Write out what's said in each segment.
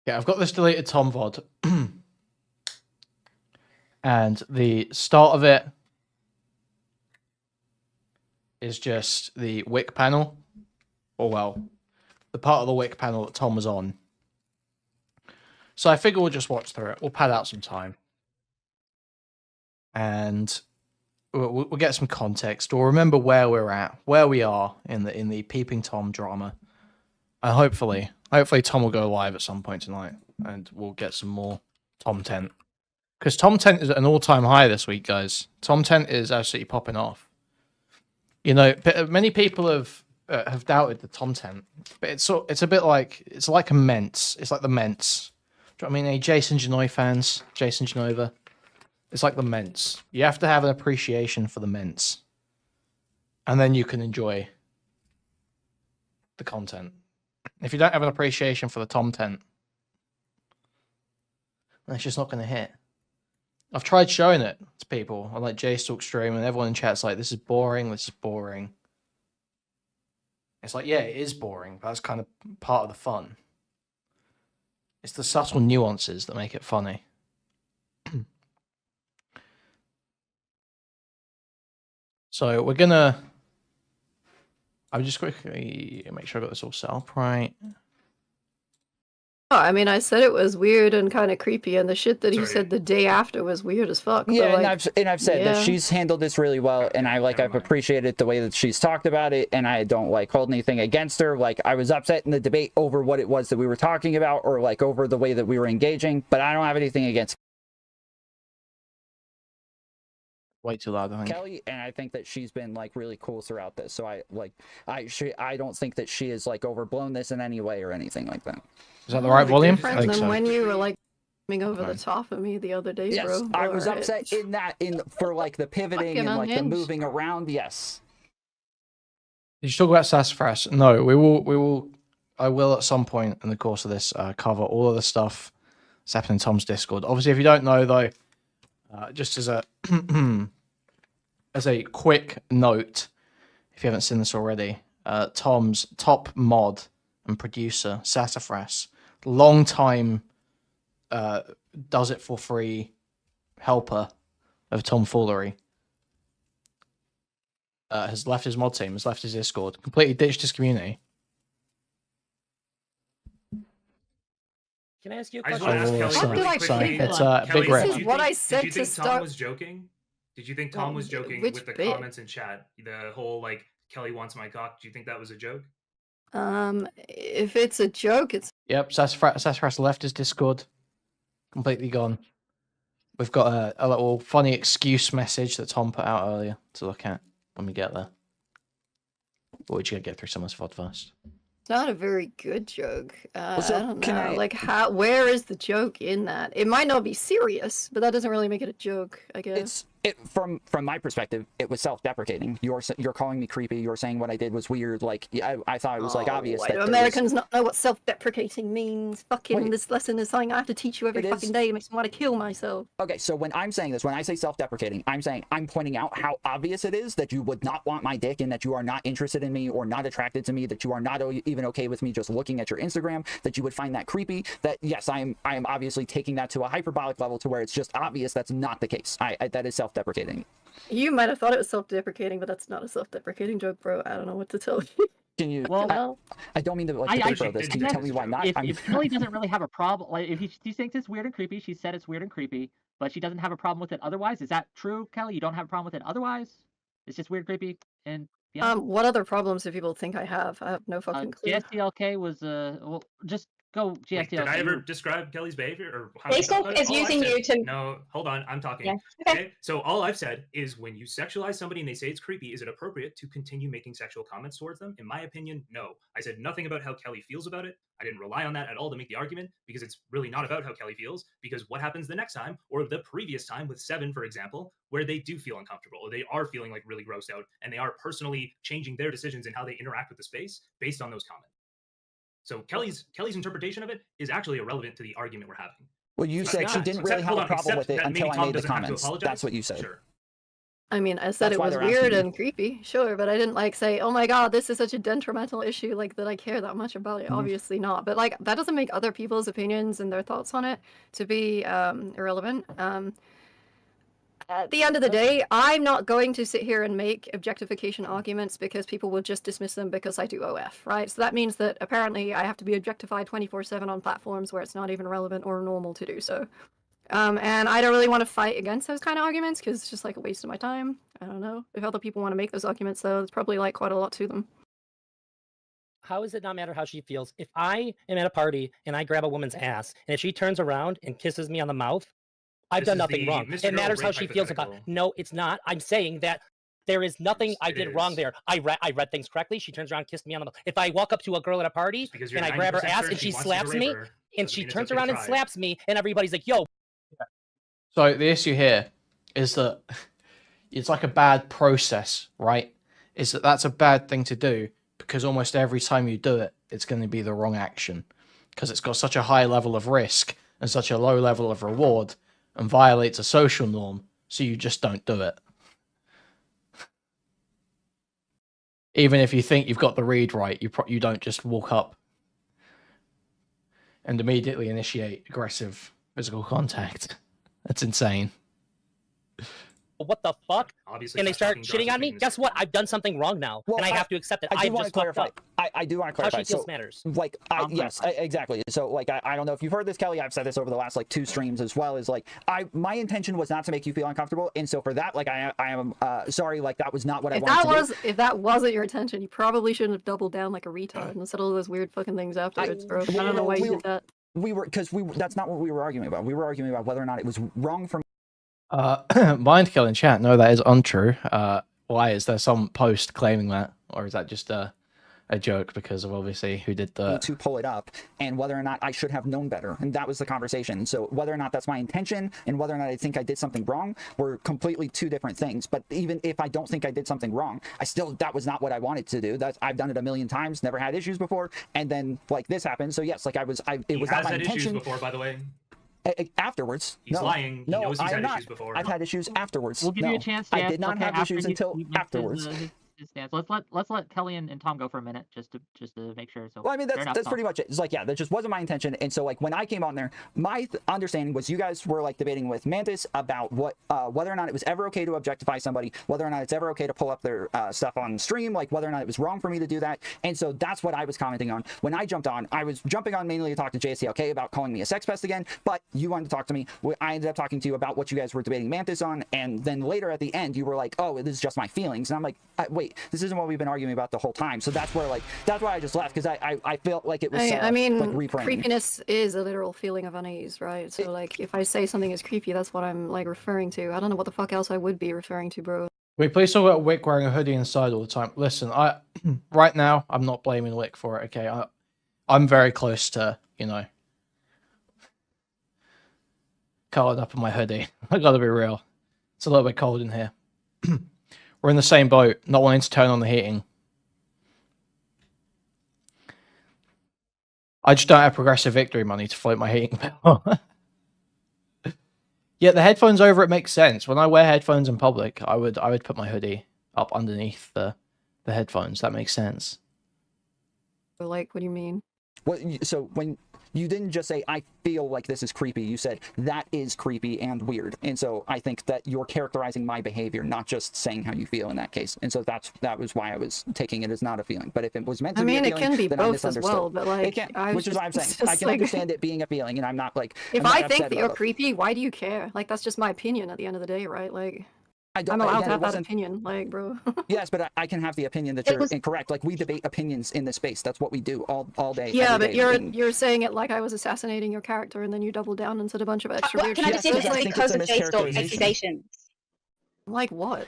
Yeah, I've got this deleted Tom VOD. And the start of it is just the Wick panel. Or, well, the part of the Wick panel that Tom was on. So I figure we'll just watch through it. We'll pad out some time. And we'll get some context. We'll remember where we're at, where we are in the Peeping Tom drama. And hopefully Tom will go live at some point tonight. And we'll get some more Tom Tent. Because Tom Tent is at an all-time high this week, guys. Tom Tent is absolutely popping off. You know, many people have doubted the Tom Tent, but it's a bit like immense. It's like the Ments. Do you know what I mean? Any Jason Genoy fans? Jason Genova. It's like the Ments. You have to have an appreciation for the Ments, and then you can enjoy the content. If you don't have an appreciation for the Tom Tent, then it's just not going to hit. I've tried showing it to people on like JStalk stream, and everyone in chat's like, "This is boring. This is boring." It's like, yeah, it is boring, but that's kind of part of the fun. It's the subtle nuances that make it funny. So we're gonna. I'm just quickly make sure I got this all set up right. Oh, I mean, I said it was weird and kind of creepy, and the shit that he said the day after was weird as fuck. Yeah, like, and I've said that she's handled this really well, and I've appreciated the way that she's talked about it, and I don't like hold anything against her. Like, I was upset in the debate over what it was that we were talking about, or like over the way that we were engaging, but I don't have anything against way too loud, I think. Kelly, and I think that she's been like really cool throughout this. So I don't think that she is like overblown this in any way or anything like that. Is that the right volume? I think so. When you were like coming over the top of me the other day, yes, bro. I was upset for like the pivoting and like the moving around. Yes. Did you talk about Sassafras? No, we will. I will at some point in the course of this cover all of the stuff that's happening in Tom's Discord. Obviously, if you don't know though, just as a as a quick note, if you haven't seen this already, Tom's top mod and producer, Sassafras, long time does it for free helper of Tom Foolery, has left his mod team, has left his Discord, completely ditched his community. Can I ask you a question? It's a big rip. This is what I said to start. Tom was joking? Did you think Tom was joking with the comments in chat? The whole like Kelly wants my cock. Do you think that was a joke? If it's a joke, it's. Yep, Sassafras left his Discord, completely gone. We've got a little funny excuse message that Tom put out earlier to look at when we get there. But we're just gonna get through some of this VOD first. It's not a very good joke. Well, so I don't know. Like, where is the joke in that? It might not be serious, but that doesn't really make it a joke, I guess. From my perspective, it was self-deprecating. You're calling me creepy. You're saying what I did was weird. Like, I thought it was like obvious. Why do Americans not know what self-deprecating means? Fucking, this lesson is something I have to teach you every fucking day. It makes me want to kill myself. Okay, so when I'm saying this, when I say self-deprecating, I'm pointing out how obvious it is that you would not want my dick and that you are not interested in me or not attracted to me, that you are not even okay with me just looking at your Instagram, that you would find that creepy. That yes, I am obviously taking that to a hyperbolic level to where it's just obvious that's not the case. That is self-deprecating. You might have thought it was self-deprecating, but that's not a self-deprecating joke, bro. I don't know what to tell you. Can you? Well, I don't mean to like debate this. Can you tell me why not? If Kelly doesn't really have a problem, like if she thinks it's weird and creepy, she said it's weird and creepy, but she doesn't have a problem with it otherwise. Is that true, Kelly? You don't have a problem with it otherwise? It's just weird, creepy, and yeah. What other problems do people think I have? I have no fucking clue. GSTLK was well, just go GSTLK. Wait, did I ever describe Kelly's behavior or how Facebook is using you to. No, hold on, I'm talking. Yeah. Okay. So all I've said is when you sexualize somebody and they say it's creepy, is it appropriate to continue making sexual comments towards them? In my opinion, no. I said nothing about how Kelly feels about it. I didn't rely on that at all to make the argument because it's really not about how Kelly feels. Because what happens the next time or the previous time with Seven, for example, where they do feel uncomfortable or they are feeling like really grossed out and they are personally changing their decisions and how they interact with the space based on those comments. So Kelly's interpretation of it is actually irrelevant to the argument we're having. Well, you said she didn't really have a problem with it until I made the comments. That's what you said. Sure. I mean, I said That's it why was they're asking weird you. and creepy, sure, but I didn't like say, "Oh my god, this is such a detrimental issue," like that I care that much about it. Mhm. Obviously not, but like that doesn't make other people's opinions and their thoughts on it to be irrelevant. At the end of the day, I'm not going to sit here and make objectification arguments because people will just dismiss them because I do OF, right? So that means that apparently I have to be objectified 24/7 on platforms where it's not even relevant or normal to do so. And I don't really want to fight against those kind of arguments because it's just like a waste of my time. I don't know. If other people want to make those arguments, though, it's probably like quite a lot to them. How does it not matter how she feels? If I am at a party and I grab a woman's ass, and if she turns around and kisses me on the mouth, I've This done is nothing the wrong. Mr. It Girl matters how rape she feels about it. hypothetical. No, it's not. I'm saying that there is nothing I It did wrong is. there. I read things correctly. She turns around and kissed me on the mouth. If I walk up to a girl at a party Just because you're and I grab her 90% ass sure and she wants you to slaps rape me, her, and doesn't she mean it's turns okay to around and try. slaps me, and everybody's like, yo, So the issue here is that it's like a bad process, right? Is that that's a bad thing to do because almost every time you do it, it's going to be the wrong action because it's got such a high level of risk and such a low level of reward and violates a social norm, so you just don't do it. Even if you think you've got the read right, you don't just walk up and immediately initiate aggressive physical contact. That's insane. what the fuck? Obviously, And they not start talking shitting Josh's on me. opinion is Guess what? different. I've done something wrong now, Well, and I have to accept it. I do I've want to just fucked clarify. up. I do want to How clarify. she feels So, matters. like, yes, clarify. exactly. So, like, I don't know if you've heard this, Kelly. I've said this over the last like 2 streams as well. Is like, my intention was not to make you feel uncomfortable, and so for that, like, I am sorry. Like, that was not what I wanted to do. If that wasn't your intention, you probably shouldn't have doubled down like a retard and said all those weird fucking things afterwards, bro. I don't know why you did that. That's not what we were arguing about. We were arguing about whether or not it was wrong for Mind kill in chat. No, that is untrue. Why is there some post claiming that, or is that just a joke because of obviously who did the to pull it up, and whether or not I should have known better, and that was the conversation. So whether or not that's my intention and whether or not I think I did something wrong were completely 2 different things. But even if I don't think I did something wrong, that was not what I wanted to do. I've done it a million times, never had issues before, and then like this happened. So yes, like it was not my had issues intention. before, by the way. Afterwards, He's lying. He knows he's I'm had not. issues before. I've had issues afterwards. We'll give you a chance. I Yes, did not okay, have after issues he until makes afterwards. His stance. Let's let Kelly and Tom go for a minute just to make sure. So Well, I mean, fair enough, that's Tom. pretty much it. It's like, yeah, that just wasn't my intention. And so, like, when I came on there, my understanding was you guys were like debating with Mantis about whether or not it was ever okay to objectify somebody, whether or not it's ever okay to pull up their stuff on stream, like whether or not it was wrong for me to do that. And so that's what I was commenting on when I jumped on. I was jumping on mainly to talk to JSTLK about calling me a sex pest again, but you wanted to talk to me. I ended up talking to you about what you guys were debating Mantis on, and then later at the end, you were like, "Oh, this is just my feelings," and I'm like, "Wait, this isn't what we've been arguing about the whole time." So that's where, like, that's why I just left, because I felt like it was. I mean, like reframing. creepiness is a literal feeling of unease, right? So, like, if I say something is creepy, that's what I'm like referring to. I don't know what the fuck else I would be referring to, bro. Wait, please talk about Wick wearing a hoodie inside all the time. Listen, right now I'm not blaming Wick for it. Okay, I'm very close to curled up in my hoodie. I gotta be real. It's a little bit cold in here. We're in the same boat, not wanting to turn on the heating. I just don't have progressive victory money to float my heating bill. Yeah, the headphones over it makes sense. When I wear headphones in public, I would put my hoodie up underneath the headphones. That makes sense. So, like, what do you mean? So when you didn't just say, "I feel like this is creepy," you said, "That is creepy and weird." And so I think that you're characterizing my behavior, not just saying how you feel in that case. And so that was why I was taking it as not a feeling. But if it was meant to be a feeling, it can be then I both as misunderstood. well, but like, It can, which is what I'm saying. I can understand it being a feeling, and I'm not like. If I'm not I think upset that you're about it. creepy, why do you care? Like, that's just my opinion at the end of the day, right? Like, I'm allowed to have that opinion, like, bro. Yes, but I can have the opinion that you're incorrect. Like, we debate opinions in this space. That's what we do all day. Yeah, every but day. you're saying it like I was assassinating your character, and then you doubled down and said a bunch of extra weird Can I shit. just say Yes, this I is think because of it's a J-Stalk mischaracterization. accusations? Like what?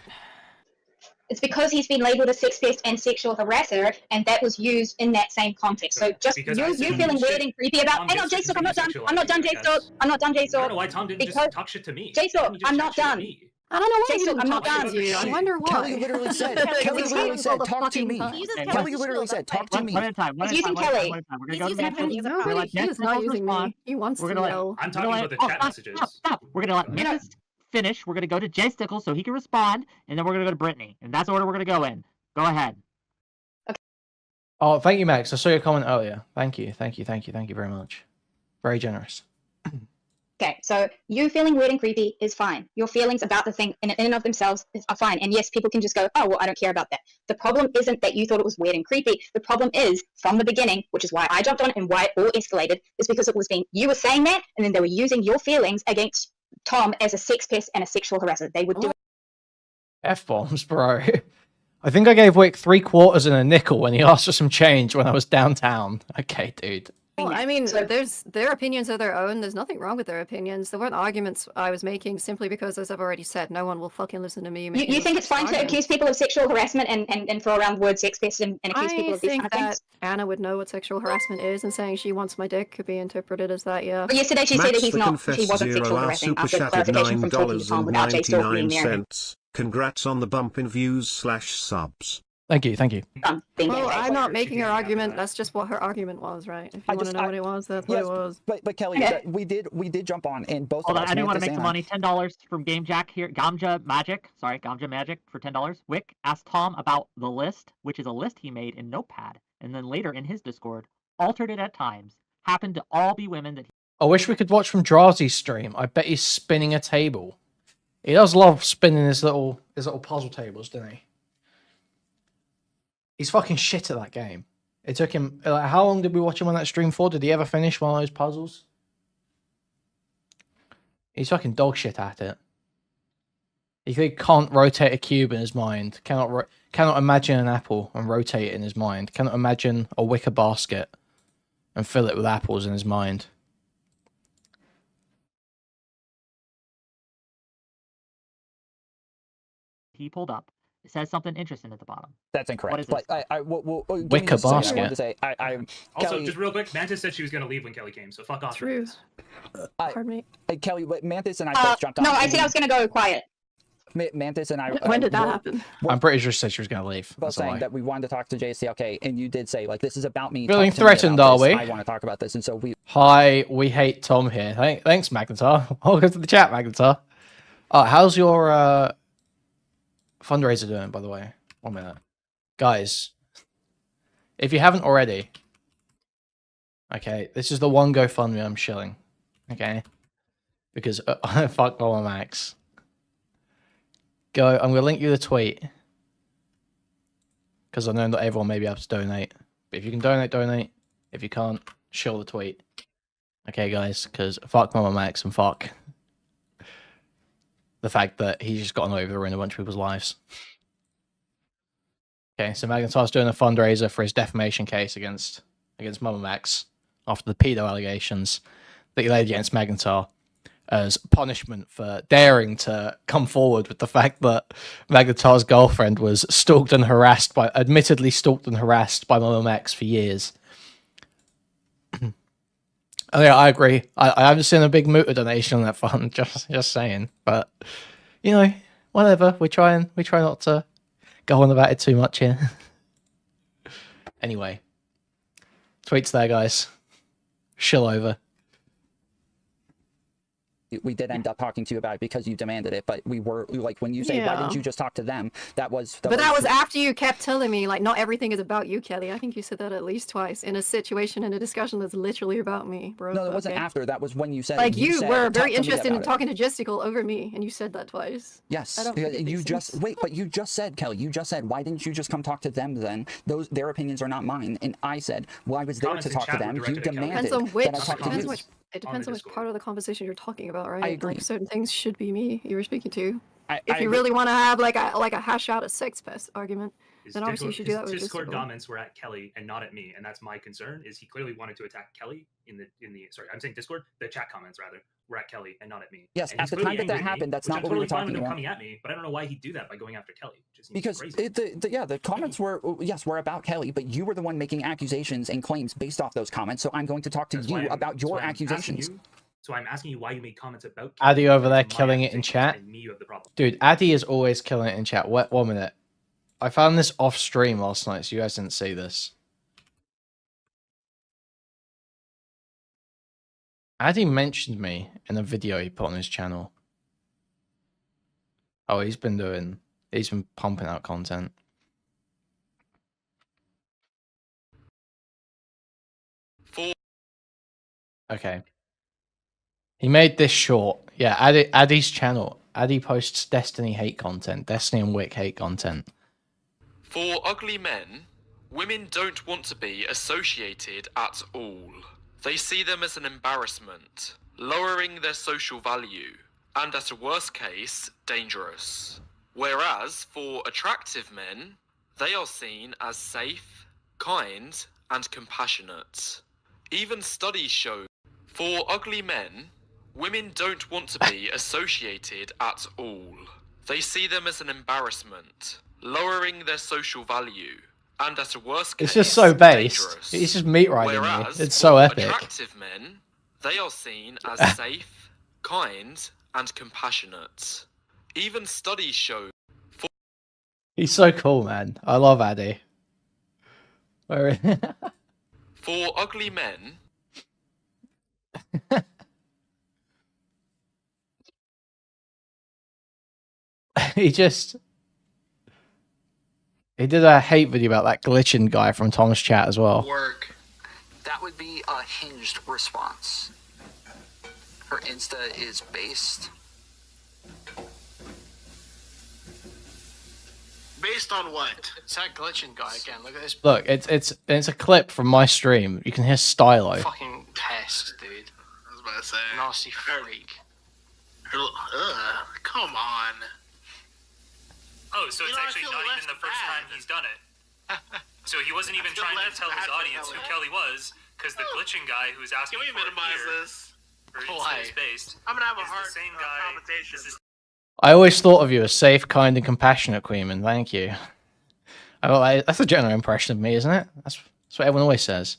It's because he's been labelled a sex pest and sexual harasser, and that was used in that same context. So just Because you I said feeling shit, weird and creepy about. Tom Hang on, gets to J-Stalk, I'm not done. sexualizing I'm not done, it, I J-Stalk. guess. I'm not done, I don't J-Stalk. know why Tom didn't Because- just talk shit to me. J-Stalk, Why didn't he just I'm talk not shit to done. me? I don't know why you Jason, didn't I'm talk not to done. you. I wonder why. Kelly literally said. Because Kelly he's literally using said, all the "Talk to fucking me." time. Kelly literally said, "Talk to me." One at a time. He's using Kelly. We're gonna He's go to using Mantis. Kelly. We're gonna let He is Mantis not using respond. me. He wants We're to gonna let- know. I'm We're talking gonna about the let- chat oh, messages. Stop. We're gonna let You know- Mantis finish, we're gonna go to Jay Stickles so he can respond, and then we're gonna go to Brittany, and that's the order we're gonna go in. Go ahead. Oh, thank you, Max. I saw your comment earlier. Thank you very much. Very generous. Okay, so you feeling weird and creepy is fine. Your feelings about the thing in and of themselves are fine. And yes, people can just go, oh, well, I don't care about that. The problem isn't that you thought it was weird and creepy. The problem is, from the beginning, which is why I jumped on it and why it all escalated, is because it was being, you were saying that, and then they were using your feelings against Tom as a sex pest and a sexual harasser. They would do it. F-bombs, bro. I think I gave Wick 3 quarters and a nickel when he asked for some change when I was downtown. Okay, dude. Well, I mean, their opinions are their own. There's nothing wrong with their opinions. There weren't arguments I was making simply because, as I've already said, no one will fucking listen to me. You think it's fine to accuse people of sexual harassment and throw around the word sex pest and accuse people of these kind of things? I think that Anna would know what sexual harassment is, and saying she wants my dick could be interpreted as that, yeah. But yesterday she said that he wasn't sexual harassing after clarification from talking to Tom without Jay still being there. Congrats on the bump in views/subs. Thank you. Well, I'm not making her argument. That's just what her argument was, right? If you want to know what it was, that's what it was. But Kelly, we did jump on in both. Hold of on, us, I do want to Mantis make some money. $10 from Game Jack here. Gamja Magic for $10. Wick asked Tom about the list, which is a list he made in Notepad, and then later in his Discord altered it at times. Happened to all be women that. I wish we could watch from Drazi's stream. I bet he's spinning a table. He does love spinning his little puzzle tables, doesn't he? He's fucking shit at that game. It took him... Like, how long did we watch him on that stream for? Did he ever finish one of those puzzles? He's fucking dog shit at it. He can't rotate a cube in his mind. Cannot imagine an apple and rotate it in his mind. Cannot imagine a wicker basket and fill it with apples in his mind. He pulled up. It says something interesting at the bottom. That's incorrect. What is But Wicker basket. I wanted to say, Also, Kelly, just real quick, Mantis said she was going to leave when Kelly came, so fuck off. True. Pardon me. Kelly, Mantis and I both jumped on. No, I said I was going to go quiet. Mantis and I. When did that happen? I'm pretty sure she said she was going to leave. Both saying that we wanted to talk to JSTLK, and you did say, like, this is about me. Feeling talk to me threatened, about are this. we? I want to talk about this, and so we. Hi, we hate Tom here. Thanks, Magnetar. Welcome to the chat, Magnetar. How's your fundraiser doing, by the way? 1 minute. Guys, if you haven't already, okay, this is the one GoFundMe I'm shilling, okay? Because fuck Mama Max. I'm going to link you the tweet. Because I know not everyone may be able to donate. But if you can donate. If you can't, shill the tweet. Okay, guys, because fuck Mama Max and fuck the fact that he's just gotten over to ruin a bunch of people's lives. Okay, so Magnetar's doing a fundraiser for his defamation case against Mama Max after the pedo allegations that he laid against Magnetar as punishment for daring to come forward with the fact that Magnetar's girlfriend was admittedly stalked and harassed by Mama Max for years. Oh, yeah, I agree. I haven't seen a big Muta donation on that fund, just saying. But, you know, whatever. We try not to go on about it too much here. Anyway. Tweets there, guys. Shill over. We did end up talking to you about it because you demanded it, but we were like, when you say, why didn't you just talk to them? That was after you kept telling me, like, not everything is about you, Kelly. I think you said that at least twice in a situation, in a discussion that's literally about me, bro. No, it wasn't after. That was when you said, like, you were very interested in talking to Jesticle over me, and you said that twice. Yes. You just said, Kelly, you just said, why didn't you just come talk to them then? Their opinions are not mine. And I said, well, I was there to talk to them. You demanded that I talk to you. It depends on which part of the conversation you're talking about, right? I agree. Like, certain things should be me you were speaking to. If you I really want to have like a hash out a sex pest argument, then obviously you should do that with Discord comments were at Kelly and not at me, and that's my concern. Is he clearly wanted to attack Kelly in the sorry, I'm saying Discord. The chat comments rather were at Kelly and not at me. Yes, at the time that happened, that's not what we were talking about. Coming at me, but I don't know why he'd do that by going after Kelly. Because the comments were about Kelly, but you were the one making accusations and claims based off those comments. So I'm going to talk to you about your accusations. So I'm asking you why you made comments about Addy over there killing it in chat. Dude, Addy is always killing it in chat. 1 minute. I found this off stream last night, so you guys didn't see this. Addy mentioned me in a video he put on his channel. Oh, he's been pumping out content. Okay. He made this short. Yeah, Addy's channel. Addy posts Destiny hate content. Destiny and Wick hate content. For ugly men, women don't want to be associated at all. They see them as an embarrassment, lowering their social value, and at a worst case, dangerous. Whereas for attractive men, they are seen as safe, kind, and compassionate. Even studies show for ugly men, women don't want to be associated at all. They see them as an embarrassment, lowering their social value, and at a worst case, it's just so based. dangerous. He's just meat riding me. Whereas It's so for epic. attractive men, they are seen as safe, kind, and compassionate. Even studies show. He's so cool, man. I love Addy. Where? For ugly men, he did a hate video about that glitching guy from Tom's chat as well. Work. That would be a hinged response. Her Insta is based. Based on what? It's that glitching guy again. Look at this Look, it's a clip from my stream. You can hear Stylo. fucking test, dude. I was about to say. Nasty freak. Come on. Oh, so it's I actually feel not less even the first bad. time he's done it. So he wasn't even feel trying to less tell his bad for audience who Kelly. Kelly was, because the glitching guy who's asking Can we for it minimize here, this? or Why? is based, I'm gonna have a is hard the same guy. conversation. This is I always thought of you as safe, kind, and compassionate, Kuihman. Thank you. That's a general impression of me, isn't it? That's what everyone always says.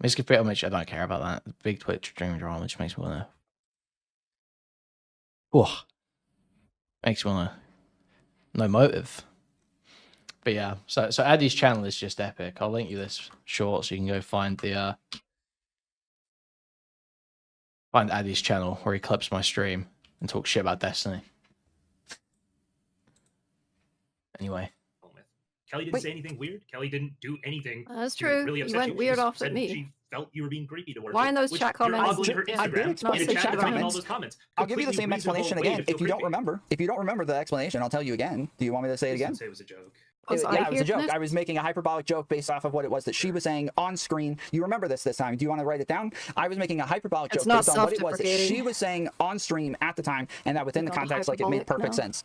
Music bit I don't care about that. Big Twitch dream drama just makes me wanna. Whoa. Makes me wanna. No motive. But yeah, so Addy's channel is just epic. I'll link you this short so you can go find the find Addy's channel where he clips my stream and talks shit about Destiny. Anyway. Kelly didn't say anything weird. Kelly didn't do anything. That's to true. Really You upset went you. weird She off at said me. She felt you were being creepy to her. Why in those which chat you're comments? ogling her I did Instagram explain in the a chat chat comment in all comments. those comments. I'll give you the same Completely explanation reasonable way again to if you feel don't creepy. remember. If you don't remember the explanation, I'll tell you again. Do you want me to say it Just again? say it was a joke. Was I Yeah, it was a here joke. for I this? was making a hyperbolic joke based off of what it was that she was saying on screen. You remember this time. Do you want to write it down? I was making a hyperbolic It's joke not based on what it was that self-deprecating. she was saying on stream at the time, and that within the It's not context, like it made hyperbolic, perfect no. sense.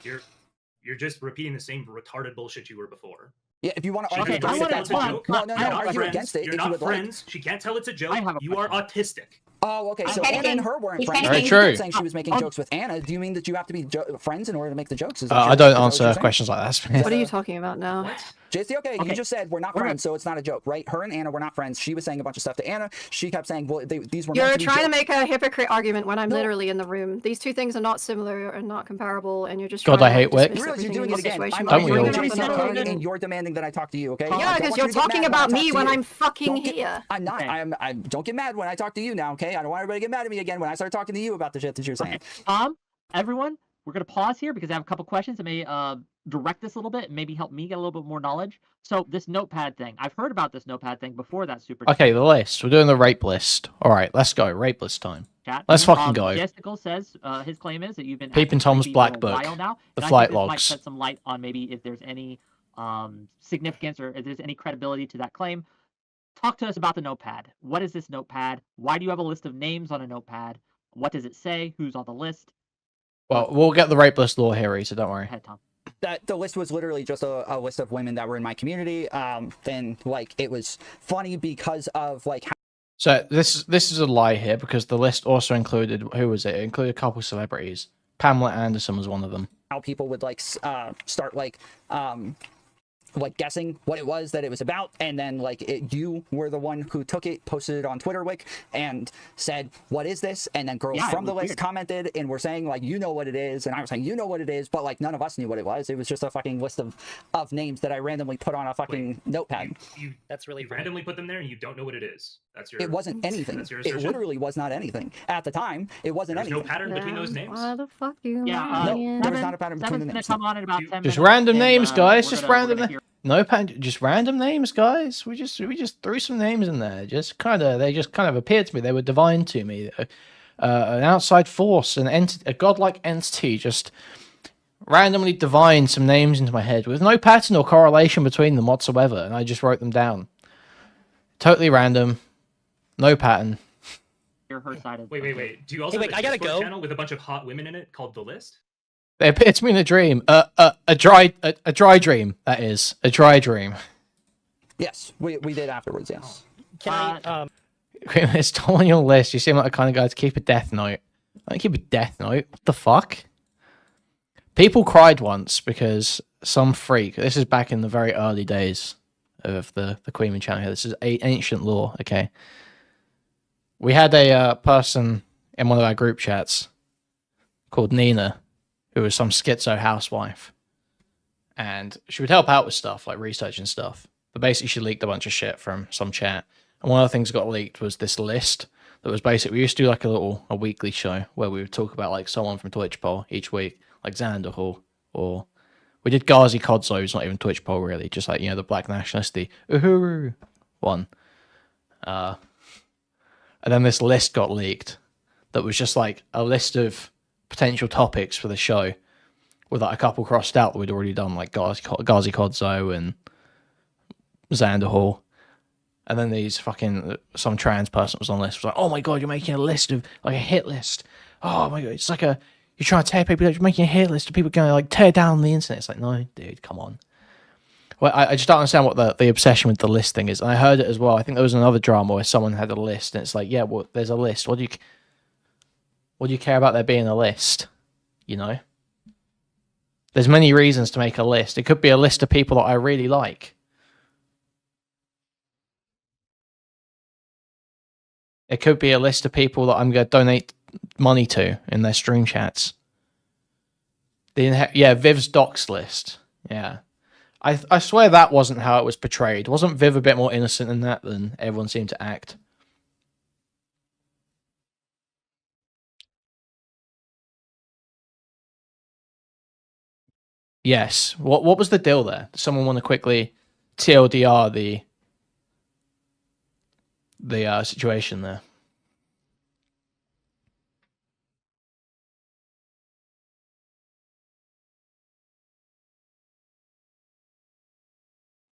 You're just repeating the same retarded bullshit you were before. Yeah, if you want to She argue just against tell it, it's that's a fine. joke. No, You're I'll not argue friends. against it You're if you not would like. friends. She can't tell it's a joke. I have a You are autistic. Oh, okay. So He's Anna and panicking. her weren't He's friends. Very panicking. true. Saying she was making jokes with Anna. Do you mean that you have to be friends in order to make the jokes? Is that I what don't you're answer saying? questions like that. What are you talking about now? JC, okay, you Okay. just said we're not We're friends, so it's not a joke, right? Her and Anna were not friends. She was saying a bunch of stuff to Anna. She kept saying, well, these were meant You're to be trying to jokes. make a hypocrite argument when I'm No. literally in the room. These two things are not similar and not comparable, and you're just God, trying I to hate Wick. dismiss You realize you're everything doing in it this again. situation I'm by Don't we you're all? bringing doing up it another again, argument. and you're demanding that I talk to you, okay? Yeah, I don't because want you're you to get talking mad about when I me talk when to you. I'm fucking Don't get- here. I'm not. Okay. Don't get mad when I talk to you now, okay? I don't want everybody to get mad at me again when I start talking to you about the shit that you're saying. Okay. Everyone, we're gonna pause here because I have a couple questions that may direct this a little bit and maybe help me get a little bit more knowledge. So this notepad thing, I've heard about this notepad thing before that super Okay, the list. We're doing the rape list. All right, let's go. Rape list time. chat. Let's fucking go. Jessical says his claim is that you've been Peeping acting Tom's creepy Black for a Book. while now. The and I flight think this might logs. shed some light on maybe if there's any significance or if there's any credibility to that claim. Talk to us about the notepad. What is this notepad? Why do you have a list of names on a notepad? What does it say? Who's on the list? Well, we'll get the rape list law here, so don't worry. Go ahead, Tom. That the list was literally just a list of women that were in my community. And like it was funny because of like how So this is a lie here because the list also included, who was it? It included a couple celebrities. Pamela Anderson was one of them. people would like start like like guessing what it was that it was about, and then like you were the one who took it, posted it on Twitter, Wick, and said, what is this? And then girls from the list commented and were saying like, you know what it is, and I was saying, you know what it is, but like none of us knew what it was. It was just a fucking list of names that I randomly put on a fucking notepad. That's really you randomly put them there and you don't know what it is. That's your. It wasn't anything. That's your It literally was not anything at the time. It wasn't anything. No pattern between those names. Why the fuck do you? No, there was not a pattern between the names. Come on in about 10 minutes. Just random names, guys. Just random. No pattern. Just random names, guys. We just threw some names in there. They just kind of appeared to me. They were divine to me. An outside force, a godlike entity, just randomly divined some names into my head with no pattern or correlation between them whatsoever, and I just wrote them down. Totally random, no pattern. Her side of wait. Do you also have a Discord channel with a bunch of hot women in it called The List? They appeared to me in a dream. A dry dream. That is a dry dream. Yes, we did afterwards. Yes. Can I? It's still on your list. You seem like the kind of guy to keep a death note. I don't keep a death note. What the fuck? People cried once because some freak. This is back in the very early days of the Kuihman channel here. This is ancient lore. Okay. We had a person in one of our group chats called Nina, who was some schizo housewife, and she would help out with stuff like research and stuff. But basically, she leaked a bunch of shit from some chat. And one of the things that got leaked was this list that was basically, we used to do like a weekly show where we would talk about like someone from Twitch poll each week, like Xanderhall, or we did Ghazi Kodzo, who's not even Twitch poll really, just like, you know, the black nationalist, the uhuru one. And then this list got leaked that was just like a list of potential topics for the show with like a couple crossed out that we'd already done, like Ghazi Kodzo and Xanderhall. And then some trans person was on the list, was like, oh my god, you're making a list of, like a hit list. Oh my god, it's like you're trying to tear people down, you're making a hit list of people going to like tear down the internet. It's like, no, dude, come on. Well, I just don't understand what the obsession with the list thing is. And I heard it as well. I think there was another drama where someone had a list, and it's like, yeah, well, there's a list. What do you care about there being a list? You know? There's many reasons to make a list. It could be a list of people that I really like. It could be a list of people that I'm going to donate money to in their stream chats. Viv's docs list. Yeah. I swear that wasn't how it was portrayed. Wasn't Viv a bit more innocent than that than everyone seemed to act? Yes. What was the deal there? Does someone want to quickly TLDR the situation there?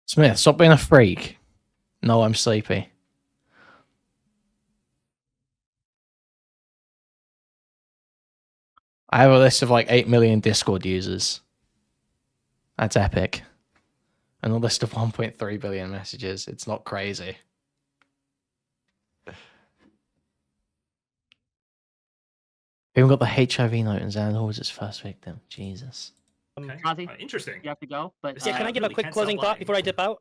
Smith, stop being a freak. No, I'm sleepy. I have a list of like 8 million Discord users. That's epic. And a list of 1.3 billion messages. It's not crazy. Even got the HIV note, and Xanderhall was his first victim. Jesus. Kazi, interesting. You have to go, but can I give a quick closing thought before I dip out?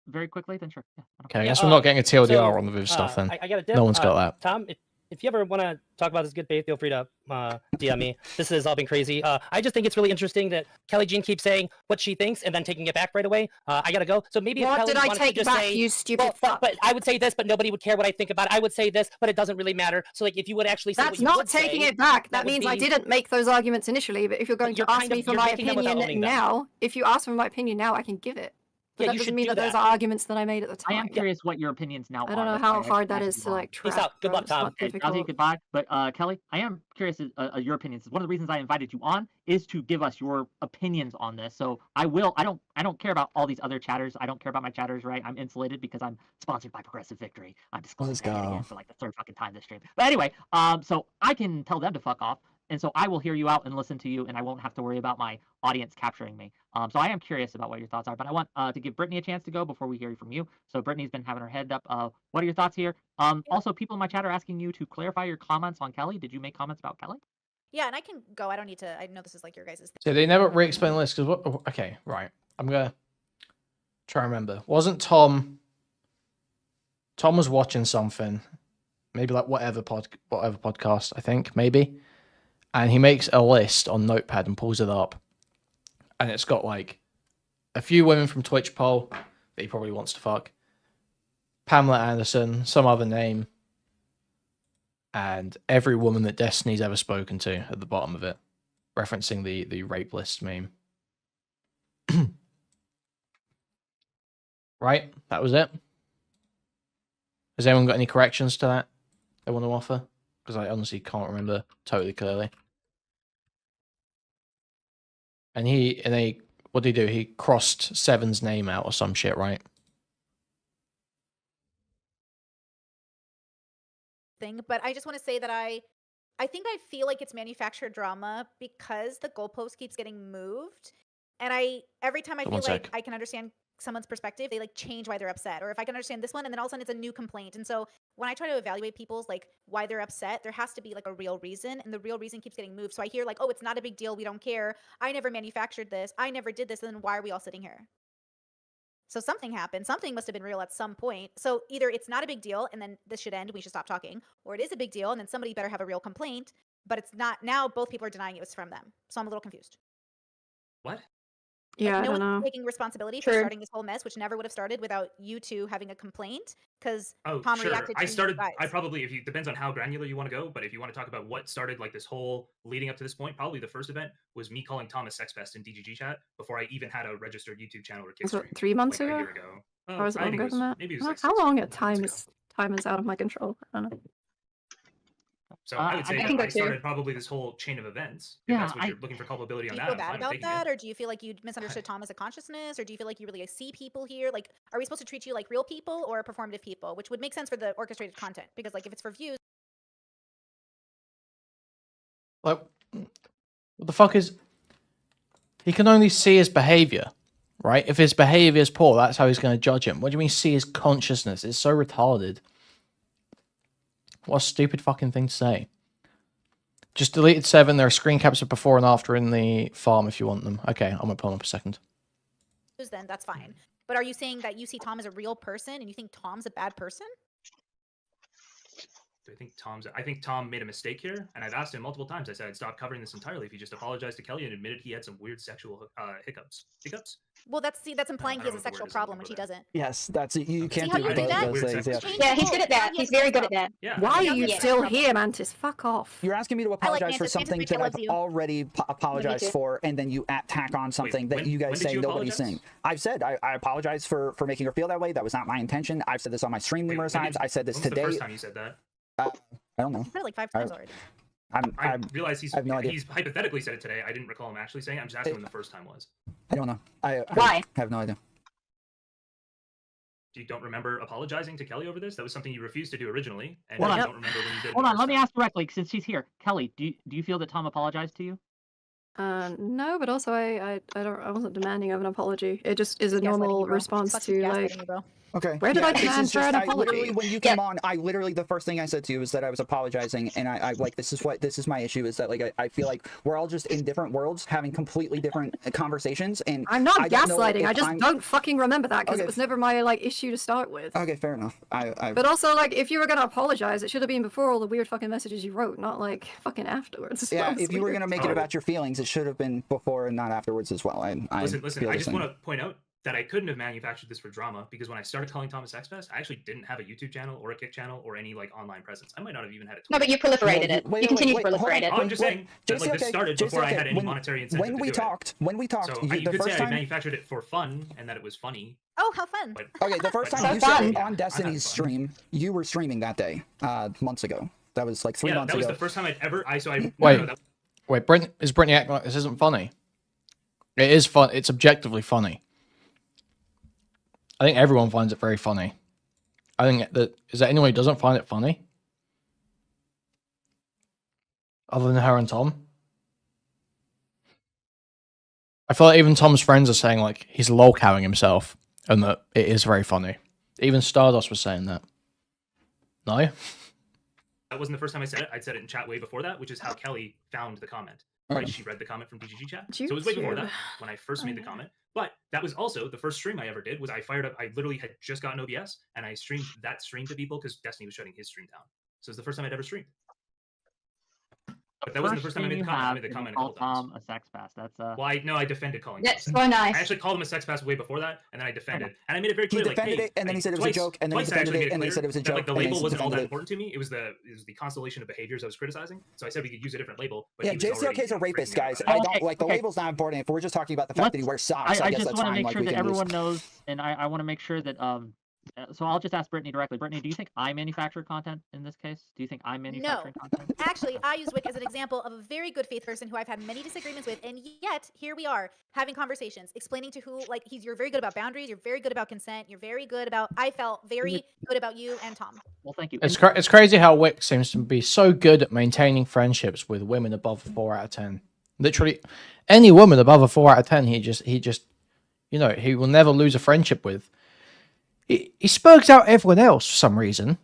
Very quickly, then sure. Yeah, okay, I guess we're not getting a TLDR on the Viv stuff then. I got a dip. No one's got that. Tom, if you ever want to talk about this good faith, feel free to DM me. This has all been crazy. I just think it's really interesting that Kelly Jean keeps saying what she thinks and then taking it back right away. I gotta go. So maybe what if Kelly did I take just back, say, you stupid fuck? But I would say this, but nobody would care what I think about it. I would say this, but it doesn't really matter. So like, if you would actually say that's what you not would taking say, it back. That would means be... I didn't make those arguments initially. But if you're going to ask me for my opinion now, if you ask for my opinion now, I can give it. But that doesn't mean that those are arguments that I made at the time. I am curious what your opinions now are. I don't know how hard that is to like track. Peace out. Good luck, Tom. Kazi, goodbye. But Kelly, I am curious your opinions. One of the reasons I invited you on is to give us your opinions on this. So I don't care about all these other chatters. I don't care about my chatters, right? I'm insulated because I'm sponsored by Progressive Victory. I'm disclosing that again for like the third fucking time this stream. But anyway, so I can tell them to fuck off. And so I will hear you out and listen to you, and I won't have to worry about my audience capturing me. So I am curious about what your thoughts are, but I want to give Brittany a chance to go before we hear from you. So Brittany's been having her head up. What are your thoughts here? Also, people in my chat are asking you to clarify your comments on Kelly. Did you make comments about Kelly? Yeah, and I can go. I don't need to. I know this is like your guys' thing. So they never re-explain the list because what? Okay, right. I'm gonna. Try to remember. Wasn't Tom? Tom was watching something, maybe like whatever podcast, I think, maybe. And he makes a list on Notepad and pulls it up. And it's got like a few women from Twitch poll that he probably wants to fuck. Pamela Anderson, some other name. And every woman that Destiny's ever spoken to at the bottom of it. Referencing the rape list meme. Right? That was it. Has anyone got any corrections to that they want to offer? Because I honestly can't remember totally clearly. And what did he do? He crossed Seven's name out or some shit, right? But I just want to say that I think I feel like it's manufactured drama because the goalpost keeps getting moved. And every time I feel like I can understand someone's perspective, they like change why they're upset. Or if I can understand this one, and then all of a sudden it's a new complaint. And so when I try to evaluate people's like why they're upset, there has to be like a real reason, and the real reason keeps getting moved. So I hear like, oh, it's not a big deal, we don't care, I never manufactured this, I never did this, and then why are we all sitting here? So something happened. Something must have been real at some point. So either it's not a big deal and then this should end, we should stop talking, or it is a big deal and then somebody better have a real complaint, but it's not. Now both people are denying it was from them. So I'm a little confused. What? Yeah, like, I don't know. Taking responsibility for starting this whole mess, which never would have started without you two having a complaint, because Tom reacted to I probably, if you depends on how granular you want to go, but if you want to talk about what started like this whole leading up to this point, probably the first event was me calling Tom a sex pest in DGG chat before I even had a registered YouTube channel or kick stream. 3 months like ago? A year ago. Or was it longer than that? Maybe it was like how long at time is out of my control? I don't know. So I would say I started probably this whole chain of events. If that's what you're looking for culpability on that. Do you feel bad about that, or do you feel like you misunderstood Tom as a consciousness, or do you feel like you really see people here? Like, are we supposed to treat you like real people or performative people? Which would make sense for the orchestrated content, because like if it's for views. Like, what the fuck is? He can only see his behavior, right? If his behavior is poor, that's how he's going to judge him. What do you mean see his consciousness? It's so retarded. What a stupid fucking thing to say. Just deleted 7. There are screen caps of before and after in the farm if you want them. Okay, I'm going to pull them up a second. Then that's fine. But are you saying that you see Tom as a real person and you think Tom's a bad person? I think Tom made a mistake here, and I've asked him multiple times. I said I'd stop covering this entirely if he just apologized to Kelly and admitted he had some weird sexual hiccups. Hiccups? Well, that's implying he has a sexual problem, which he doesn't. Yes, that's you can't do those things. Yeah, he's good at that. He's very good at that. Yeah. Why are you still here, Mantis? Fuck off. You're asking me to apologize for something that I've already apologized for, and then you tack on something that you guys say nobody's saying. I've said I apologize for making her feel that way. That was not my intention. I've said this on my stream numerous times. I said this today. The first time you said that? I don't know. I've said it like 5 times already. I realize he's no idea. He's hypothetically said it today. I didn't recall him actually saying it. I'm just asking when the first time was. I don't know. Why? I have no idea. You don't remember apologizing to Kelly over this? That was something you refused to do originally, and Hold I on. don't remember when you did it. Hold on, let me ask directly since she's here. Kelly, do you feel that Tom apologized to you? No, but also I wasn't demanding of an apology. It just is a normal response to like. Okay. Where did I demand for an apology? Literally, when you came on, the first thing I said to you was that I was apologizing, and I like this is my issue is that like I feel like we're all just in different worlds having completely different conversations, and I'm not gaslighting. I just don't fucking remember that because it was never my like issue to start with. Okay, fair enough. But also like if you were gonna apologize, it should have been before all the weird fucking messages you wrote, not like fucking afterwards. Yeah, if you were gonna make it about your feelings, it should have been before and not afterwards as well. Listen. I just want to point out that I couldn't have manufactured this for drama because when I started calling Thomas Sex Pest, I actually didn't have a YouTube channel or a Kick channel or any like online presence. I might not have even had a Twitter. No, but you proliferated it. You continue to proliferate it. I'm just saying that like this started before I had any monetary incentive when we talked, so you could say I manufactured it for fun and that it was funny. Oh, how fun! Okay, the first time you said on Destiny's stream, you were streaming that day, months ago. That was like 3 months ago. That was the first time I'd ever. Wait, is Brittany acting like this isn't funny? It is fun. It's objectively funny. I think everyone finds it very funny. I think that is there anyone who doesn't find it funny? Other than her and Tom? I feel like even Tom's friends are saying like he's lolcowing himself and that it is very funny. Even Stardust was saying that. No? That wasn't the first time I said it. I'd said it in chat way before that, which is how Kelly found the comment. Right? She read the comment from DGG chat. So it was way before that when I first made the comment. But that was also the first stream I ever did. Was I fired up? I literally had just gotten OBS and I streamed that stream to people because Destiny was shutting his stream down. So it's the first time I'd ever streamed. But that wasn't the first time I made the comment. I made the comment a couple times. A sex pest. That's Well, I defended calling. That's him so nice. I actually called him a sex pest way before that, and then I defended, and I made it very He clear. defended it, and then he said it was a joke, and then he defended it, and then he said it was a joke. Like the label wasn't all that important to me. It was the constellation of behaviors I was criticizing. So I said we could use a different label. But yeah, JCLK's a rapist, guys. I don't like the label's not important. If we're just talking about the fact that he wears socks, I guess just that's want to fine. make sure Like, that everyone knows, and I want to make sure that so I'll just ask Brittany directly. Brittany, do you think I manufactured content in this case? Do you think I'm manufacturing content? Actually, I use Wick as an example of a very good faith person who I've had many disagreements with, and yet here we are having conversations, explaining to who, like, you're very good about boundaries, you're very good about consent, you're very good about, I felt very good about you and Tom. Well, thank you. It's crazy how Wick seems to be so good at maintaining friendships with women above a 4 out of 10. Literally, any woman above a 4 out of 10, he just, you know, he will never lose a friendship with. He spurgs out everyone else for some reason.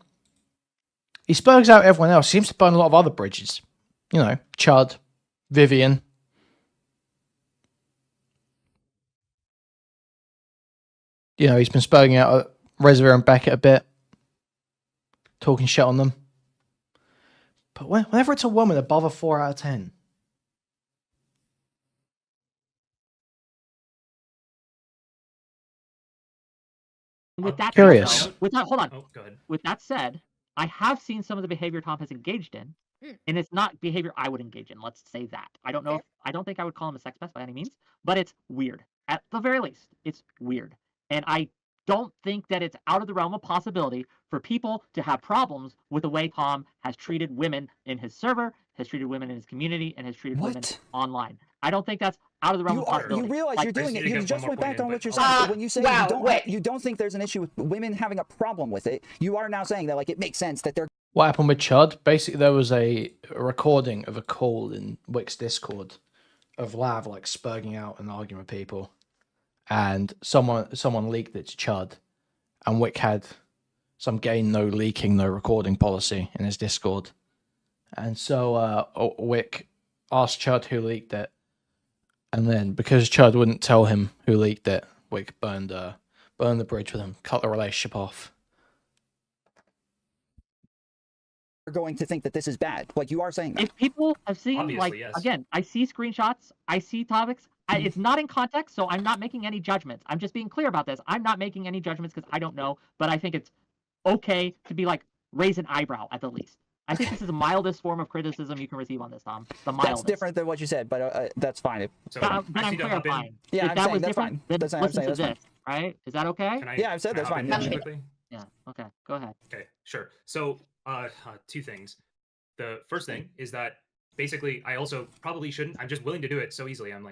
He spurgs out everyone else. He seems to burn a lot of other bridges. You know, Chud, Vivian. You know, he's been spurging out Reservoir and Beckett a bit. Talking shit on them. But whenever it's a woman above a 4 out of 10... With that curious. Hold on. Oh, go ahead. With that said, I have seen some of the behavior Tom has engaged in, and it's not behavior I would engage in. Let's say that. I don't know. I don't think I would call him a sex pest by any means, but it's weird. At the very least, it's weird, and I don't think that it's out of the realm of possibility for people to have problems with the way Tom has treated women in his server, has treated women in his community, and has treated women online. I don't think that's out of the realm of possibility. You realize you're doing it. You just went back on what you're saying. When you say you don't think there's an issue with women having a problem with it, you are now saying that like it makes sense that they're. What happened with Chud? Basically, there was a recording of a call in Wick's Discord of Lav like spurging out and arguing with people, and someone leaked it to Chud, and Wick had some gain no leaking no recording policy in his Discord, and so Wick asked Chud who leaked it. And then, because Chud wouldn't tell him who leaked it, Wick burned the bridge with him, cut the relationship off. You're going to think that this is bad. Like, you are saying that. If people have seen, Obviously, like, yes. again, I see screenshots, I see topics. It's not in context, so I'm not making any judgments. I'm just being clear about this. I'm not making any judgments because I don't know, but I think it's okay to be, like, raise an eyebrow at the least. I think this is the mildest form of criticism you can receive on this, Tom. The mildest. That's different than what you said, but that's fine. So, then I'm clarifying. Yeah, if I'm that saying was that's different, fine. then That's listen to that's this, fine. right? Is that okay? Yeah, I've said that's fine. Really quickly? Yeah, okay, go ahead. Okay, sure. So, two things. The first thing is that basically I also probably shouldn't. I'm just willing to do it so easily. I'm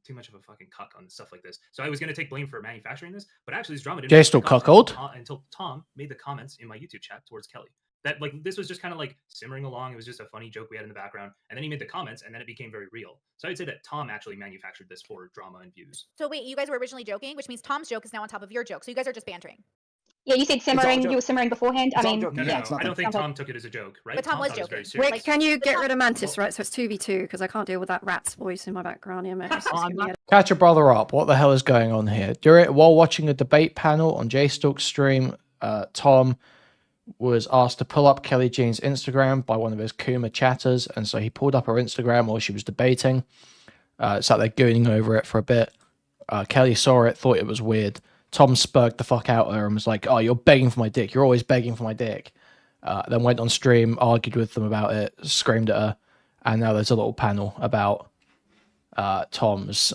too much of a fucking cuck on stuff like this. So I was going to take blame for manufacturing this, but actually this drama didn't Jay still cuckold until Tom made the comments in my YouTube chat towards Kelly. That like this was just kind of like simmering along. It was just a funny joke we had in the background, and then he made the comments, and then it became very real. So I'd say that Tom actually manufactured this for drama and views. So wait, you guys were originally joking, which means Tom's joke is now on top of your joke. So you guys are just bantering. Yeah, you said simmering. You were simmering beforehand. I mean, No, I don't think Tom took it as a joke, right? But Tom was joking. Rick, can you get rid of Mantis, right? So it's 2v2, because I can't deal with that rat's voice in my background. Catch your brother up. What the hell is going on here? While watching a debate panel on J-Stalk's stream, Tom was asked to pull up Kelly Jean's Instagram by one of his Kuma chatters, and so he pulled up her Instagram while she was debating. Sat there gooning over it for a bit. Kelly saw it, thought it was weird. Tom spurged the fuck out of her and was like, "Oh, you're begging for my dick. You're always begging for my dick." Then went on stream, argued with them about it, screamed at her, and now there's a little panel about Tom's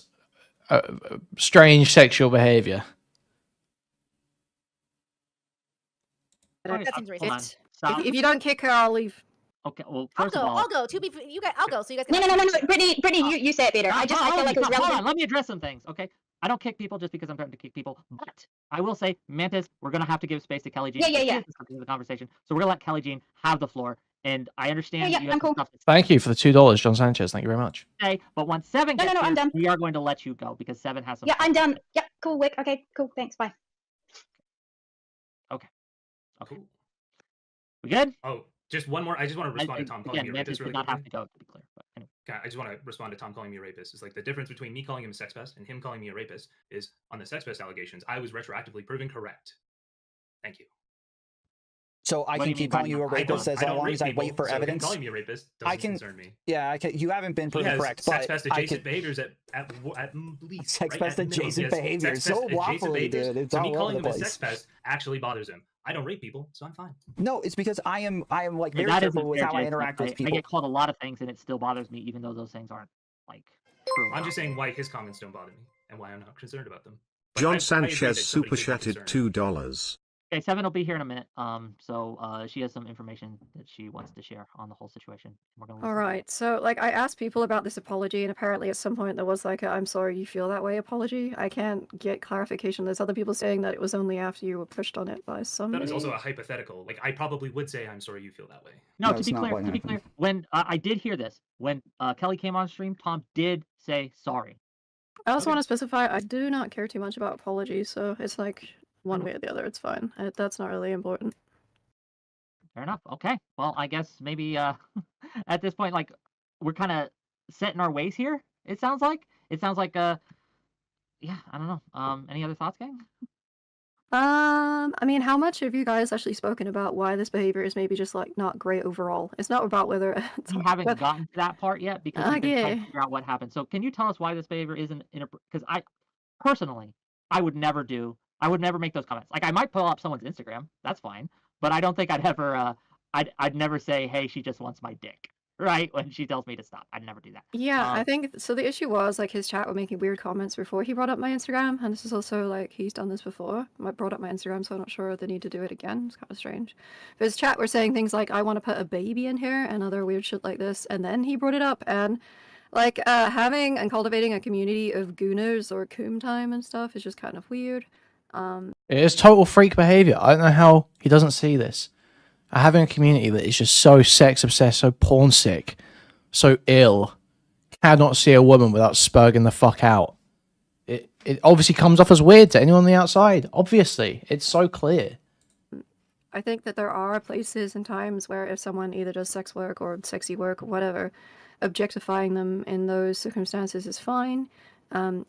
strange sexual behavior. That seems racist. If you don't kick her, I'll leave. Okay, well, I'll first go. of all, I'll go. You guys, I'll go. So you guys. No. Brittany, you say it better. I feel like it was relevant. Hold on, let me address some things, okay? I don't kick people just because I'm trying to kick people, but I will say, Mantis, we're gonna have to give space to Kelly Jean. Yeah. The conversation, so we're gonna let Kelly Jean have the floor. And I understand. Yeah, I'm cool. Thank you for the $2, John Sanchez. Thank you very much. Okay, but once Seven gets No, I'm here, done. we are going to let you go because Seven has some. Yeah, I'm done. Yeah, cool, Wick. Okay, cool. Thanks. Bye. Okay. We good? Oh, Just one more. I just want to respond to Tom calling Again, me a Mantis rapist did really not quickly. have to go, to be clear. But anyway. Okay, I just want to respond to Tom calling me a rapist. It's like the difference between me calling him a sex pest and him calling me a rapist is on the sex pest allegations, I was retroactively proven correct. Thank you. So I can keep calling you a rapist as long as I wait for evidence. Calling me a rapist doesn't concern me. Yeah, I can. You haven't been proven correct. Sex but pest adjacent behaviors at least. Sex pest adjacent behaviors. So waffly, dude. It's so all me over calling the him a place. sex pest actually bothers him. I don't rape people, so I'm fine. No, it's because I am like very That careful isn't with fair, how I Jason. interact with people. I get called a lot of things, and it still bothers me, even though those things aren't like true. I'm just saying why his comments don't bother me and why I'm not concerned about them. But John I agree Sanchez that somebody super should be chatted concerned. $2. Okay, Seven will be here in a minute. So she has some information that she wants to share on the whole situation. We're gonna listen. All right, so like I asked people about this apology, and apparently at some point there was like a "I'm sorry you feel that way" apology. I can't get clarification. There's other people saying that it was only after you were pushed on it by somebody. That is also a hypothetical. Like I probably would say I'm sorry you feel that way. No, to be clear, when I did hear this, when Kelly came on stream, Tom did say sorry. I also want to specify I do not care too much about apologies, so it's like one way or the other, it's fine. That's not really important. Fair enough. Okay. Well, I guess maybe at this point, like we're kind of set in our ways here. It sounds like. Yeah. I don't know. Any other thoughts, gang? I mean, how much have you guys actually spoken about why this behavior is maybe just like not great overall? It's not about whether we haven't gotten to that part yet because we've been trying to figure out what happened. So, can you tell us why this behavior isn't because I personally, I would never make those comments. Like I might pull up someone's Instagram, that's fine, but I don't think I'd ever I'd never say, "Hey, she just wants my dick." Right? When she tells me to stop. I'd never do that. Yeah, I think so. The issue was like his chat were making weird comments before he brought up my Instagram, and this is also like he's done this before. I brought up my Instagram, so I'm not sure the need to do it again. It's kind of strange. But his chat were saying things like, "I want to put a baby in here," and other weird shit like this, and then he brought it up, and like having and cultivating a community of gooners or coom time and stuff is just kind of weird. It is total freak behavior. I don't know how he doesn't see this. Having a community that is just so sex obsessed, so porn sick, so ill, cannot see a woman without spurging the fuck out. It obviously comes off as weird to anyone on the outside. Obviously, it's so clear. I think that there are places and times where if someone either does sex work or sexy work or whatever, objectifying them in those circumstances is fine.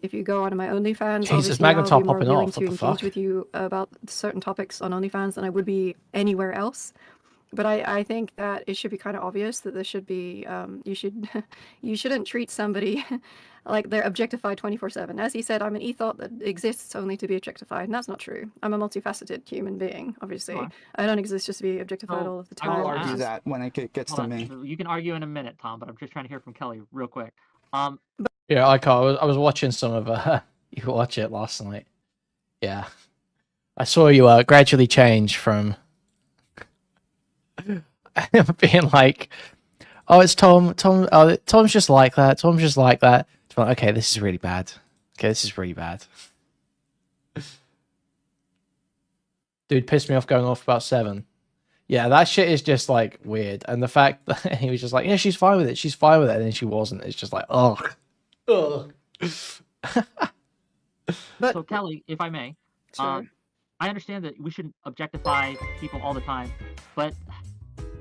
If you go on my OnlyFans, Jesus, obviously I'll Magnetop be more popping willing off. to What the engage fuck? with you about certain topics on OnlyFans than I would be anywhere else. But I think that it should be kind of obvious that there should be you shouldn't treat somebody like they're objectified 24/7. As he said, I'm an ethot that exists only to be objectified, and that's not true. I'm a multifaceted human being, obviously. I don't exist just to be objectified all of the time. I will argue that when it gets to me. You can argue in a minute, Tom, but I'm just trying to hear from Kelly real quick. Yeah, I can't. I was watching some of you watch it last night. Yeah, I saw you gradually change from being like, "Oh, it's Tom. Tom's just like that. Tom's just like that." It's like, okay, this is really bad. Okay, this is really bad. Dude pissed me off going off about 7. Yeah, that shit is just like weird, and the fact that he was just like, "Yeah, she's fine with it. She's fine with it," and then she wasn't. It's just like, ugh. So Kelly, if I may, Sure. I understand that we shouldn't objectify people all the time, but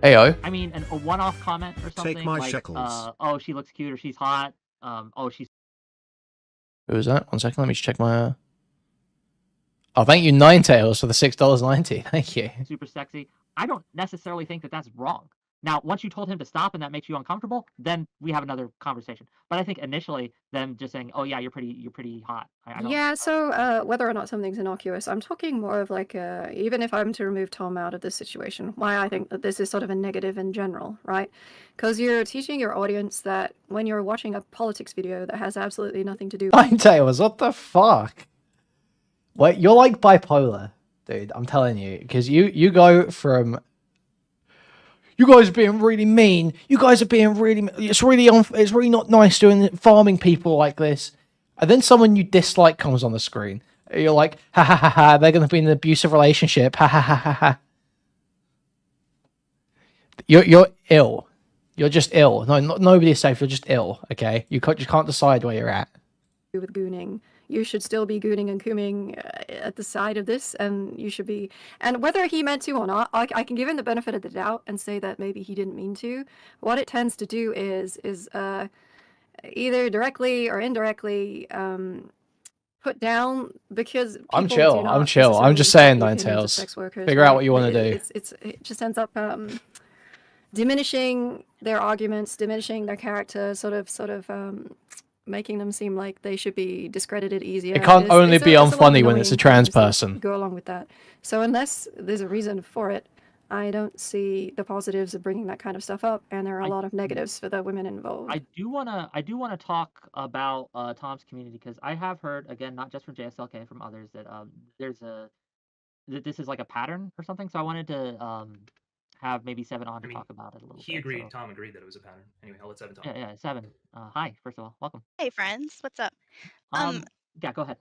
Heyo. I mean, a one-off comment or something my like, shekels. "Oh, she looks cute," or "She's hot." "Oh, she's." Who was that? 1 second. Let me just check my. Oh, thank you, Ninetales, for the $6.90. Thank you. Super sexy. I don't necessarily think that that's wrong. Now, once you told him to stop and that makes you uncomfortable, then we have another conversation. But I think initially, them just saying, "Oh yeah, you're pretty hot." I don't... Yeah, so whether or not something's innocuous, I'm talking more of like, even if I'm to remove Tom out of this situation, why I think that this is sort of a negative in general, right? Because you're teaching your audience that when you're watching a politics video that has absolutely nothing to do Ninetales, what the fuck? Wait, you're like bipolar, dude. I'm telling you, because you go from. You guys are being really mean. You guys are being really. It's really not nice doing farming people like this. And then someone you dislike comes on the screen. You're like, ha ha ha ha. They're going to be in an abusive relationship. Ha ha ha ha ha. You're ill. You're just ill. No, nobody is safe. You're just ill. Okay, you can't decide where you're at. with gooning. you should still be gooning and cooming at the side of this, and you should be. And whether he meant to or not, I can give him the benefit of the doubt and say that maybe he didn't mean to. What it tends to do is either directly or indirectly put down, because I'm chill. I'm chill. I'm just saying, Ninetales. Figure out what you want to do. It just ends up diminishing their arguments, diminishing their character, sort of making them seem like they should be discredited easier. It can't only be unfunny when it's a trans person. Go along with that. So unless there's a reason for it, I don't see the positives of bringing that kind of stuff up, and there are a lot of negatives for the women involved. I do wanna talk about Tom's community, because I have heard, again, not just from JSLK, from others, that that this is like a pattern or something. So I wanted to have maybe Seven on to talk about it a little bit. He agreed. So. Tom agreed that it was a pattern. Anyway, I'll let Seven talk. Yeah, Seven. Hi, first of all, welcome. Hey friends, what's up? Yeah, go ahead.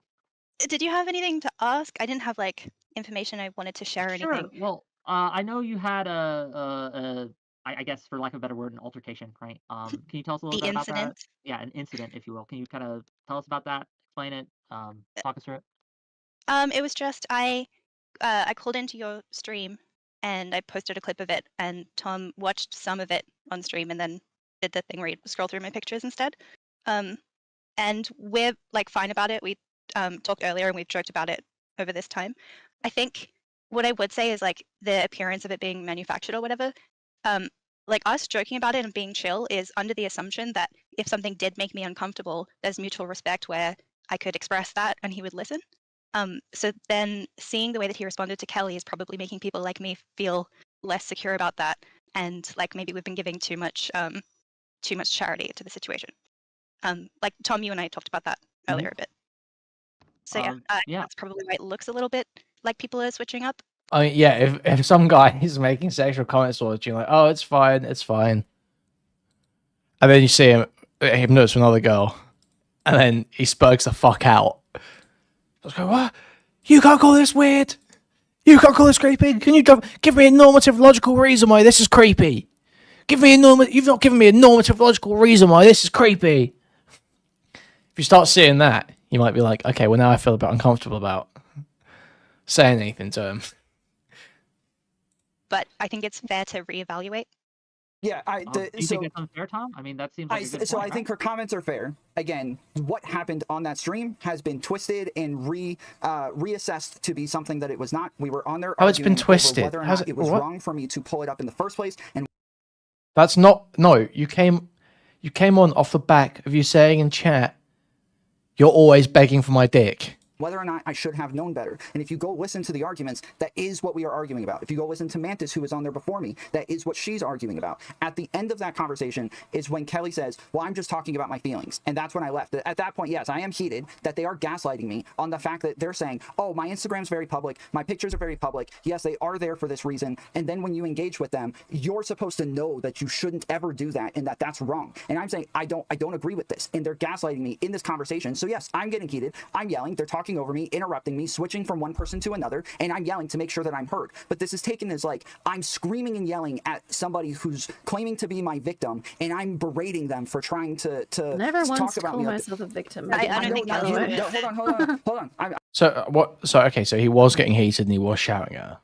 Did you have anything to ask? I didn't have like information I wanted to share or anything. Sure. Well, I know you had I guess, for lack of a better word, an altercation, right? Can you tell us a little bit about that? Yeah, an incident, if you will. Can you kind of tell us about that? Explain it. Talk us through it. It was just I called into your stream and I posted a clip of it, and Tom watched some of it on stream and then did the thing where he scroll through my pictures instead. And we're like fine about it. We talked earlier and we've joked about it over this time. I think what I would say is like the appearance of it being manufactured or whatever, like us joking about it and being chill is under the assumption that if something did make me uncomfortable, there's mutual respect where I could express that and he would listen. So then seeing the way that he responded to Kelly is probably making people like me feel less secure about that, and like maybe we've been giving too much charity to the situation. Like Tom, you and I talked about that earlier a bit. So yeah, that's probably why it looks a little bit like people are switching up. I mean, yeah, if some guy is making sexual comments towards you, like, oh, it's fine, and then you see him hypnotize another girl, and then he spurgs the fuck out. I was going, what? You can't call this weird. You can't call this creepy. Can you give me a normative, logical reason why this is creepy? You've not given me a normative, logical reason why this is creepy. If you start seeing that, you might be like, okay, well now I feel a bit uncomfortable about saying anything to him. But I think it's fair to reevaluate. Yeah, do you think it's unfair, Tom? I mean, that seems like a good point, I think her comments are fair. Again, what happened on that stream has been twisted and reassessed to be something that it was not. We were on there. Oh, it's been twisted. Whether or not it was wrong for me to pull it up in the first place. And that's not. No, you came on off the back of you saying in chat, you're always begging for my dick. Whether or not I should have known better. And if you go listen to the arguments, that is what we are arguing about. If you go listen to Mantis, who was on there before me, that is what she's arguing about. At the end of that conversation is when Kelly says, well, I'm just talking about my feelings. And that's when I left. At that point, yes, I am heated that they are gaslighting me on the fact that they're saying, oh, my Instagram's very public. My pictures are very public. Yes, they are there for this reason. And then when you engage with them, you're supposed to know that you shouldn't ever do that and that that's wrong. And I'm saying, I don't agree with this. And they're gaslighting me in this conversation. So yes, I'm getting heated. I'm yelling. They're talking over me, interrupting me, switching from one person to another, and I'm yelling to make sure that I'm heard. But this is taken as like I'm screaming and yelling at somebody who's claiming to be my victim, and I'm berating them for trying to Never talk once about call me. myself a victim. I don't think that's hold on. So what? So okay, so he was getting heated and he was shouting at her.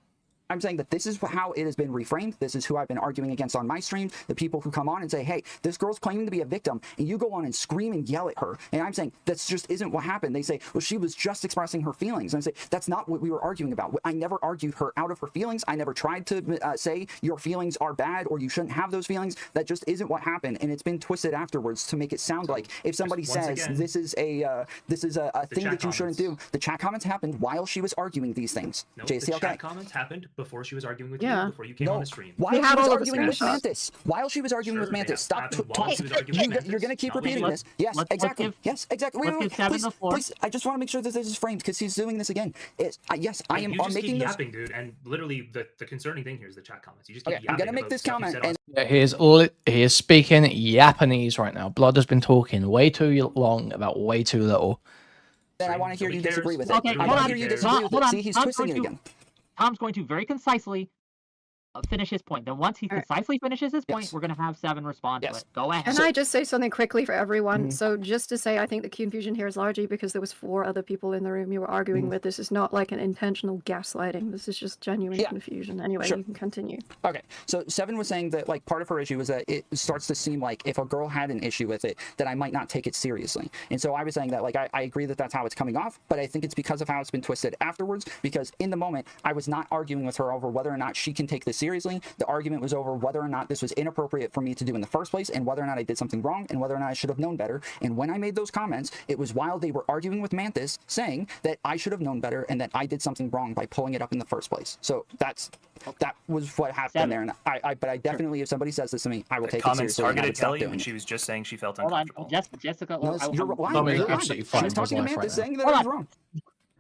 I'm saying that this is how it has been reframed. This is who I've been arguing against on my stream. The people who come on and say, hey, this girl's claiming to be a victim, and you go on and scream and yell at her. And I'm saying, that just isn't what happened. They say, well, she was just expressing her feelings. And I say, that's not what we were arguing about. I never argued her out of her feelings. I never tried to say your feelings are bad or you shouldn't have those feelings. That just isn't what happened. And it's been twisted afterwards to make it sound like if somebody says this is a thing that you shouldn't do. The chat comments happened while she was arguing these things. No, JCLK. the chat comments happened before she was arguing with you, before you came on the stream. While she was arguing with Mantis. While she was arguing with Mantis. Stop. You're going to keep repeating this. Yes, exactly. Yes, exactly. Wait, please. I just want to make sure that this is framed because he's doing this again. Yes, I am making this. Yapping, dude. And literally, the concerning thing here is the chat comments. You just keep yapping. I'm going to make this comment. He is speaking Japanese right now. Blood has been talking way too long about way too little. Then I want to hear you disagree with it. Okay, I want to hear you disagree with it. See, he's twisting it again. Tom's going to very concisely finish his point. Then once he concisely finishes his point, we're going to have Seven respond to it. Go ahead. Can I just say something quickly for everyone? So just to say, I think the confusion here is largely because there was 4 other people in the room you were arguing with. This is not like an intentional gaslighting. This is just genuine confusion. Anyway, you can continue. Okay, so Seven was saying that like part of her issue was that it starts to seem like if a girl had an issue with it, that I might not take it seriously. And so I was saying that like I agree that that's how it's coming off, but I think it's because of how it's been twisted afterwards, because in the moment I was not arguing with her over whether or not she can take this seriously. The argument was over whether or not this was inappropriate for me to do in the first place, and whether or not I did something wrong, and whether or not I should have known better. And when I made those comments, it was while they were arguing with Mantis, saying that I should have known better and that I did something wrong by pulling it up in the first place. So that was what happened there. And but I definitely, if somebody says this to me, I will take it seriously. Targeted Kelly when she was just saying she felt uncomfortable. Hold on, Jessica. You're lying. You're absolutely fine. She's talking to Mantis, saying that I was wrong.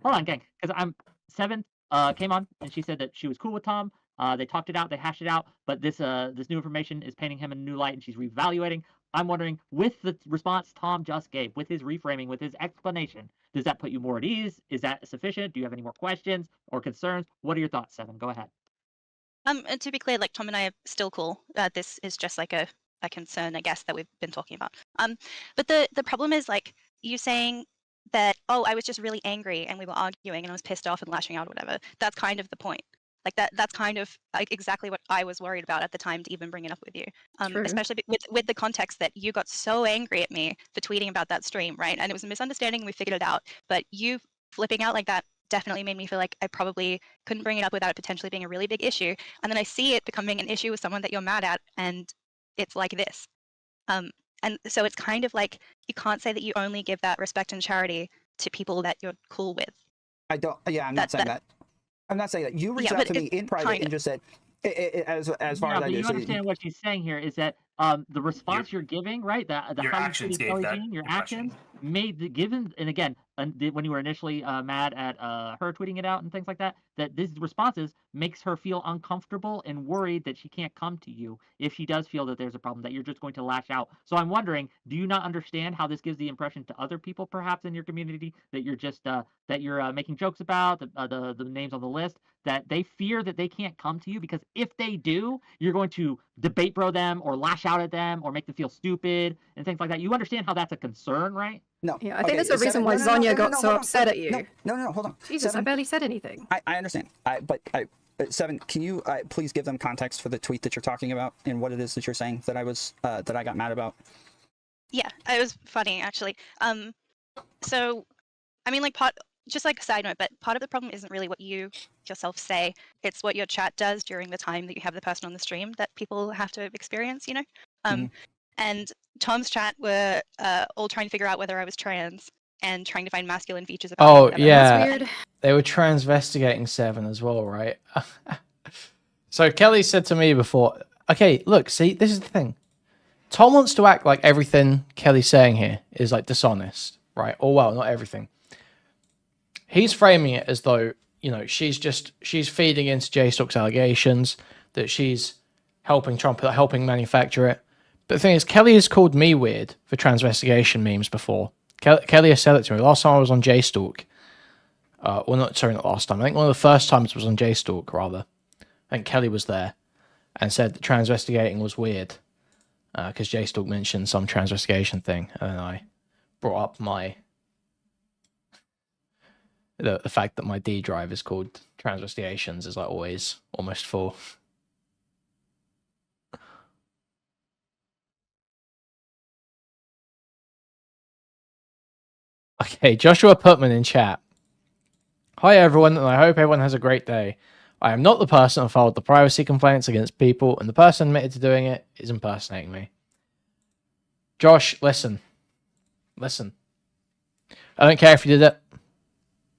Hold on, gang, because Seven came on and she said that she was cool with Tom. They talked it out, they hashed it out, but this new information is painting him in a new light, and she's reevaluating. I'm wondering, with the response Tom just gave, with his reframing, with his explanation, does that put you more at ease? Is that sufficient? Do you have any more questions or concerns? What are your thoughts, Seven? Go ahead. And to be clear, like Tom and I are still cool. This is just like a concern, I guess, that we've been talking about. But the problem is like you saying that, oh, I was just really angry and we were arguing and I was pissed off and lashing out or whatever. That's kind of the point. Like that's kind of like exactly what I was worried about at the time to even bring it up with you. Especially with the context that you got so angry at me for tweeting about that stream, right? And it was a misunderstanding and we figured it out. But you flipping out like that definitely made me feel like I probably couldn't bring it up without it potentially being a really big issue. And then I see it becoming an issue with someone that you're mad at, and it's like this. And so it's kind of like you can't say that you only give that respect and charity to people that you're cool with. I don't. Yeah, I'm not saying that. I'm not saying that. You reached out to me in private and just said, as far as I do. You understand what she's saying here is that the response you're giving, right? The your actions gave that your actions made the given, and again, when you were initially mad at her tweeting it out and things like that, that these responses makes her feel uncomfortable and worried that she can't come to you if she does feel that there's a problem, that you're just going to lash out. So I'm wondering, do you not understand how this gives the impression to other people, perhaps in your community, that you're just that you're making jokes about the names on the list, that they fear that they can't come to you because if they do, you're going to debate bro them or lash out at them or make them feel stupid and things like that. You understand how that's a concern, right? No. Yeah, I think that's the reason why Zonya got so upset at you. No, hold on. Jesus, I barely said anything. I understand. But Seven, can you please give them context for the tweet that you're talking about and what it is that you're saying that I got mad about? Yeah, it was funny actually. So, I mean, like just like a side note, but part of the problem isn't really what you yourself say. It's what your chat does during the time that you have the person on the stream that people have to experience, you know? And Tom's chat were all trying to figure out whether I was trans and trying to find masculine features about Oh, me. yeah. That's weird. They were transvestigating Seven as well, right? So Kelly said to me before, okay, look, see, this is the thing. Tom wants to act like everything Kelly's saying here is like dishonest, right? Or well, not everything. He's framing it as though, you know, she's feeding into J-Stock's allegations, that she's helping Trump, helping manufacture it. But the thing is, Kelly has called me weird for transvestigation memes before. Kelly has said it to me. Last time I was on J-Stalk, not last time. I think one of the first times was on J-Stalk, rather. I think Kelly was there and said that transvestigating was weird because J-Stalk mentioned some transvestigation thing. And then I brought up the fact that my D drive is called transvestigations is like always almost full. Okay, Joshua Putman in chat. Hi everyone, and I hope everyone has a great day. I am not the person who filed the privacy complaints against people, and the person admitted to doing it is impersonating me. Josh, listen. Listen. I don't care if you did it.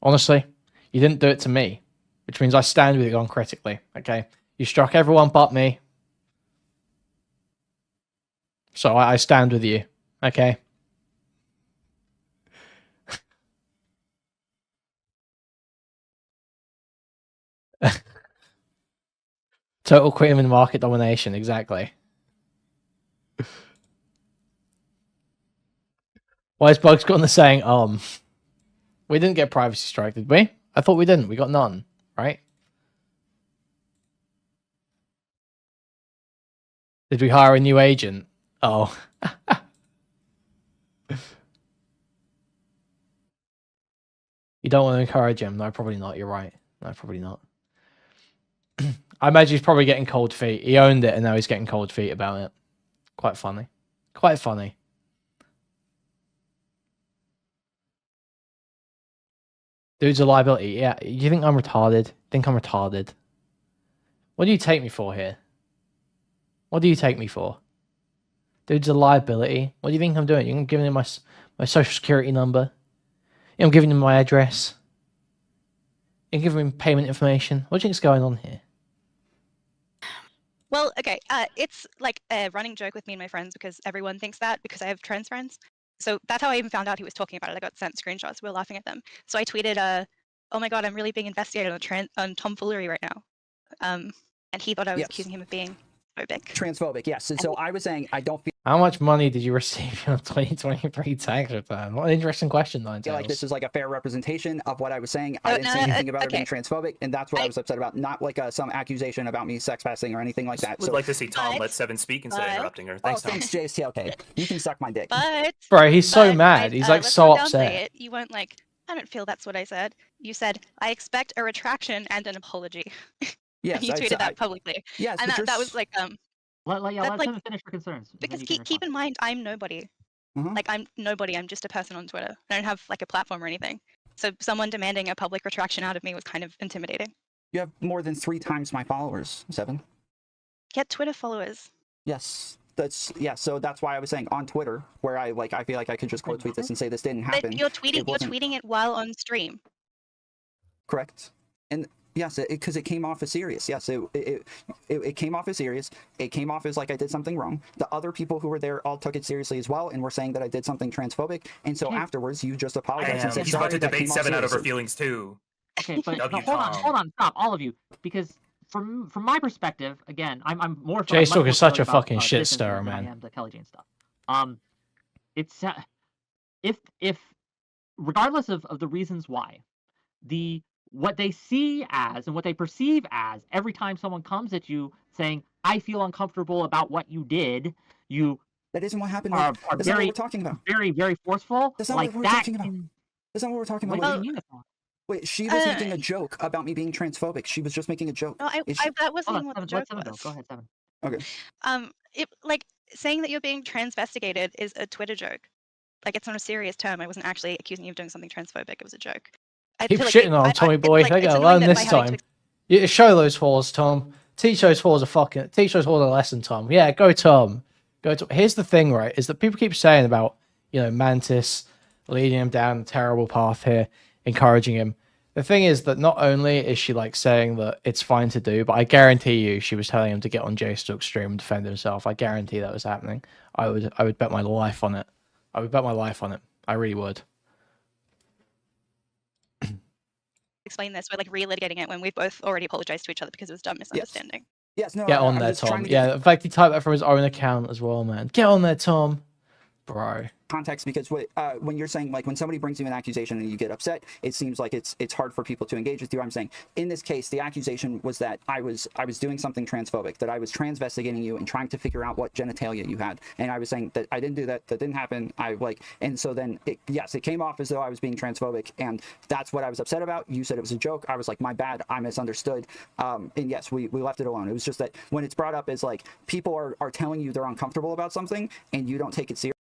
Honestly, you didn't do it to me, which means I stand with you uncritically, okay? You struck everyone but me. So I stand with you, okay? Total Kuihman market domination, exactly. Why is Bugs got on the saying, we didn't get privacy strike, did we? I thought we didn't. We got none, right? Did we hire a new agent? Oh. You don't want to encourage him? No, probably not. You're right. No, probably not. I imagine he's probably getting cold feet. He owned it and now he's getting cold feet about it. Quite funny. Quite funny. Dude's a liability. Yeah, you think I'm retarded? Think I'm retarded? What do you take me for here? What do you take me for? Dude's a liability. What do you think I'm doing? You're giving him my social security number. I'm giving him my address. You're giving him payment information. What do you think's going on here? Well, okay, it's like a running joke with me and my friends because everyone thinks that because I have trans friends. So that's how I even found out he was talking about it. I got sent screenshots. We were laughing at them. So I tweeted, "Oh my god, I'm really being investigated on tomfoolery right now," and he thought I was accusing him of being phobic. Transphobic, yes. And so I was saying I don't feel. How much money did you receive in your 2023 tax return? What an interesting question, Nine I feel like this is like a fair representation of what I was saying. I didn't no, say anything about it being okay. transphobic, and that's what I was upset about. Not like some accusation about me sex passing or anything like that. Would like to see Tom let Seven speak instead of interrupting her. Thanks, Tom. Thanks, JST. Okay, you can suck my dick. But Bro, he's so mad. He's like let's so not downplay upset. it. You weren't like, I don't feel that's what I said. You said, I expect a retraction and an apology. Yes, you tweeted that publicly. Yes, and that was like Let that's like, him finish her concerns. because keep in mind, I'm nobody. Like I'm nobody. I'm just a person on Twitter. I don't have like a platform or anything. So someone demanding a public retraction out of me was kind of intimidating. You have more than 3 times my followers, Seven. Get Twitter followers. Yes. So that's why I was saying on Twitter, where I feel like I could just quote tweet this and say this didn't happen. But you're tweeting it while on stream. Correct. And yes, because it came off as serious. Yes, it came off as serious. It came off as like I did something wrong. The other people who were there all took it seriously as well and were saying that I did something transphobic. And so afterwards, you just apologized and said, he's about to debate Seven out of her feelings too. Okay, but hold on, stop, all of you, because from my perspective, again, I'm more. J-Stalk is such a about, fucking shit distance stirrer, than I man. am the Kelly Jane stuff. It's if regardless of the reasons why, what they see as and what they perceive as every time someone comes at you saying, I feel uncomfortable about what you did, that isn't what happened. Are that's very, not what we're talking about. Very, very forceful. That's not like what we're that talking about. That's not what we're talking about. What do you mean? Wait, she was making a joke about me being transphobic. She was just making a joke. No, that wasn't what the joke was. Go ahead, Seven. Okay. Like saying that you're being transvestigated is a Twitter joke. Like it's not a serious term. I wasn't actually accusing you of doing something transphobic. It was a joke. Keep shitting on Tommy boy. They gotta learn this time. You show those whores, Tom. Teach those whores a lesson, Tom. Yeah, go Tom. Go Tom. Here's the thing, right? Is that people keep saying about, Mantis leading him down a terrible path here, encouraging him. The thing is that not only is she like saying that it's fine to do, but I guarantee you she was telling him to get on J-Stalk's stream and defend himself. I guarantee that was happening. I would bet my life on it. I would bet my life on it. I really would. Explain this. We're like relitigating it when we've both already apologized to each other because it was a dumb misunderstanding. Yes, no. Get on there, Tom. Yeah, in fact, he typed that from his own account as well, man. Get on there, Tom. Bro. Context, because when you're saying like when somebody brings you an accusation and you get upset, it seems like it's hard for people to engage with you. I'm saying in this case, the accusation was that I was doing something transphobic, that I was transvestigating you and trying to figure out what genitalia you had, and I was saying that I didn't do that. That didn't happen. And so then it came off as though I was being transphobic, and that's what I was upset about. You said it was a joke. I was like, my bad. I misunderstood. And yes, we left it alone. It was just that when it's brought up as like people are telling you they're uncomfortable about something and you don't take it seriously.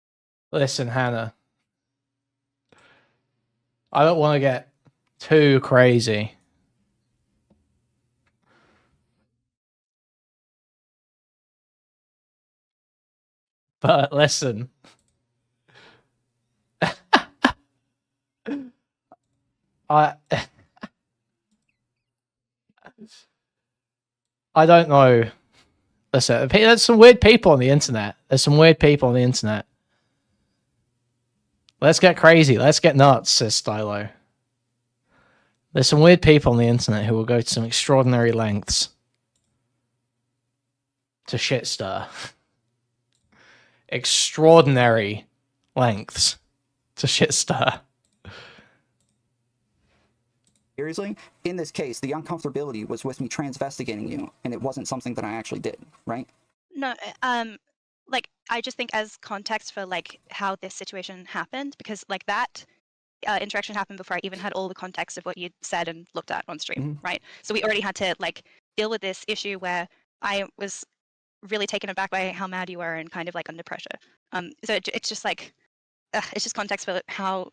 Listen, Hannah. I don't want to get too crazy. But listen. I don't know. Listen, there's some weird people on the internet. Let's get crazy. Let's get nuts, says Stylo. There's some weird people on the internet who will go to some extraordinary lengths to shit stir. Extraordinary lengths to shit stir. Seriously, in this case, the uncomfortability was with me transvestigating you, and it wasn't something that I actually did, right? No, like I just think as context for like how this situation happened, because like that interaction happened before I even had all the context of what you said and looked at on stream, right? So we already had to like deal with this issue where I was really taken aback by how mad you were and kind of like under pressure. So it's just like it's just context for how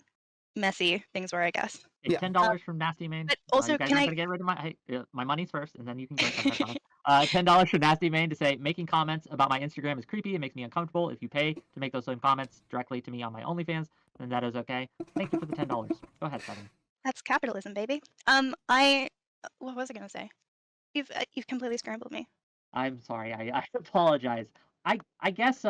messy things were, I guess. Hey, $10 from Nasty Main. But also, you guys can are I? gonna get rid of my money's first, and then you can go. $10 from Nasty Main to say making comments about my Instagram is creepy. It makes me uncomfortable. If you pay to make those same comments directly to me on my OnlyFans, then that is okay. Thank you for the $10. Go ahead, Seven. That's capitalism, baby. What was I gonna say? You've completely scrambled me. I'm sorry. I apologize. I guess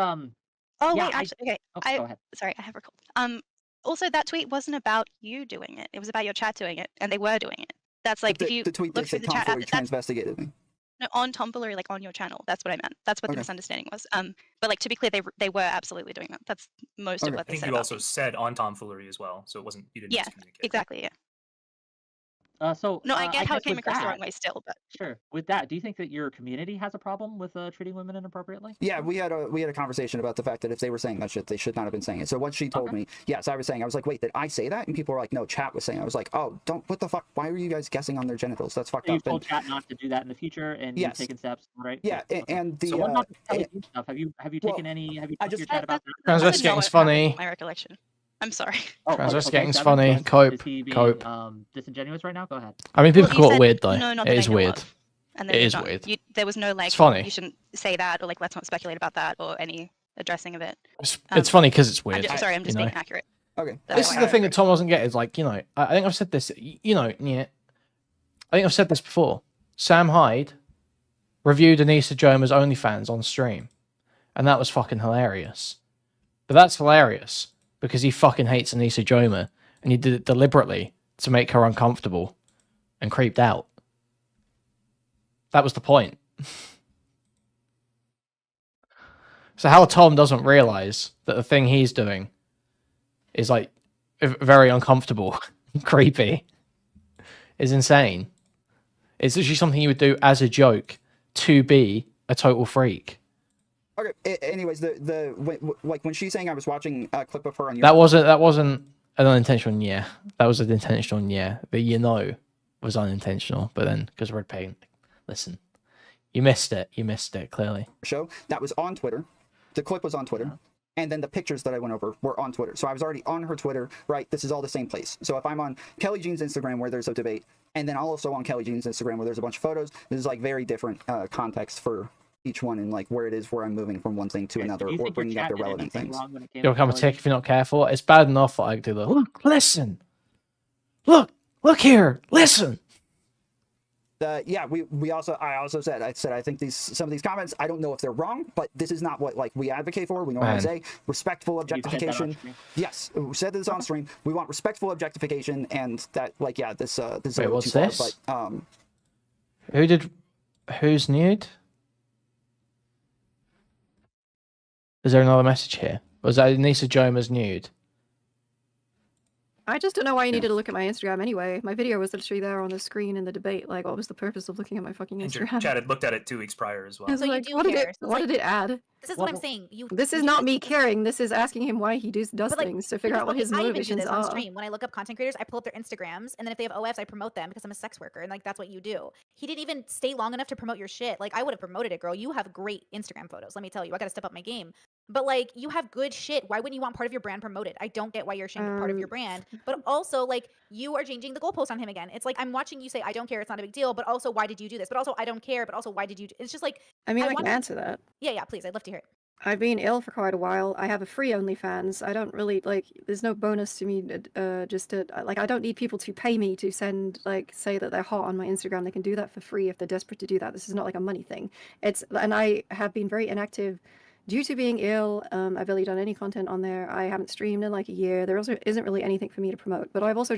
Oh yeah, wait, actually, okay. go ahead. Sorry, I have a cold. Also, that tweet wasn't about you doing it. It was about your chat doing it, and they were doing it. That's like if you the tweet look that through said the chat. Tomfoolery transvestigated me. No, on Tomfoolery, like on your channel. That's what I meant. That's what the Okay. misunderstanding was. But like to be clear, they were absolutely doing that. That's most of I what they think said you about also me. said on Tomfoolery as well, so it wasn't you didn't Yeah, miscommunicate. exactly. Yeah. So No, I get how guess it came with across the that- wrong way still, but Sure. With that, do you think that your community has a problem with treating women inappropriately? Yeah, we had a conversation about the fact that if they were saying that shit, they should not have been saying it. So once she told me, yes, I was like, wait, did I say that? And people were like, no, chat was saying. I was like, oh, what the fuck? Why are you guys guessing on their genitals? That's fucked So you up. told chat not to do that in the future, and Yes. you've taken steps, right? Yeah, and the so what about the Kelly Jean stuff? Have you taken any? Have you talked to your chat about that? Transvestigating's funny. my recollection. I'm sorry. Transvestigating's Seven, funny. Cope. Is he being Cope. disengenuous right now? Go ahead. I mean, people Well, you call it said, weird though. No, not It that I is know weird. of. And It then is not, weird. there was no like, It's funny. you shouldn't say that, or like, let's not speculate about that, or any addressing of it. It's funny because it's weird. I'm just you know? being accurate. Okay. This is the thing that Tom doesn't get. Is like, you know, I think I've said this. You know, yeah. I think I've said this before. Sam Hyde reviewed Anissa Joma's OnlyFans on stream, and that was fucking hilarious. But that's hilarious because he fucking hates Anissa Joma, and he did it deliberately to make her uncomfortable and creeped out. That was the point. So how Tom doesn't realize that the thing he's doing is like very uncomfortable, creepy, is insane. It's literally something you would do as a joke to be a total freak. Okay. Anyways, like when she's saying I was watching a clip of her on your That wasn't an unintentional. Yeah, that was an intentional. Yeah, the was unintentional. But then because red paint, listen, you missed it. You missed it clearly. show that was on Twitter. The clip was on Twitter. And then the pictures that I went over were on Twitter. So I was already on her Twitter, right? This is all the same place. So if I'm on Kelly Jean's Instagram where there's a debate, and then also on Kelly Jean's Instagram where there's a bunch of photos, this is like very different context for each one and like where it is where I'm moving from one thing to another or bringing up irrelevant things. You'll become a tick if you're not careful. It's bad enough that I do the look, listen, look here, listen. Yeah, I also said I think some of these comments, I don't know if they're wrong, but this is not what like we advocate for. We normally say respectful objectification. Yes, we said this on stream. We want respectful objectification, and that like yeah, this is wait, what's too this? Far, but who's nude? Is there another message here? Was that Anissa Joma's nude? I just don't know why you needed to look at my Instagram anyway. My video was literally there on the screen in the debate. Like, what was the purpose of looking at my fucking Instagram? Chad had looked at it 2 weeks prior as well. I was like, what did it add? This is what I'm saying. This is not me caring. This is asking him why he does things to figure out what his I even do motivations this on are. stream. When I look up content creators, I pull up their Instagrams, and then if they have OFs, I promote them because I'm a sex worker, and like that's what you do. He didn't even stay long enough to promote your shit. Like I would have promoted it, girl. You have great Instagram photos. Let me tell you, I got to step up my game. But like, you have good shit. Why wouldn't you want part of your brand promoted? I don't get why you're ashamed of part of your brand. But also, like, you are changing the goalpost on him again. It's like I'm watching you say, "I don't care. It's not a big deal." But also, why did you do this? But also, I don't care. But also, why did you? It's just like I mean, I can answer that. Yeah, please. I'd love to hear it. I've been ill for quite a while. I have a free OnlyFans. I don't really like. There's no bonus to me. Just to like, I don't need people to pay me to send say that they're hot on my Instagram. They can do that for free if they're desperate to do that. This is not like a money thing. And I have been very inactive due to being ill. I've barely done any content on there. I haven't streamed in like a year. There also isn't really anything for me to promote. But I've also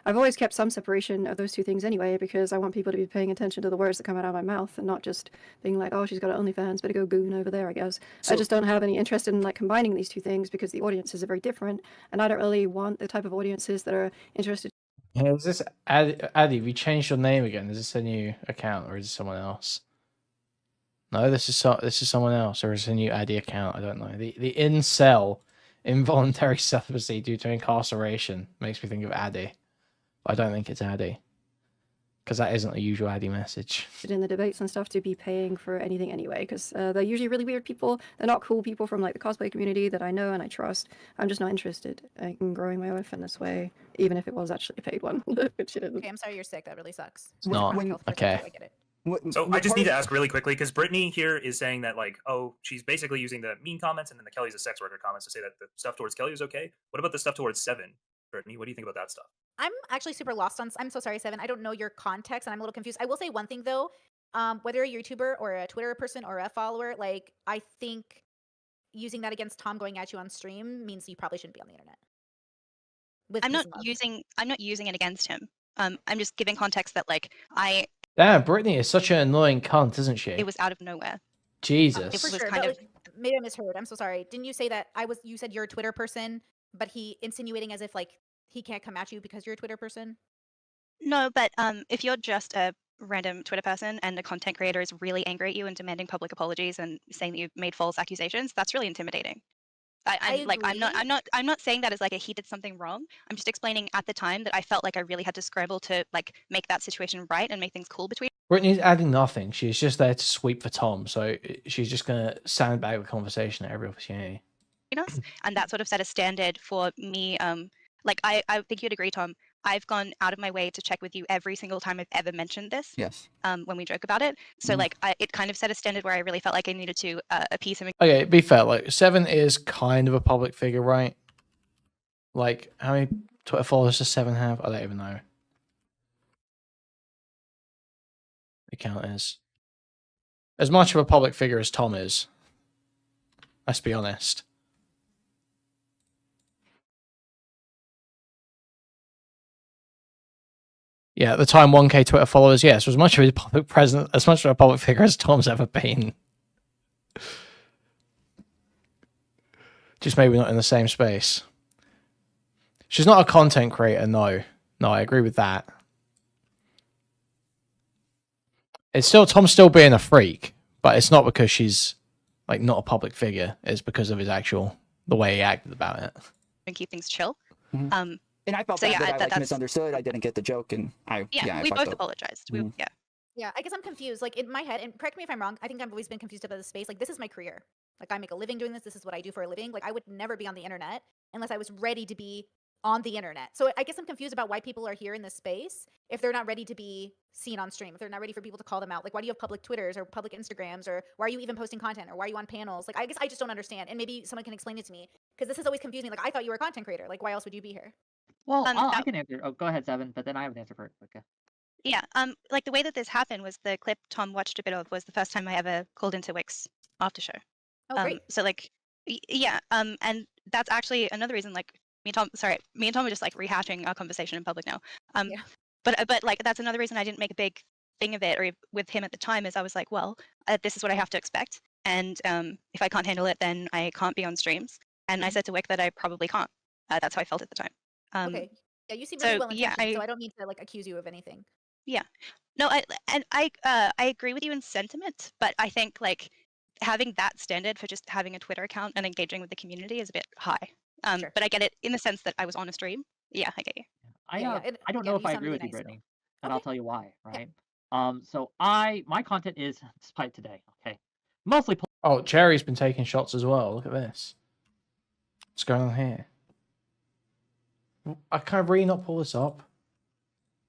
I've always kept some separation of those two things anyway, because I want people to be paying attention to the words that come out of my mouth and not just being like, oh, she's got an OnlyFans, better go goon over there, I guess. I just don't have any interest in like combining these two things because the audiences are very different, and I don't really want the type of audiences that are interested. Yeah, is this Addy? Have you changed your name again? Is this a new account or is it someone else? No, this is someone else, or is it a new Addy account? I don't know. The incel involuntary celibacy due to incarceration makes me think of Addy. I don't think it's Addy. Because that isn't a usual Addy message. In the debates and stuff to be paying for anything anyway, because they're usually really weird people. They're not cool people from like the cosplay community that I know and I trust. I'm just not interested in growing my OF in this way, even if it was actually a paid one, which it isn't. Okay, I'm sorry you're sick. That really sucks. It's not. Okay. I get it. So I just need to ask really quickly, because Brittany here is saying that, like, oh, she's basically using the mean comments and then the Kelly's a sex worker comments to say that the stuff towards Kelly is okay. What about the stuff towards Seven? Brittany, what do you think about that stuff? I'm actually super lost on. I'm so sorry, Seven. I don't know your context, and I'm a little confused. I will say one thing though. Whether you're a YouTuber or a Twitter person or a follower, like I think using that against Tom going at you on stream means you probably shouldn't be on the internet. I'm not using it against him. I'm just giving context that like Damn, Brittany is such an annoying cunt, isn't she? It was out of nowhere. Jesus. For sure, kind of. Maybe I misheard. I'm so sorry. Didn't you say that you said you're a Twitter person, but he insinuating as if like he can't come at you because you're a Twitter person? No, but if you're just a random Twitter person and a content creator is really angry at you and demanding public apologies and saying that you've made false accusations, that's really intimidating. I'm not saying that as like he did something wrong. I'm just explaining at the time that I felt like I really had to scramble to like make that situation right and make things cool between. Brittany's adding nothing. She's just there to sweep for Tom, so she's just gonna sandbag the conversation at every opportunity. Us, and that sort of set a standard for me. Like I think you'd agree, Tom. I've gone out of my way to check with you every single time I've ever mentioned this. Yes. When we joke about it, so like it kind of set a standard where I really felt like I needed to appease him. Okay, be fair. Like Seven is kind of a public figure, right? Like how many Twitter followers does Seven have? I don't even know. The account is as much of a public figure as Tom is. Let's be honest. Yeah, at the time, 1K Twitter followers. Yes, was much of a public presence, as much of a public figure as Tom's ever been. Just maybe not in the same space. She's not a content creator. No, I agree with that. It's still Tom's still being a freak, but it's not because she's like not a public figure. It's because of his the way he acted about it. And keep things chill. And I felt that I misunderstood. I didn't get the joke, and I we both apologized. Yeah, I guess I'm confused. Like in my head, and correct me if I'm wrong. I think I've always been confused about this space. Like this is my career. Like I make a living doing this. This is what I do for a living. Like I would never be on the internet unless I was ready to be on the internet. So I guess I'm confused about why people are here in this space if they're not ready to be seen on stream, if they're not ready for people to call them out. Like why do you have public Twitters or public Instagrams, or why are you even posting content, or why are you on panels? Like I guess I just don't understand, and maybe someone can explain it to me, because this has always confused me. Like I thought you were a content creator. Like why else would you be here? Well, I can answer. Oh, go ahead, Seven, but then I have an answer for it. Okay. Yeah, like the way that this happened was the clip Tom watched a bit of was the first time I ever called into Wix after show. Oh, great. So like, yeah, and that's actually another reason. Like me and Tom are just like rehashing our conversation in public now. But like that's another reason I didn't make a big thing of it or with him at the time, is I was like, well, this is what I have to expect, and if I can't handle it, then I can't be on streams. And I said to Wick that I probably can't. That's how I felt at the time. Okay. Yeah, you seem really well intentioned, so I don't need to like accuse you of anything. Yeah. No, I agree with you in sentiment, but I think like having that standard for just having a Twitter account and engaging with the community is a bit high. Sure. But I get it in the sense that I was on a stream. Yeah, I get you. I don't know if I agree with you, Brittany, but I'll tell you why. Right. So my content is, despite today, okay, mostly. Oh, Cherry's been taking shots as well. Look at this. What's going on here? I can't really not pull this up.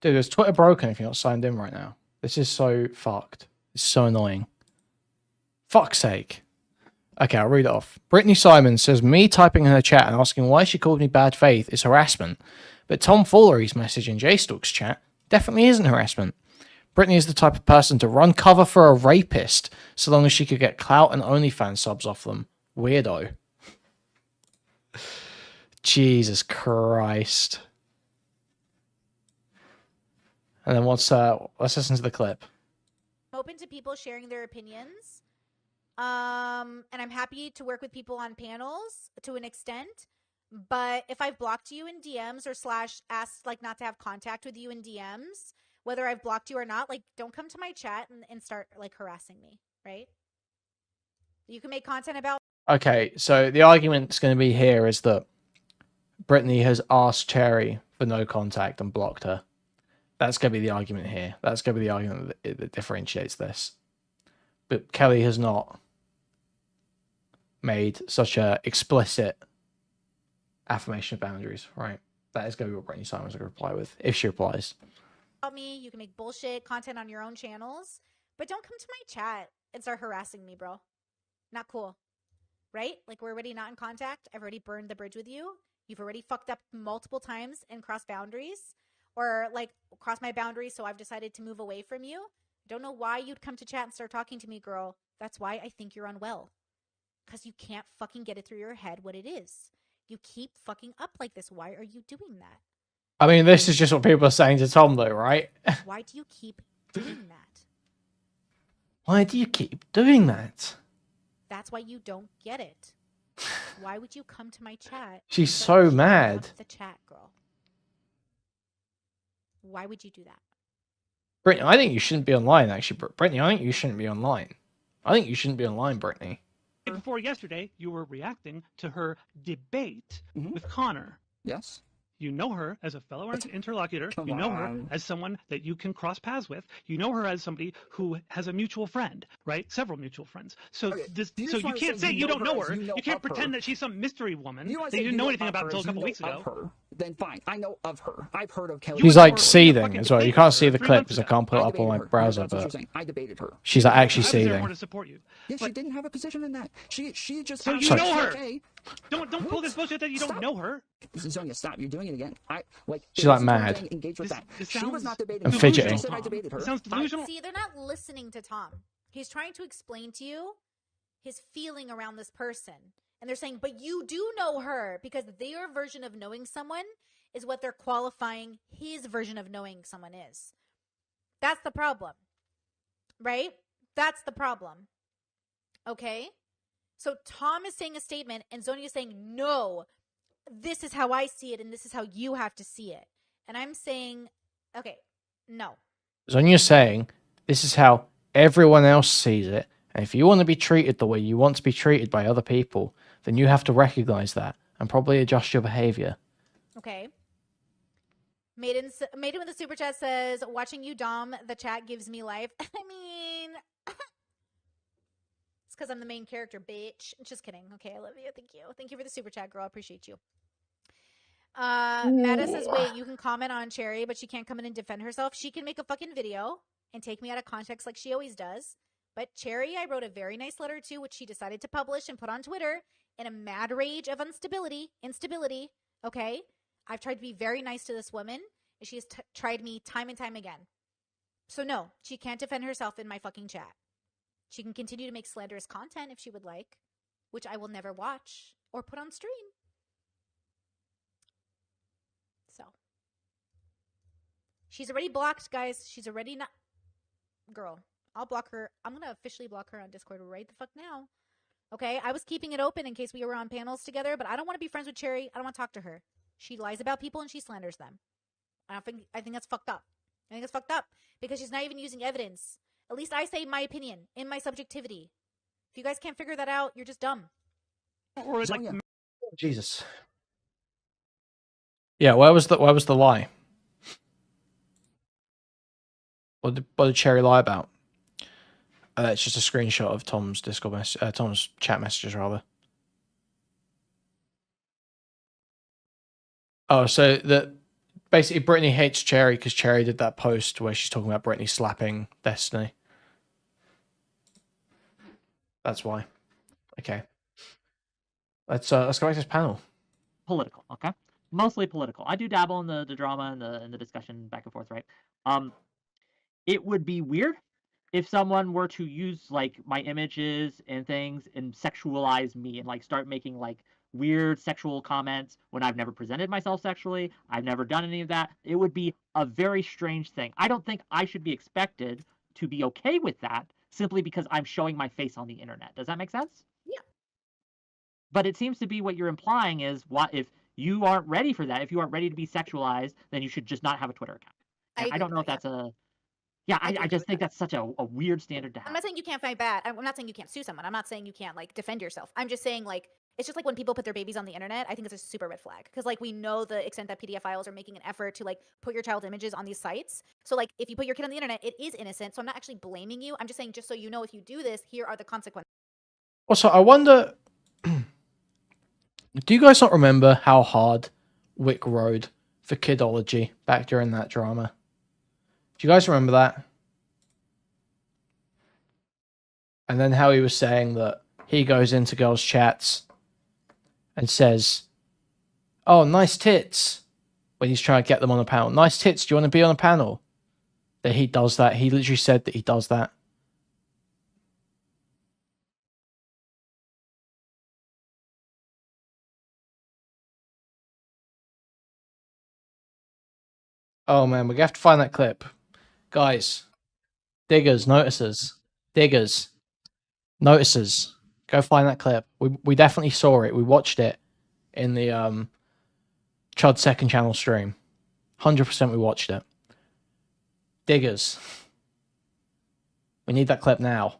Dude, is Twitter broken if you're not signed in right now? This is so fucked. It's so annoying. Fuck's sake. Okay, I'll read it off. Brittany Simon says, me typing in her chat and asking why she called me bad faith is harassment. But Tom Foolery's message in J-Stalk's chat definitely isn't harassment. Brittany is the type of person to run cover for a rapist so long as she could get clout and OnlyFans subs off them. Weirdo. Jesus Christ. And then let's listen to the clip. I'm open to people sharing their opinions. And I'm happy to work with people on panels to an extent. But if I've blocked you in DMs or / asked like not to have contact with you in DMs, whether I've blocked you or not, like don't come to my chat and start like harassing me, right? You can make content about. Okay, so the argument that's going to be here is that Brittany has asked Cherry for no contact and blocked her. That's going to be the argument here. That's going to be the argument that differentiates this. But Kelly has not made such a explicit affirmation of boundaries, right? That is going to be what Brittany Simon's going to reply with, if she replies. About me, you can make bullshit content on your own channels, but don't come to my chat and start harassing me, bro. Not cool. Right? Like, we're already not in contact. I've already burned the bridge with you. You've already fucked up multiple times and crossed boundaries, or like crossed my boundaries, so I've decided to move away from you. Don't know why you'd come to chat and start talking to me, girl. That's why I think you're unwell. Because you can't fucking get it through your head what it is. You keep fucking up like this. Why are you doing that? I mean, this is just what people are saying to Tom, though, right? Why do you keep doing that? Why do you keep doing that? That's why you don't get it. Why would you come to my chat? She's so mad. The chat, girl. Why would you do that? Brittany, I think you shouldn't be online, actually. Brittany, I think you shouldn't be online. I think you shouldn't be online, Brittany. Before yesterday, you were reacting to her debate with Connor. Yes. You know her as a fellow interlocutor. You know her as someone that you can cross paths with. You know her as somebody who has a mutual friend, right? Several mutual friends. So so you can't say you don't know her. You can't pretend that she's some mystery woman that you didn't know anything about until a couple weeks ago. Then fine, I know of her. I've heard of Kelly. She's like seething as well. You can't see the clip because I can't put it up on my browser, but I debated her. She's like actually seething. Yeah, she didn't have a position in that. She just. So you know her. Okay. Don't pull this bullshit that you don't know her. Sonia, stop! You're doing it again. She's like mad. Engage with that. She was not debating. And fidgeting. She said I debated her. Sounds delusional. See, they're not listening to Tom. He's trying to explain to you his feeling around this person, and they're saying, "But you do know her," because their version of knowing someone is what they're qualifying his version of knowing someone is. That's the problem, right? That's the problem. Okay. So Tom is saying a statement and Zonia is saying, no, this is how I see it and this is how you have to see it. And I'm saying, okay, no. Zonia's saying, this is how everyone else sees it. And if you want to be treated the way you want to be treated by other people, then you have to recognize that and probably adjust your behavior. Okay. Maiden with a super chat says, watching you dom the chat gives me life. I mean... It's because I'm the main character, bitch. Just kidding. Okay, I love you. Thank you. Thank you for the super chat, girl. I appreciate you. Mada says, wait, you can comment on Cherry, but she can't come in and defend herself. She can make a fucking video and take me out of context like she always does. But Cherry, I wrote a very nice letter to, which she decided to publish and put on Twitter in a mad rage of instability. Okay? I've tried to be very nice to this woman, and she has tried me time and time again. So no, she can't defend herself in my fucking chat. She can continue to make slanderous content if she would like, which I will never watch or put on stream. So. She's already blocked, guys. She's already not... Girl, I'll block her. I'm going to officially block her on Discord right the fuck now. Okay? I was keeping it open in case we were on panels together, but I don't want to be friends with Cherry. I don't want to talk to her. She lies about people and she slanders them. I think that's fucked up. I think it's fucked up because she's not even using evidence. At least I say my opinion in my subjectivity. If you guys can't figure that out, you're just dumb. Or like, Jesus. Yeah, where was the lie? What did Cherry lie about? It's just a screenshot of Tom's Discord Tom's chat messages rather. Oh, so basically Brittany hates Cherry because Cherry did that post where she's talking about Brittany slapping Destiny. That's why. Okay. Let's go back to this panel. Political, okay? Mostly political. I do dabble in the drama and the discussion back and forth, right? It would be weird if someone were to use like my images and things and sexualize me and like start making like weird sexual comments when I've never presented myself sexually. I've never done any of that. It would be a very strange thing. I don't think I should be expected to be okay with that simply because I'm showing my face on the internet. Does that make sense? Yeah. But it seems to be what you're implying is what if you aren't ready for that, if you aren't ready to be sexualized, then you should just not have a Twitter account. I don't know if that's a Yeah, I just think that's such a weird standard to have. I'm not saying you can't fight bad. I'm not saying you can't sue someone. I'm not saying you can't like defend yourself. I'm just saying like it's just like when people put their babies on the internet, I think it's a super red flag because like we know the extent that PDF files are making an effort to like put your child's images on these sites. So like if you put your kid on the internet, it is innocent. So I'm not actually blaming you. I'm just saying just so you know, if you do this, here are the consequences. Also, I wonder, do you guys not remember how hard Wick rode for kidology back during that drama? Do you guys remember that? And then how he was saying that he goes into girls' chats and says, "Oh, nice tits," when he's trying to get them on a panel. "Nice tits, do you want to be on a panel?" That he does that. He literally said that he does that. Oh man, we're gonna have to find that clip. Guys, diggers, notices. Diggers, notices. Go find that clip. We definitely saw it. We watched it in the Chud second channel stream. 100% we watched it. Diggers. We need that clip now.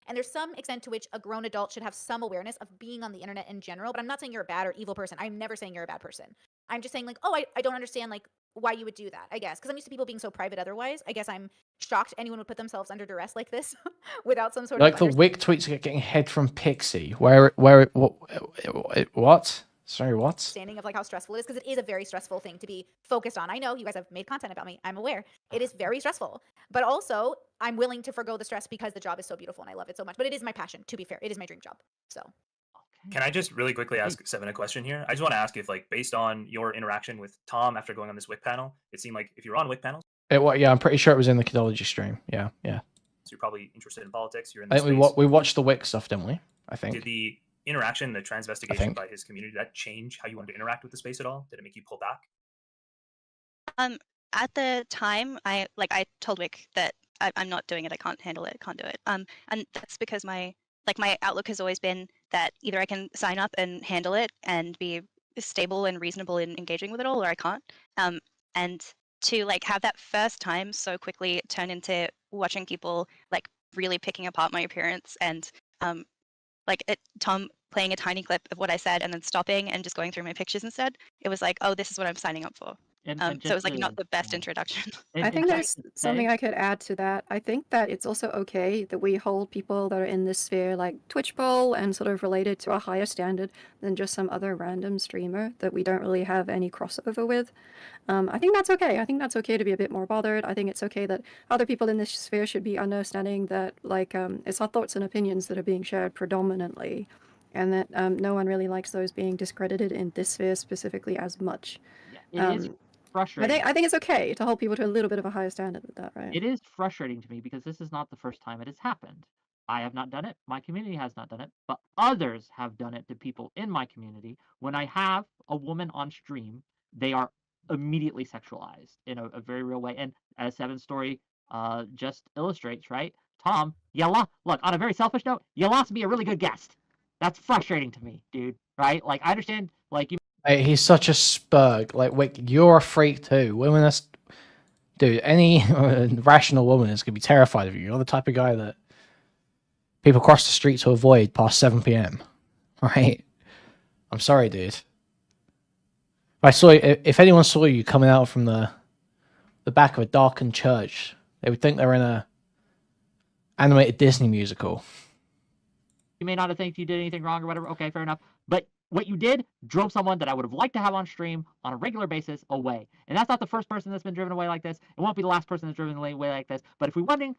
And there's some extent to which a grown adult should have some awareness of being on the internet in general. But I'm not saying you're a bad or evil person. I'm never saying you're a bad person. I'm just saying like, oh, I don't understand like why you would do that, I guess. Because I'm used to people being so private otherwise. I guess I'm shocked anyone would put themselves under duress like this without some sort of Like the Wick tweets getting head from Pixie. What? Sorry, what? Understanding of like how stressful it is, because it is a very stressful thing to be focused on. I know you guys have made content about me. I'm aware. It is very stressful. But also, I'm willing to forgo the stress because the job is so beautiful and I love it so much. But it is my passion, to be fair. It is my dream job. So can I just really quickly ask Seven a question here? I just want to ask if, like, based on your interaction with Tom after going on this Wick panel, it seemed like if you were on Wick panels, Yeah, I'm pretty sure it was in the Kidology stream. Yeah. so you're probably interested in politics. You're in I this think space. we watched the Wick stuff, didn't we? I think. Did the interaction, the transvestigation by his community, did that change how you wanted to interact with the space at all? Did it make you pull back? At the time, I told Wick that I'm not doing it. I can't handle it. I can't do it. And that's because my outlook has always been that either I can sign up and handle it and be stable and reasonable in engaging with it all, or I can't. And to like have that first time so quickly turn into watching people like really picking apart my appearance and Tom playing a tiny clip of what I said and then stopping and just going through my pictures instead. It was like, oh, this is what I'm signing up for. So it was like not the best introduction. I think there's something I could add to that. I think that it's also okay that we hold people that are in this sphere like Twitch Bowl and sort of related to a higher standard than just some other random streamer that we don't really have any crossover with. I think that's okay. I think that's okay to be a bit more bothered. I think it's okay that other people in this sphere should be understanding that like it's our thoughts and opinions that are being shared predominantly, and that no one really likes those being discredited in this sphere specifically as much. Yeah, it is frustrating. I think it's okay to hold people to a little bit of a higher standard with that, right? It is frustrating to me because this is not the first time it has happened. I have not done it. My community has not done it, but others have done it to people in my community. When I have a woman on stream, they are immediately sexualized in a very real way. And as Seven's story just illustrates, right? Tom, look, on a very selfish note, you lost me a really good guest. That's frustrating to me, dude. Right? Like, I understand, like, you. Hey, he's such a spurg. Like, Wick, you're a freak too. Women are... Dude, any rational woman is going to be terrified of you. You're the type of guy that people cross the street to avoid past 7 p.m. Right? I'm sorry, dude. If anyone saw you coming out from the back of a darkened church, they would think they're in a animated Disney musical. You may not have think you did anything wrong or whatever. Okay, fair enough. But what you did drove someone that I would have liked to have on stream on a regular basis away. And that's not the first person that's been driven away like this. It won't be the last person that's driven away like this. But if we're wondering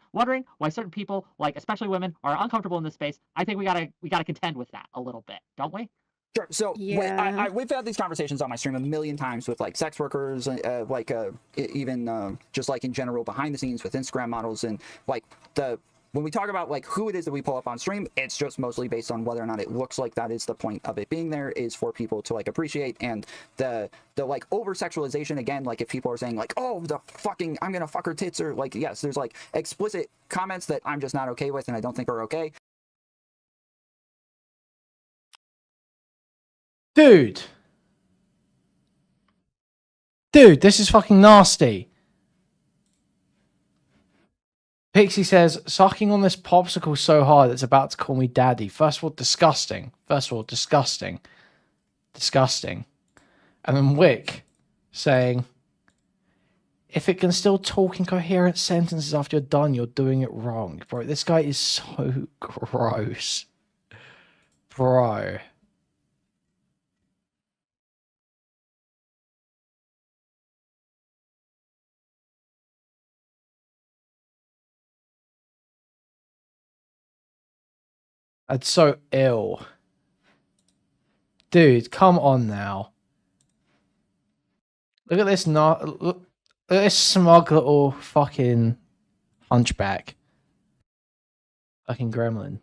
why certain people, like especially women, are uncomfortable in this space, I think we gotta contend with that a little bit, don't we? Sure. So we've had these conversations on my stream a million times with like sex workers, even just like in general behind the scenes with Instagram models, and like when we talk about like who it is that we pull up on stream, it's just mostly based on whether or not it looks like that is the point of it being there, is for people to like appreciate. And the like over sexualization, again, like if people are saying like, oh, the fucking I'm gonna fuck her tits, or like, yes, there's like explicit comments that I'm just not okay with and I don't think are okay. Dude, this is fucking nasty. Pixie says, sucking on this popsicle so hard it's about to call me daddy. First of all, disgusting. Disgusting. And then Wick saying, if it can still talk in coherent sentences after you're done, you're doing it wrong. Bro, this guy is so gross. Bro. That's so ill. Dude, come on now. Look at this look at this smug little fucking hunchback. Fucking gremlin.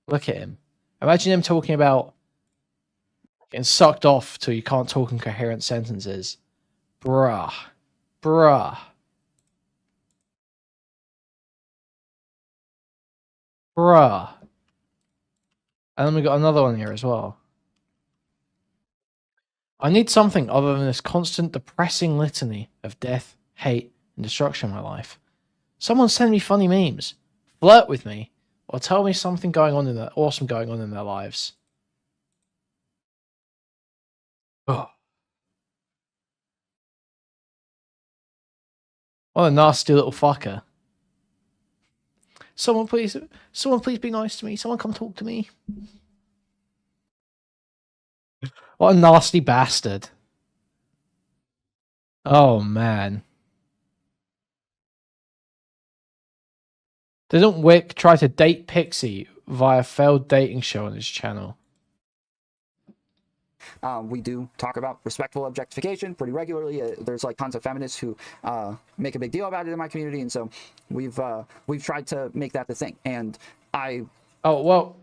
Look at him. Imagine him talking about getting sucked off till you can't talk in coherent sentences. Bruh. Bruh. Bruh. And then we got another one here as well. I need something other than this constant depressing litany of death, hate, and destruction in my life. Someone send me funny memes, flirt with me, or tell me something awesome going on in their lives. Oh. What a nasty little fucker. Someone please be nice to me. Someone come talk to me. What a nasty bastard. Oh, man. Didn't Wick try to date Pixie via failed dating show on his channel? We do talk about respectful objectification pretty regularly. There's like tons of feminists who make a big deal about it in my community, and so we've tried to make that the thing. And oh well,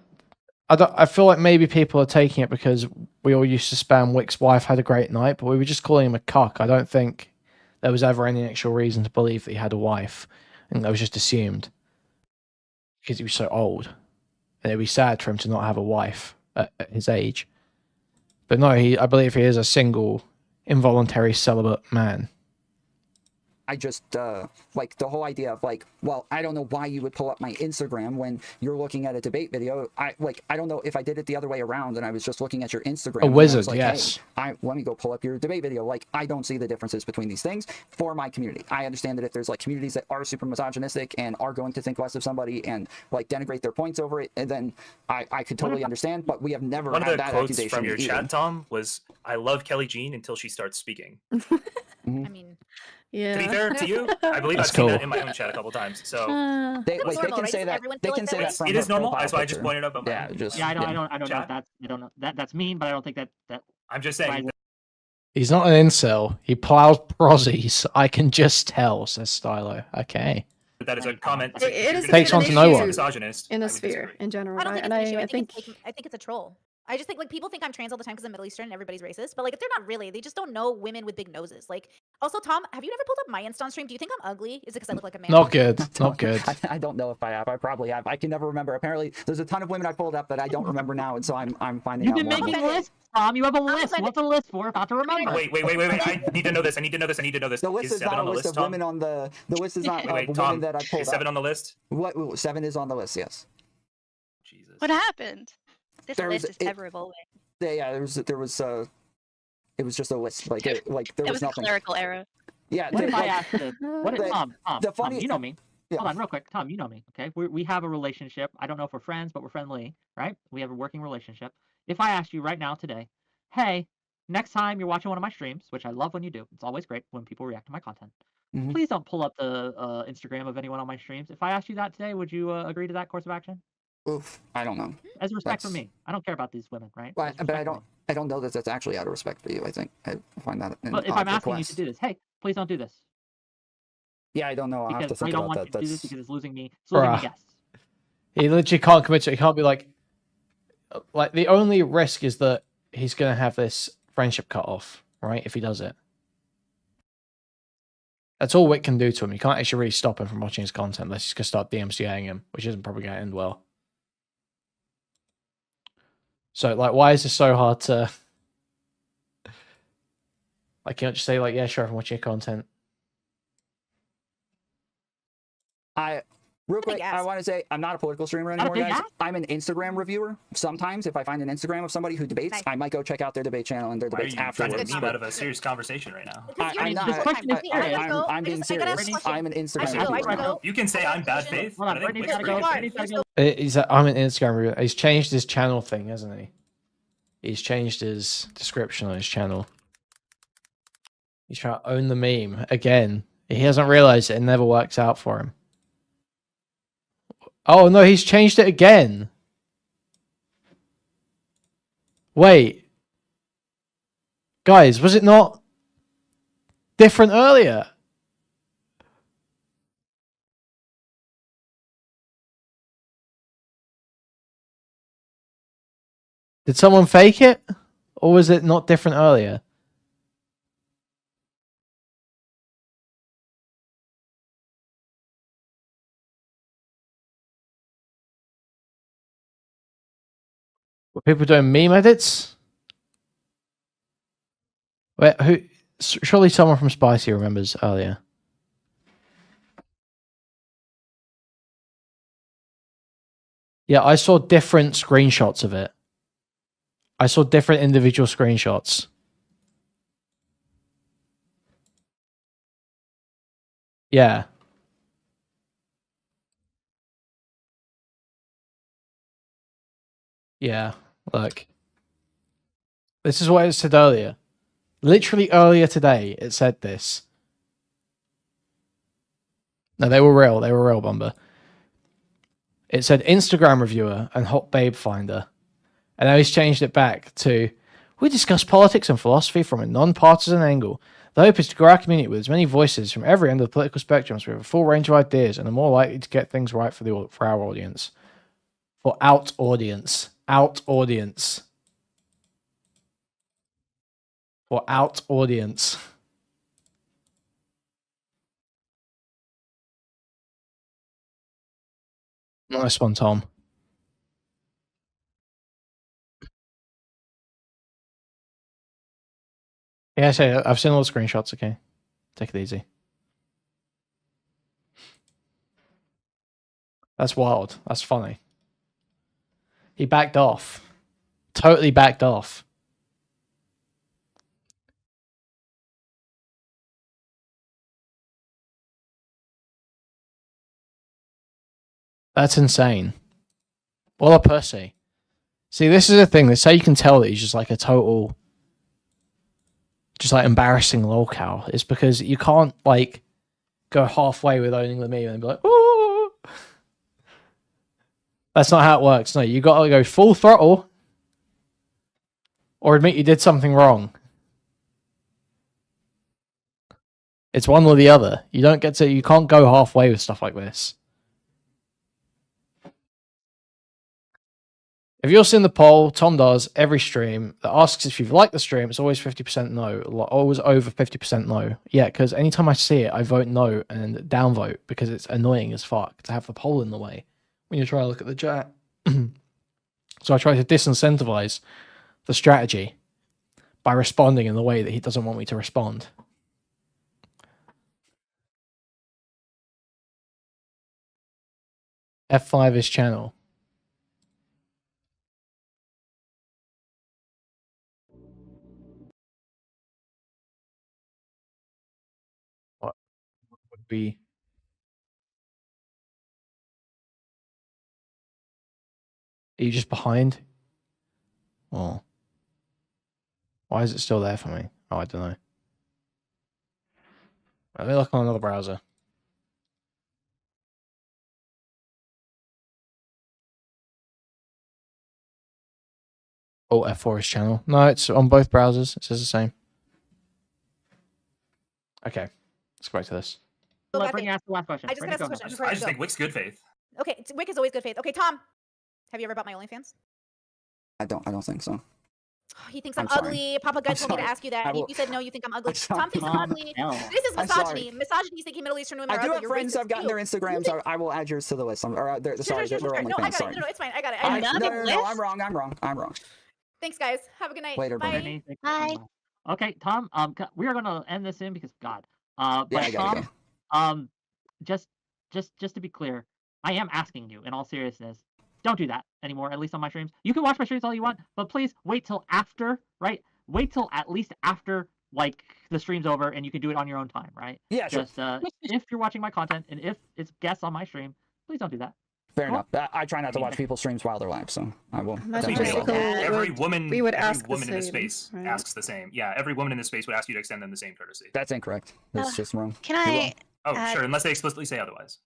I feel like maybe people are taking it because we all used to spam Wick's wife had a great night, but we were just calling him a cuck. I don't think there was ever any actual reason to believe that he had a wife. I think that was just assumed because he was so old, and it'd be sad for him to not have a wife at his age. But no, I believe he is a single, involuntary celibate man. I just, like, the whole idea of, like, well, I don't know why you would pull up my Instagram when you're looking at a debate video. I don't know if I did it the other way around and I was just looking at your Instagram. A wizard, like, yes. Hey, let me go pull up your debate video. Like, I don't see the differences between these things for my community. I understand that if there's, like, communities that are super misogynistic and are going to think less of somebody and, like, denigrate their points over it, and then I could totally understand, but we have never had that accusation. One of the quotes from your chat, Tom, was, I love Kelly Jean until she starts speaking. I mean... Yeah. To be fair to you, I believe I've seen that in my own chat a couple times. So they can say that. They can say that. It is normal. That's why I just pointed out. Yeah, I don't know if that's mean, but I don't think that. I'm just saying. He's not an incel. He plows prozzies. I can just tell, says Stylo. Okay. That is a comment. It is takes one to know one. Misogynist in the sphere in general. I don't think and it's an issue. I think I think it's a troll. I just think like people think I'm trans all the time because I'm Middle Eastern and everybody's racist, but like they're not really. They just don't know women with big noses. Like also, Tom, have you ever pulled up my Insta on stream? Do you think I'm ugly? Is it because I look like a man? Not good. Not good. I don't know if I have. I probably have. I can never remember. Apparently, there's a ton of women I pulled up that I don't remember now, and so I'm finding out. You've been making lists, Tom. You have a list. What's a list for? About to remember. Wait. I need to know this. I need to know this. The list is not a list of women on the. The list is not women that I pulled up. Is 7 on the list? What? 7 is on the list. Yes. Jesus. What happened? This list is terrible. Yeah, there was it was just a list, like there was nothing. A clerical error. Yeah. What if I asked Tom, you know me. Yeah. Hold on real quick. Tom, you know me, okay? We have a relationship. I don't know if we're friends, but we're friendly, right? We have a working relationship. If I asked you right now today, hey, next time you're watching one of my streams, which I love when you do, it's always great when people react to my content. Mm-hmm. Please don't pull up the Instagram of anyone on my streams. If I asked you that today, would you agree to that course of action? Oof, I don't know. As respect for me, I don't care about these women, right? But I don't know that that's actually out of respect for you. I think I find that. But if I'm asking you to do this, hey, please don't do this. Yeah, I don't know. I have to think I don't about want you that. to do this because it's losing me. It's losing me guests. He literally can't commit to it. He can't be like the only risk is that he's gonna have this friendship cut off, right? If he does it. That's all Wick can do to him. You can't actually really stop him from watching his content unless he's gonna start DMCAing him, which isn't probably gonna end well. So, like, why is it so hard to... Like, can't you say like, yeah, sure, I'm watching your content. Real quick, I want to say I'm not a political streamer anymore, guys. I'm an Instagram reviewer. Sometimes, if I find an Instagram of somebody who debates, I might go check out their debate channel and their debates afterwards. Trying to meme out of a serious conversation right now. I'm being serious. I'm an Instagram reviewer. You can say I'm bad faith. I'm an Instagram reviewer. He's changed his channel thing, hasn't he? He's changed his description on his channel. He's trying to own the meme again. He hasn't realized it never works out for him. Oh no, he's changed it again. Wait. Guys, was it not different earlier? Did someone fake it? Or was it not different earlier? Were people doing meme edits? Wait, who? Surely someone from Spicy remembers earlier. Yeah, I saw different screenshots of it. I saw different individual screenshots. Yeah. Yeah, look. This is what it said earlier. Literally earlier today, it said this. No, they were real. They were real, Bumba. It said Instagram reviewer and hot babe finder. And now he's changed it back to, we discuss politics and philosophy from a non-partisan angle. The hope is to grow our community with as many voices from every end of the political spectrum so we have a full range of ideas and are more likely to get things right for our audience. For out audience. Out audience. For out audience. Nice one, Tom. Yeah, so I've seen all the screenshots, okay? Take it easy. That's wild. That's funny. He backed off. Totally backed off. That's insane. What a pussy. See, this is the thing. They say you can tell that he's just like a total, just like embarrassing lolcow. It's because you can't like go halfway with owning the meme and be like, ooh. That's not how it works. No, you got to go full throttle or admit you did something wrong. It's one or the other. You don't get to, you can't go halfway with stuff like this. If you're seeing the poll, Tom does every stream that asks if you've liked the stream, it's always 50% no, always over 50% no. Yeah, because anytime I see it, I vote no and downvote because it's annoying as fuck to have the poll in the way when you try to look at the chat. So I try to disincentivize the strategy by responding in the way that he doesn't want me to respond. F5 is channel. What would be? Are you just behind? Oh. Why is it still there for me? Oh, I don't know. Let me look on another browser. Oh, F4 is channel. No, it's on both browsers. It says the same. Okay. Let's go back to this. Let Brittany ask the last question. I just got a question. I just think Wick's good faith. Okay, Wick is always good faith. Okay, Tom, have you ever bought my OnlyFans? I don't think so. He thinks I'm ugly. Papa God told me to ask you that. You said no, you think I'm ugly. Tom thinks I'm ugly. This is misogyny. Misogyny thinking Middle Eastern women are ugly. I do have friends. I've gotten their Instagrams. I will add yours to the list. Sorry, they're OnlyFans. No, I got it. No, it's fine. I got it. No, I'm wrong. Thanks, guys. Have a good night. Later, bye. Bye. Okay, Tom. We are gonna end this in because God. Yeah, But I gotta Tom, just to be clear, I am asking you in all seriousness, don't do that anymore. At least on my streams. You can watch my streams all you want, but please wait till after. Right? Wait till at least after like the stream's over, and you can do it on your own time. Right? Yeah, sure. Just if you're watching my content and if it's guests on my stream, please don't do that. Fair enough. I try not to watch people's streams while they're live, so I will. Every woman in this space right? asks the same. Yeah, every woman in this space would ask you to extend them the same courtesy. That's incorrect. That's just wrong. Can I? Oh, sure, unless they explicitly say otherwise.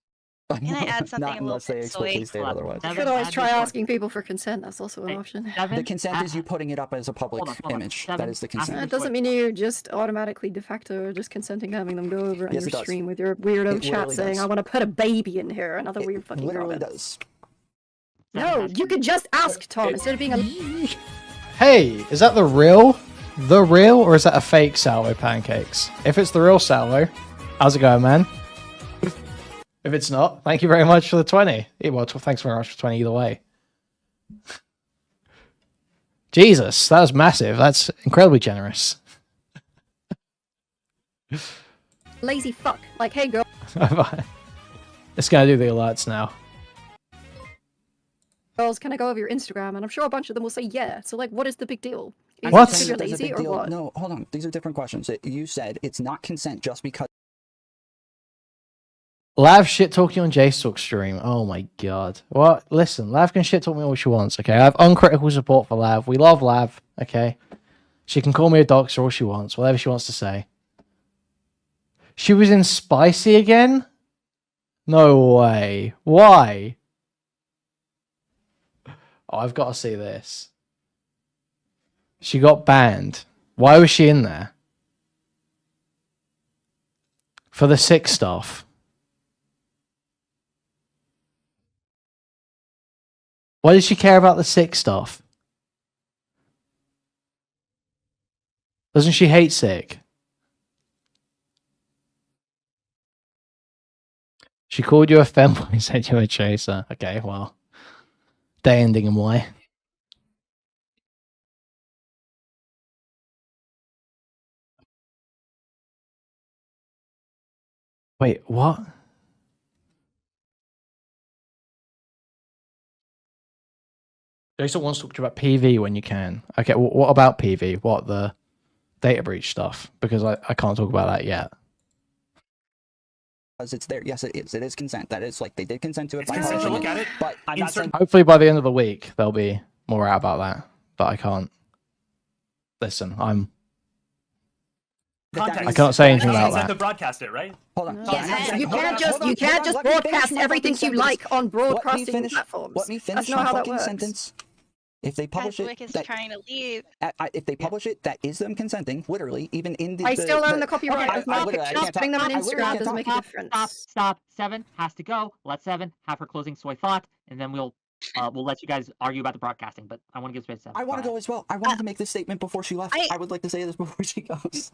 Can I add something Not a little unless they bit explicitly soy? state otherwise. You could always try asking people for consent. That's also an option. The consent is you putting it up as a public image. That is the consent. That doesn't mean you're just automatically de facto just consenting to having them go over on Yes, your it does. stream with your weirdo It chat literally saying, does. "I want to put a baby in here." Another weird fucking Literally comment. does. No, you could just ask Tom instead of being a. Hey, is that the real, or is that a fake Salvo pancakes? If it's the real Salvo, how's it going, man? If it's not, thank you very much for the 20. Yeah, well, thanks very much for 20 either way. Jesus, that was massive. That's incredibly generous. Lazy fuck. Like, hey girl. It's gonna do the alerts now. Girls, can I go over your Instagram? And I'm sure a bunch of them will say yeah. So, like, what is the big deal? Is What? it because you're lazy or what? No, hold on. These are different questions. You said it's not consent just because. Lav shit talking on JStalk stream. Oh my god. Well, listen, Lav can shit talk me all she wants, okay? I have uncritical support for Lav. We love Lav, okay? She can call me a doxer all she wants, whatever she wants to say. She was in Spicy again? No way. Why? Oh, I've got to see this. She got banned. Why was she in there? For the sick stuff. Why did she care about the sick stuff? Doesn't she hate sick? She called you a femboy and said you were a chaser. Okay, well. Day ending and why? Wait, what? Jason wants to talk to you about PV when you can. Okay, what about PV? What, the data breach stuff? Because I can't talk about that yet. Because it's there. Yes, it is. It is consent. That is like they did consent to it. It's by consent to publishing look at it. But I'm not saying. Hopefully by the end of the week, there'll be more out about that. But I can't. Listen, I can't say anything about Consent that. to broadcast it, right? Hold on. Yes, you can't just broadcast everything you like on broadcasting platforms. Let me finish That's not my how that fucking works. sentence. If they publish it, Wick is that, trying to leave. if they publish it, that is them consenting, literally, even in the. I still own the copyright of my pictures. Putting them on Instagram doesn't make a difference. Stop. Seven has to go. Let Seven have her closing soy thought, and then we'll let you guys argue about the broadcasting. But I want to give space to Seven. I want to go as well. I wanted to make this statement before she left. I would like to say this before she goes.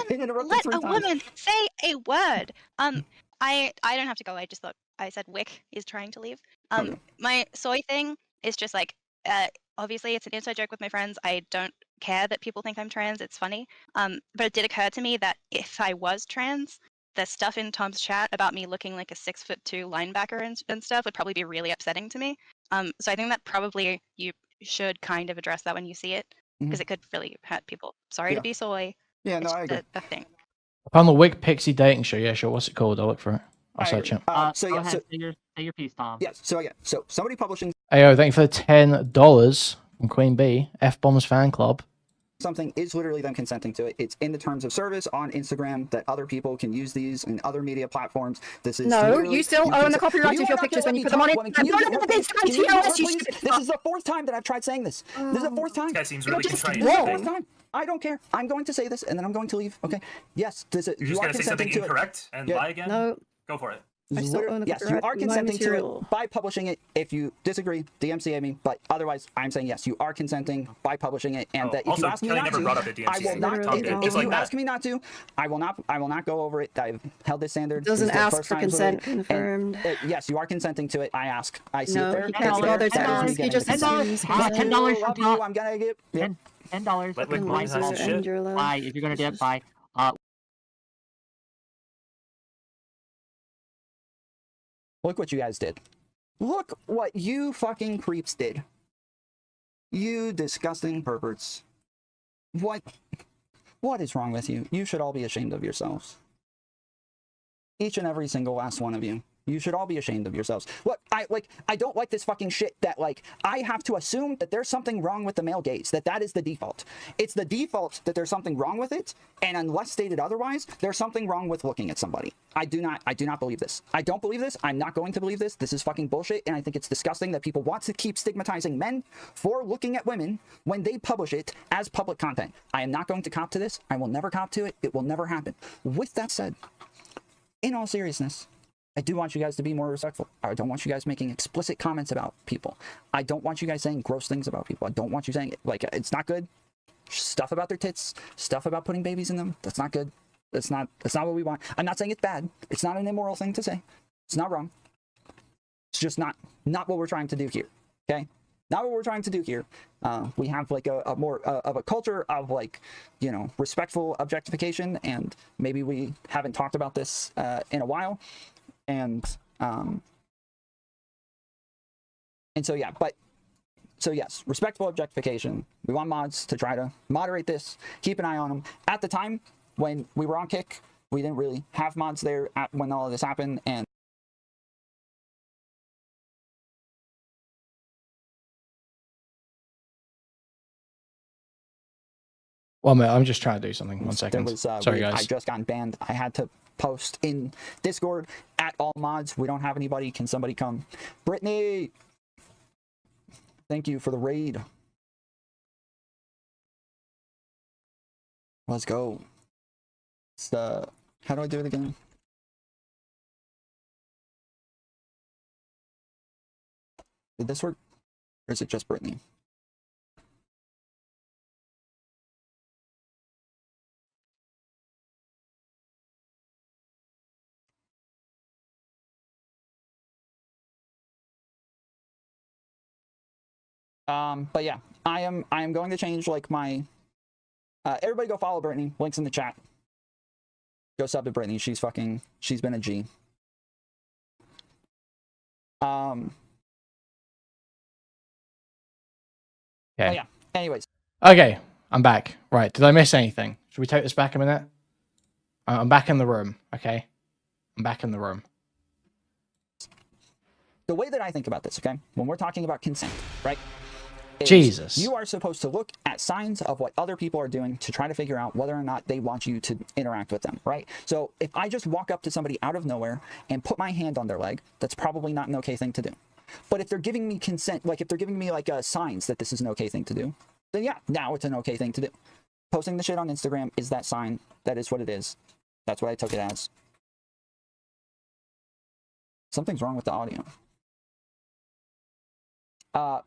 Let a woman say a word. I don't have to go. I just thought I said Wick is trying to leave. My soy thing is just like obviously it's an inside joke with my friends. I don't care that people think I'm trans. It's funny. But it did occur to me that if I was trans, the stuff in Tom's chat about me looking like a 6'2" linebacker and stuff would probably be really upsetting to me. So I think that probably you should kind of address that when you see it, because it could really hurt people. Sorry to be soy. Yeah, no, I agree. A thing. I found the Wick Pixie dating show. Yeah, sure. What's it called? I'll look for it. I'll search it. So Go yeah, ahead, so say your piece, Tom. yes, so yeah, so somebody publishing Ayo, thank you for the $10 from Queen Bee. F Bombs fan club. something is literally them consenting to it. It's in the terms of service on Instagram that other people can use these in other media platforms. This is No, you still own the copyright of your pictures when you put them on Instagram. This is the fourth time that I've tried saying this. This is the fourth time. This guy seems really contrite. This is the fourth time. I don't care. I'm going to say this and then I'm going to leave. Okay. Yes, You're just are gonna say something consenting to it. incorrect and lie again? No. Go for it. I still own the Yes, you copyright are to my consenting to material. it by publishing it. If you disagree, DMCA me. But otherwise, I'm saying yes, you are consenting by publishing it, and that if also, you ask me Kelly not never to, brought up the I will DMCA. not. Tom did, If just you like that. ask me not to, I will not go over it. I've held this standard. Doesn't This is the ask first for time doing consent it. confirmed. Yes, you are consenting to it. I ask. I see No, it there. he can't It's be there. bothered to That is me ask. He getting just the consent. assumes I consent. love you. I'm gonna get. Yep. $10. Let Wick Bye. has some shit. Bye. If you're gonna dip, bye. Look what you guys did. Look what you fucking creeps did. You disgusting perverts. What is wrong with you? You should all be ashamed of yourselves. Each and every single last one of you. You should all be ashamed of yourselves. Look, I don't like this fucking shit that, like, I have to assume that there's something wrong with the male gaze, that is the default. It's the default that there's something wrong with it, and unless stated otherwise, there's something wrong with looking at somebody. I do not believe this. I don't believe this. I'm not going to believe this. This is fucking bullshit, and I think it's disgusting that people want to keep stigmatizing men for looking at women when they publish it as public content. I am not going to cop to this. I will never cop to it. It will never happen. With that said, in all seriousness, I do want you guys to be more respectful. I don't want you guys making explicit comments about people. I don't want you guys saying gross things about people. I don't want you saying, like, it's not good. Stuff about their tits, stuff about putting babies in them. That's not good. That's not what we want. I'm not saying it's bad. It's not an immoral thing to say. It's not wrong. It's just not what we're trying to do here. Okay? Not what we're trying to do here. We have like a more of a culture of, like, you know, respectful objectification, and maybe we haven't talked about this in a while. And so yeah, so yes, respectful objectification. We want mods to try to moderate this, keep an eye on them. At the time when we were on Kick, we didn't really have mods there when all of this happened, and well, mate, I'm just trying to do something. 1 second. Sorry, guys. I just got banned. I had to post in Discord at all mods. We don't have anybody. Can somebody come? Brittany, thank you for the raid. Let's go. It's the, how do I do it again? Did this work? Or is it just Brittany? But yeah, I am going to change, like, my everybody go follow Brittany. Links in the chat. Go sub to Brittany. She's been a G. Okay. Yeah. Anyways. Okay, I'm back. Right. Did I miss anything? Should we take this back a minute? I'm back in the room. Okay. I'm back in the room. The way that I think about this, okay, when we're talking about consent, right? Jesus. You are supposed to look at signs of what other people are doing to try to figure out whether or not they want you to interact with them, right? So if I just walk up to somebody out of nowhere and put my hand on their leg, that's probably not an okay thing to do. But if they're giving me consent, like if they're giving me like signs that this is an okay thing to do, then yeah, now it's an okay thing to do. Posting the shit on Instagram is that sign. That is what it is. That's what I took it as. Something's wrong with the audio.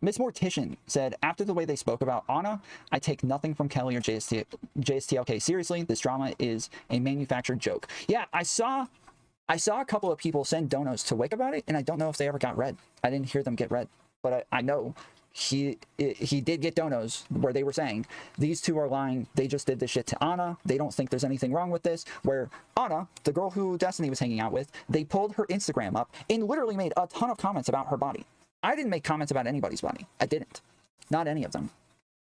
Miss Mortician said, after the way they spoke about Anna, I take nothing from Kelly or JSTLK seriously. This drama is a manufactured joke. Yeah, I saw a couple of people send donos to Wick about it, and I don't know if they ever got read. I didn't hear them get read, but I know he did get donos where they were saying, these two are lying. They just did this shit to Anna. They don't think there's anything wrong with this. Where Anna, the girl who Destiny was hanging out with, they pulled her Instagram up and literally made a ton of comments about her body. I didn't make comments about anybody's body. I didn't. Not any of them.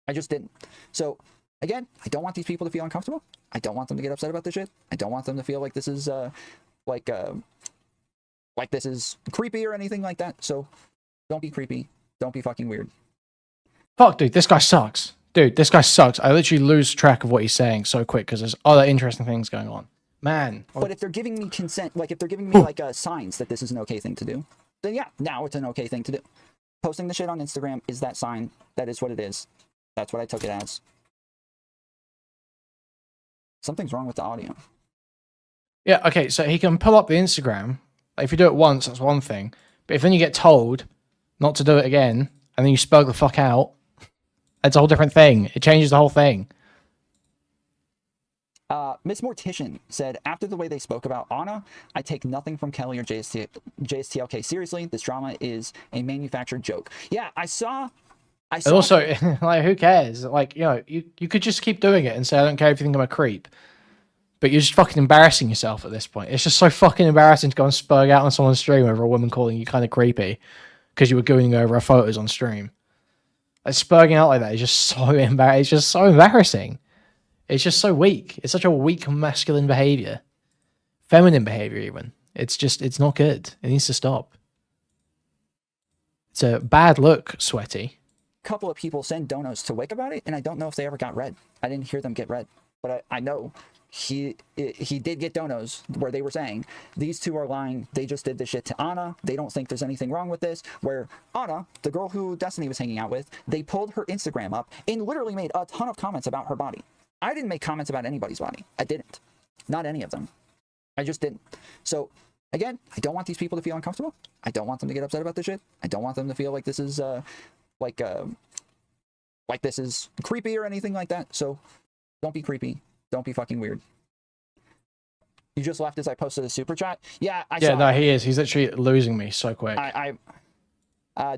I just didn't. So, again, I don't want these people to feel uncomfortable. I don't want them to get upset about this shit. I don't want them to feel like this is, like this is creepy or anything like that. So, don't be creepy. Don't be fucking weird. Fuck, dude, this guy sucks. Dude, this guy sucks. I literally lose track of what he's saying so quick because there's other interesting things going on. Man. But if they're giving me consent, like if they're giving me like signs that this is an okay thing to do, then yeah, now it's an okay thing to do. Posting the shit on Instagram is that sign. That is what it is. That's what I took it as. Something's wrong with the audio. Yeah, okay, so he can pull up the Instagram. Like, if you do it once, that's one thing. But if then you get told not to do it again, and then you spell the fuck out, it's a whole different thing. It changes the whole thing. Miss Mortician said, after the way they spoke about Anna, I take nothing from Kelly or JSTLK seriously. This drama is a manufactured joke. Yeah, I saw I And saw also, like, who cares? Like, you know, you could just keep doing it and say, I don't care if you think I'm a creep. But you're just fucking embarrassing yourself at this point. It's just so fucking embarrassing to go and spurg out on someone's stream over a woman calling you kind of creepy because you were going over her photos on stream. Like, spurging out like that is just so embarrassing. It's just so embarrassing. It's just so weak. It's such a weak masculine behavior. Feminine behavior, even. It's not good. It needs to stop. It's a bad look, Sweaty. couple of people send donos to Wick about it, and I don't know if they ever got read. I didn't hear them get read, but I know he did get donos where they were saying these two are lying. They just did this shit to Anna. They don't think there's anything wrong with this. Where Anna, the girl who Destiny was hanging out with, they pulled her Instagram up and literally made a ton of comments about her body. I didn't make comments about anybody's body. I didn't. Not any of them. I just didn't. So again, I don't want these people to feel uncomfortable. I don't want them to get upset about this shit. I don't want them to feel like this is like this is creepy or anything like that. So don't be creepy. Don't be fucking weird. You just left as I posted a super chat. Yeah, I saw. No, he is. He's literally losing me so quick.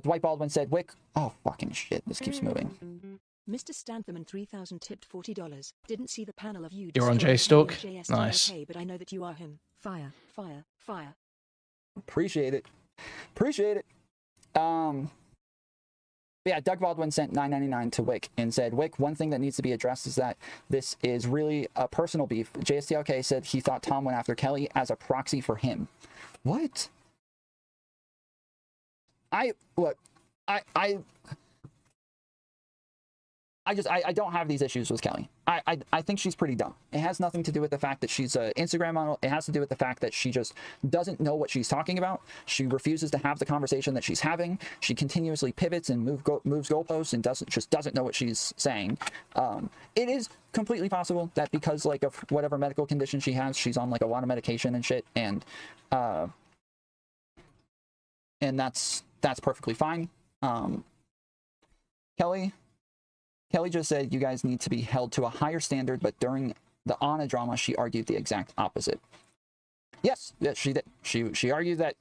Dwight Baldwin said, Wick. Oh, fucking shit. This keeps moving. Mr. Stantham 3000 tipped $40. Didn't see the panel of you. You're on J-Stalk? Nice. But I know that you are him. Fire, fire, fire. Appreciate it. Appreciate it. Yeah, Doug Baldwin sent $9.99 to Wick and said, Wick, one thing that needs to be addressed is that this is really a personal beef. JSTLK said he thought Tom went after Kelly as a proxy for him. What? I don't have these issues with Kelly. I think she's pretty dumb. It has nothing to do with the fact that she's an Instagram model. It has to do with the fact that she just doesn't know what she's talking about. She refuses to have the conversation that she's having. She continuously pivots and moves goalposts and doesn't know what she's saying. It is completely possible that because like of whatever medical condition she has, she's on like a lot of medication and shit, and that's perfectly fine. Kelly just said you guys need to be held to a higher standard, but during the Anna drama, she argued the exact opposite. Yes, she did. She argued that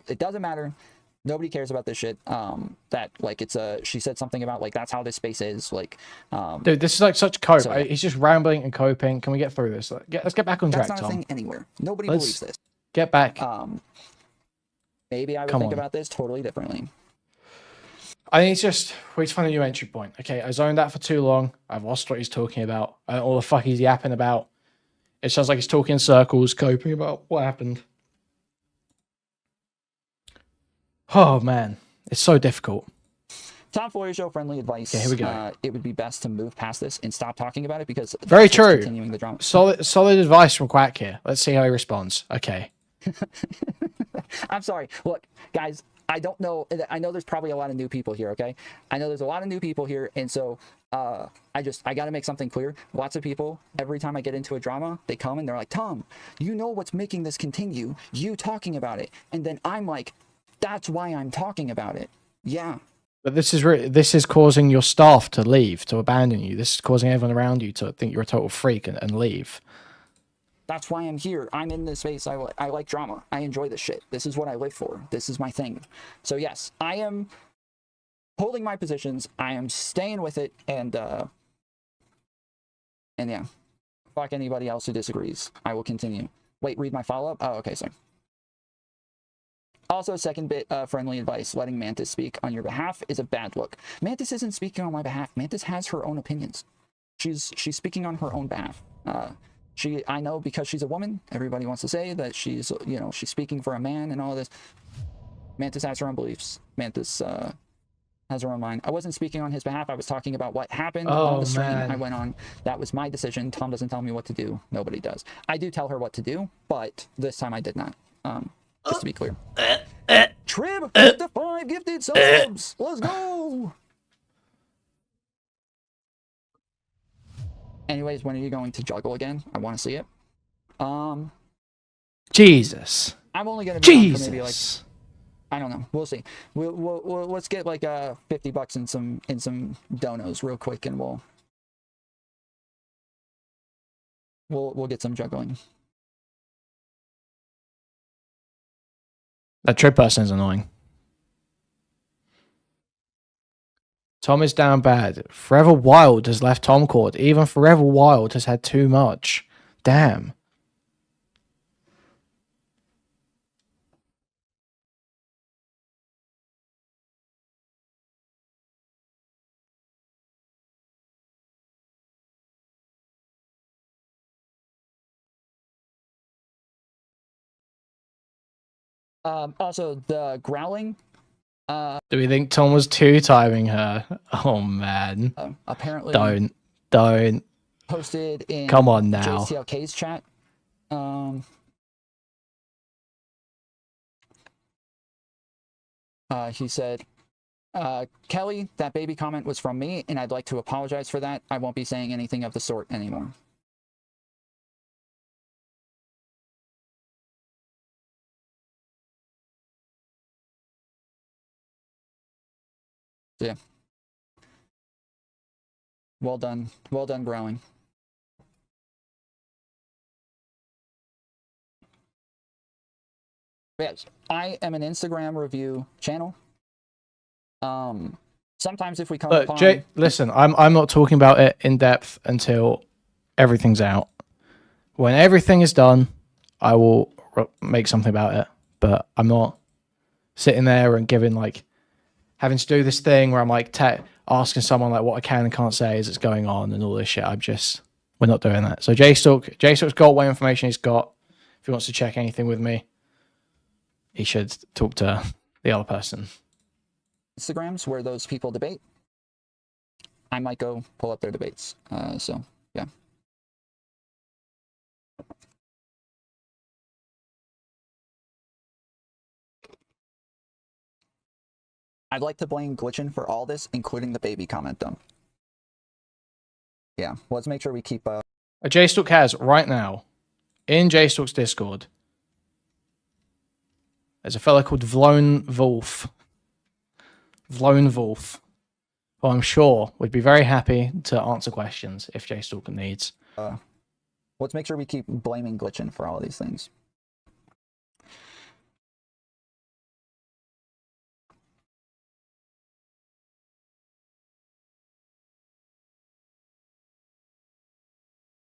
it doesn't matter. Nobody cares about this shit. That like she said something about like that's how this space is. Like, dude, this is like such cope. So, He's just rambling and coping. Can we get through this? Let's get back on track, that's not Tom. a thing anywhere. Nobody believes this. Get back. Maybe I would think about this totally differently. I think it's just we need to find a new entry point. Okay, I zoned out for too long. I've lost what he's talking about. I don't know what the fuck he's yapping about. It sounds like he's talking in circles, coping about what happened. Oh man, it's so difficult. Tom Foolery Show friendly advice. Okay, here we go. It would be best to move past this and stop talking about it because very true. Continuing the drama. Solid advice from Quack here. Let's see how he responds. Okay. I'm sorry. Look, guys. I don't know. I know there's probably a lot of new people here, okay? I know there's a lot of new people here, and so I got to make something clear. Lots of people, every time I get into a drama, they come and they're like, Tom, you know what's making this continue? You talking about it. And then I'm like, that's why I'm talking about it. Yeah. But this is causing your staff to leave, to abandon you. This is causing everyone around you to think you're a total freak and leave. That's why I'm here. I'm in this space. I like drama. I enjoy this shit. This is what I live for. This is my thing. So yes, I am holding my positions. I am staying with it, and yeah, fuck anybody else who disagrees. I will continue. Wait, read my follow-up? Oh, okay, sorry. Also, second bit friendly advice, letting Mantis speak on your behalf is a bad look. Mantis isn't speaking on my behalf. Mantis has her own opinions. She's speaking on her own behalf. I know because she's a woman, everybody wants to say that she's, you know, she's speaking for a man and all this. Mantis has her own beliefs. Mantis has her own mind. I wasn't speaking on his behalf. I was talking about what happened on the stream I went on. That was my decision. Tom doesn't tell me what to do. Nobody does. I do tell her what to do, but this time I did not. Just to be clear. Trib with the 5 gifted subs. Let's go. Anyways, when are you going to juggle again? I want to see it. Jesus. I'm only gonna be on for maybe like, I don't know. We'll see. We'll let's get like $50 in some donos real quick, and we'll get some juggling. That trip person is annoying. Tom is down bad. Forever Wild has left Tom Court. Even Forever Wild has had too much. Damn. Also, the growling. Do we think Tom was two-timing her? Oh, man. Apparently. Don't. Posted in Come on now. JCLK's chat. He said, Kelly, that baby comment was from me, and I'd like to apologize for that. I won't be saying anything of the sort anymore. Yeah. Well done. Well done, growing. Yes, I am an Instagram review channel. Sometimes if we come Look, upon... Jay, listen, I'm not talking about it in depth until everything's out. When everything is done, I will make something about it. But I'm not sitting there and giving like having to do this thing where I'm like asking someone like what I can and can't say as it's going on and all this shit. We're not doing that. So J-Stalk's got what information he's got. If he wants to check anything with me, he should talk to the other person. Instagrams where those people debate. I might go pull up their debates. So yeah. I'd like to blame Glitchin for all this, including the baby comment though. Yeah, let's make sure we keep J-Stalk has right now in J-Stalk's Discord. There's a fella called Vlone Wolf. Vlone Wolf, who I'm sure would be very happy to answer questions if J-Stalk needs. Let's make sure we keep blaming Glitchin for all of these things.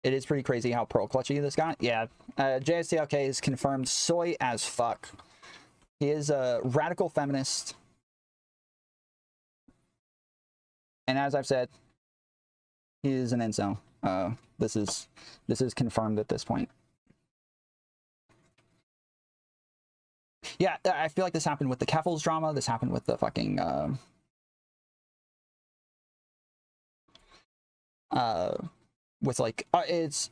It is pretty crazy how pro-clutchy this guy. Yeah, JSTLK is confirmed soy as fuck. He is a radical feminist. And as I've said, he is an incel. This is confirmed at this point. Yeah, I feel like this happened with the Keffels drama. This happened with the fucking with like it's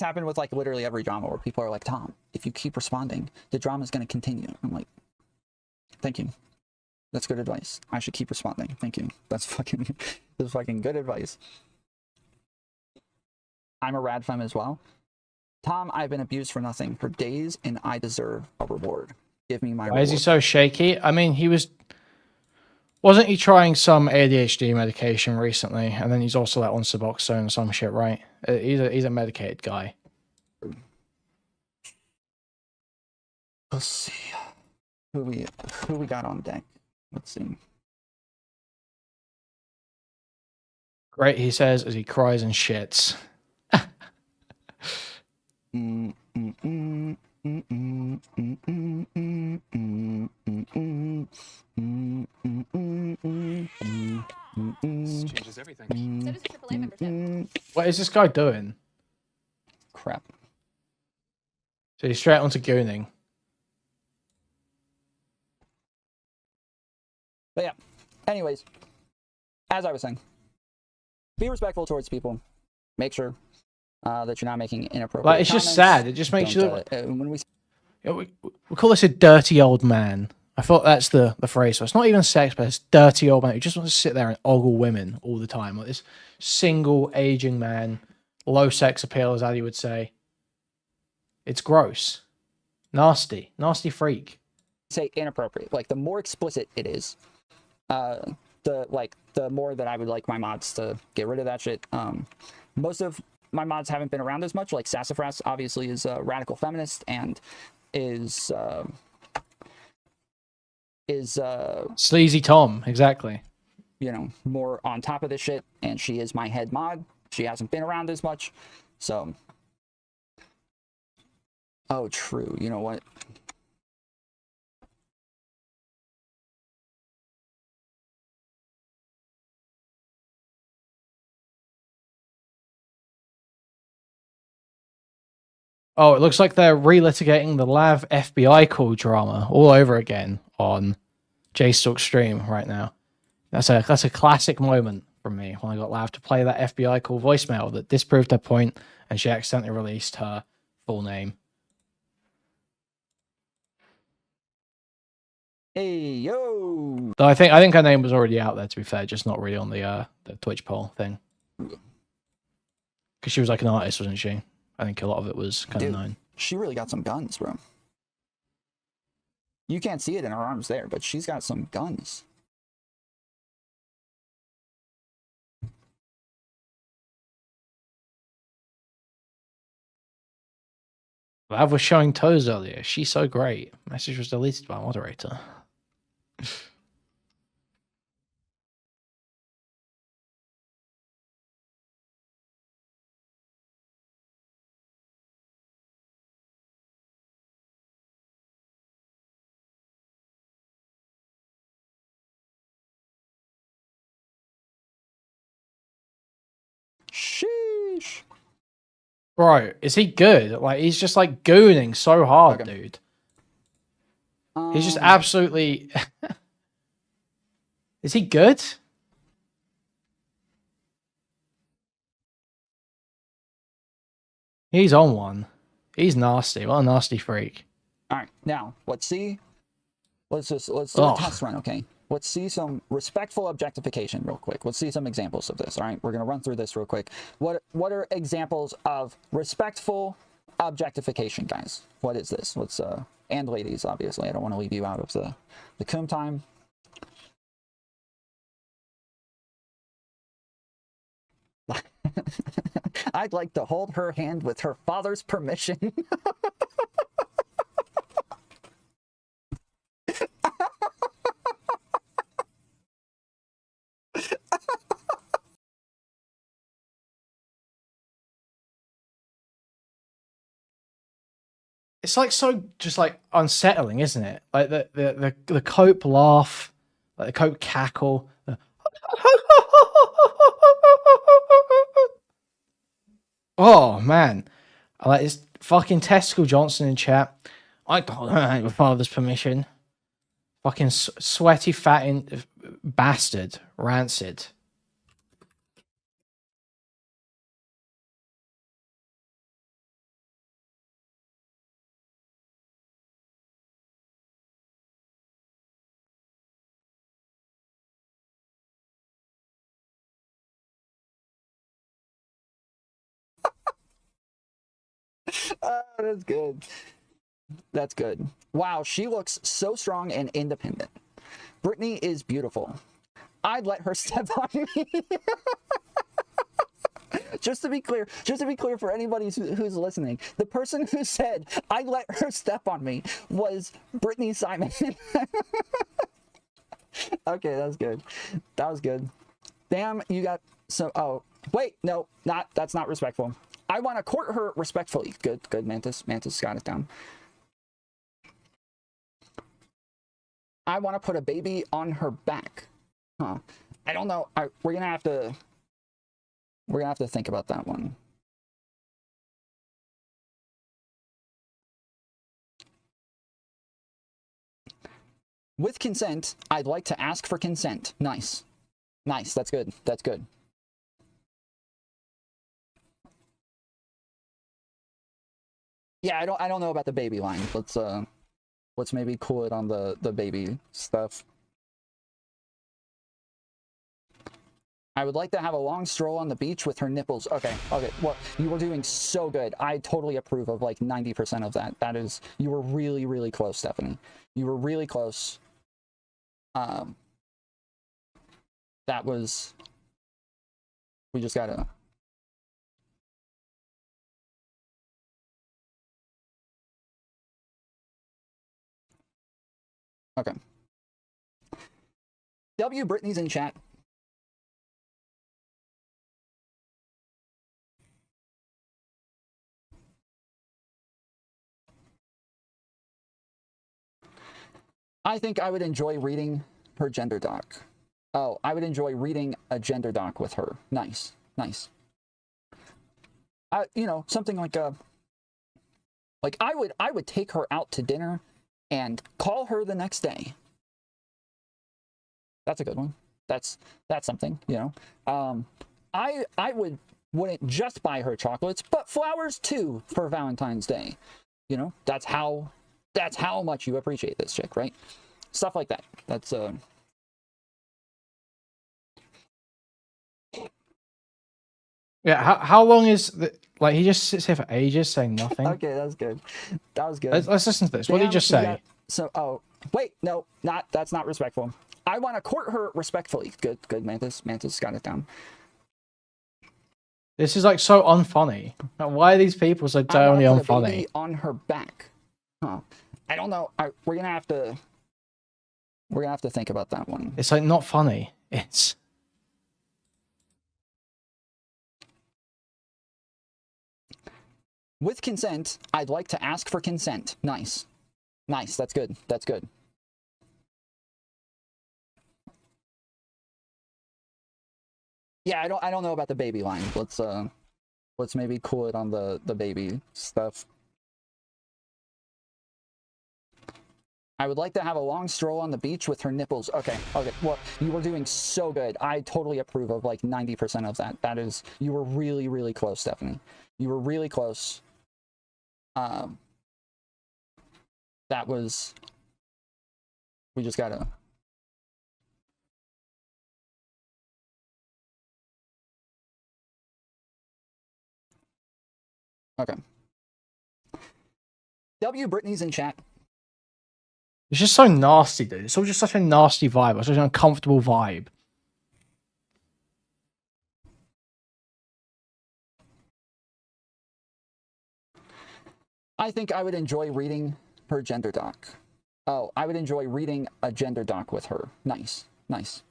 happened with like literally every drama where people are like, Tom, if you keep responding, the drama is going to continue. I'm like, thank you. That's good advice. I should keep responding. Thank you. That's fucking good advice. I'm a rad femme as well. Tom, I've been abused for nothing for days, and I deserve a reward. Give me my reward. Why is he so shaky? I mean, wasn't he trying some ADHD medication recently? And then he's also like on Suboxone or some shit, right? He's a medicated guy. Let's see who we got on deck. Let's see. Great, he says as he cries and shits. Changes everything. So does the AAA membership. What is this guy doing? Crap. So he's straight onto gooning. But yeah, anyways, as I was saying, be respectful towards people. Make sure that you're not making inappropriate Like, it's comments. just sad. It just makes you look... when we call this a dirty old man. I thought that's the phrase. So it's not even sex, but it's dirty old man who just wants to sit there and ogle women all the time. Like this single aging man, low sex appeal, as Ali would say. It's gross. Nasty. Nasty freak. Say inappropriate. Like, the more explicit it is, the more that I would like my mods to get rid of that shit. Most of my mods haven't been around as much. Like Sassafras obviously is a radical feminist and is is Sleazy Tom, exactly. You know, more on top of this shit, and she is my head mod. She hasn't been around as much, so. Oh, true. You know what? Oh, it looks like they're relitigating the Lav FBI call drama all over again on JStalk's stream right now. That's a classic moment from me when I got Lav to play that FBI call voicemail that disproved her point, and she accidentally released her full name. Hey yo! Though I think her name was already out there, to be fair, just not really on the Twitch poll thing. Because she was like an artist, wasn't she? I think a lot of it was kind of known. She really got some guns, bro. You can't see it in her arms there, but she's got some guns. Lav was showing toes earlier. She's so great. Message was deleted by moderator. Sheesh. Bro, is he good? Like, he's just like gooning so hard, dude. He's just absolutely... Is he good? He's on one. He's nasty. What a nasty freak. All right, now let's see. Let's do a test run, okay? Let's see some respectful objectification real quick. Let's see some examples of this. All right, we're gonna run through this real quick. What are examples of respectful objectification, guys? What is this? Let's and ladies, obviously. I don't want to leave you out of the cum time. I'd like to hold her hand with her father's permission. It's like so just like unsettling, isn't it? Like the cope laugh, like the cope cackle. Oh man, I like this fucking Testicle Johnson in chat. I don't know your father's permission. Fucking sweaty, fat bastard, rancid. Oh, that's good. That's good. Wow, she looks so strong and independent. Brittany is beautiful. I'd let her step on me. Just to be clear for anybody who's listening, the person who said I'd let her step on me was Brittany Simon. Okay, that was good. That was good. Damn, you got so. Oh, wait, no, that's not respectful. I want to court her respectfully. Good, Mantis. Mantis got it down. I want to put a baby on her back. Huh. I don't know. We're gonna have to think about that one. With consent, I'd like to ask for consent. Nice. Nice. That's good. That's good. Yeah, I don't know about the baby line. Let's maybe cool it on the baby stuff. I would like to have a long stroll on the beach with her nipples. Okay. Well, you were doing so good. I totally approve of like 90% of that. That is, you were really, really close, Stephanie. You were really close. That was, we just gotta. Okay. W. Brittany's in chat. I think I would enjoy reading her gender doc. Oh, I would enjoy reading a gender doc with her. Nice, nice. You know, something like a... Like, I would take her out to dinner and call her the next day. That's a good one. That's something, you know. I wouldn't just buy her chocolates, but flowers too for Valentine's Day. You know, that's how much you appreciate this chick, right? Stuff like that. That's Yeah, how long is the, like, he just sits here for ages saying nothing? Okay, that was good. That was good. Let's listen to this. What did he just say? So, oh, wait, no, that's not respectful. I want to court her respectfully. Good, Mantis. Mantis got it down. This is like so unfunny. Like, why are these people so totally unfunny? On her back. Huh. I don't know. We're gonna have to think about that one. It's like not funny. It's with consent. I'd like to ask for consent. Nice. Nice. That's good. That's good. Yeah, I don't know about the baby line. Let's maybe cool it on the baby stuff. I would like to have a long stroll on the beach with her nipples. Okay. Well, you were doing so good. I totally approve of like 90% of that. That is, you were really, really close, Stephanie. You were really close. That was, we just gotta. Okay. W. Brittany's in chat. It's just so nasty, dude. It's all just such a nasty vibe. It's such an uncomfortable vibe. I think I would enjoy reading her gender doc. Oh, I would enjoy reading a gender doc with her. Nice, nice.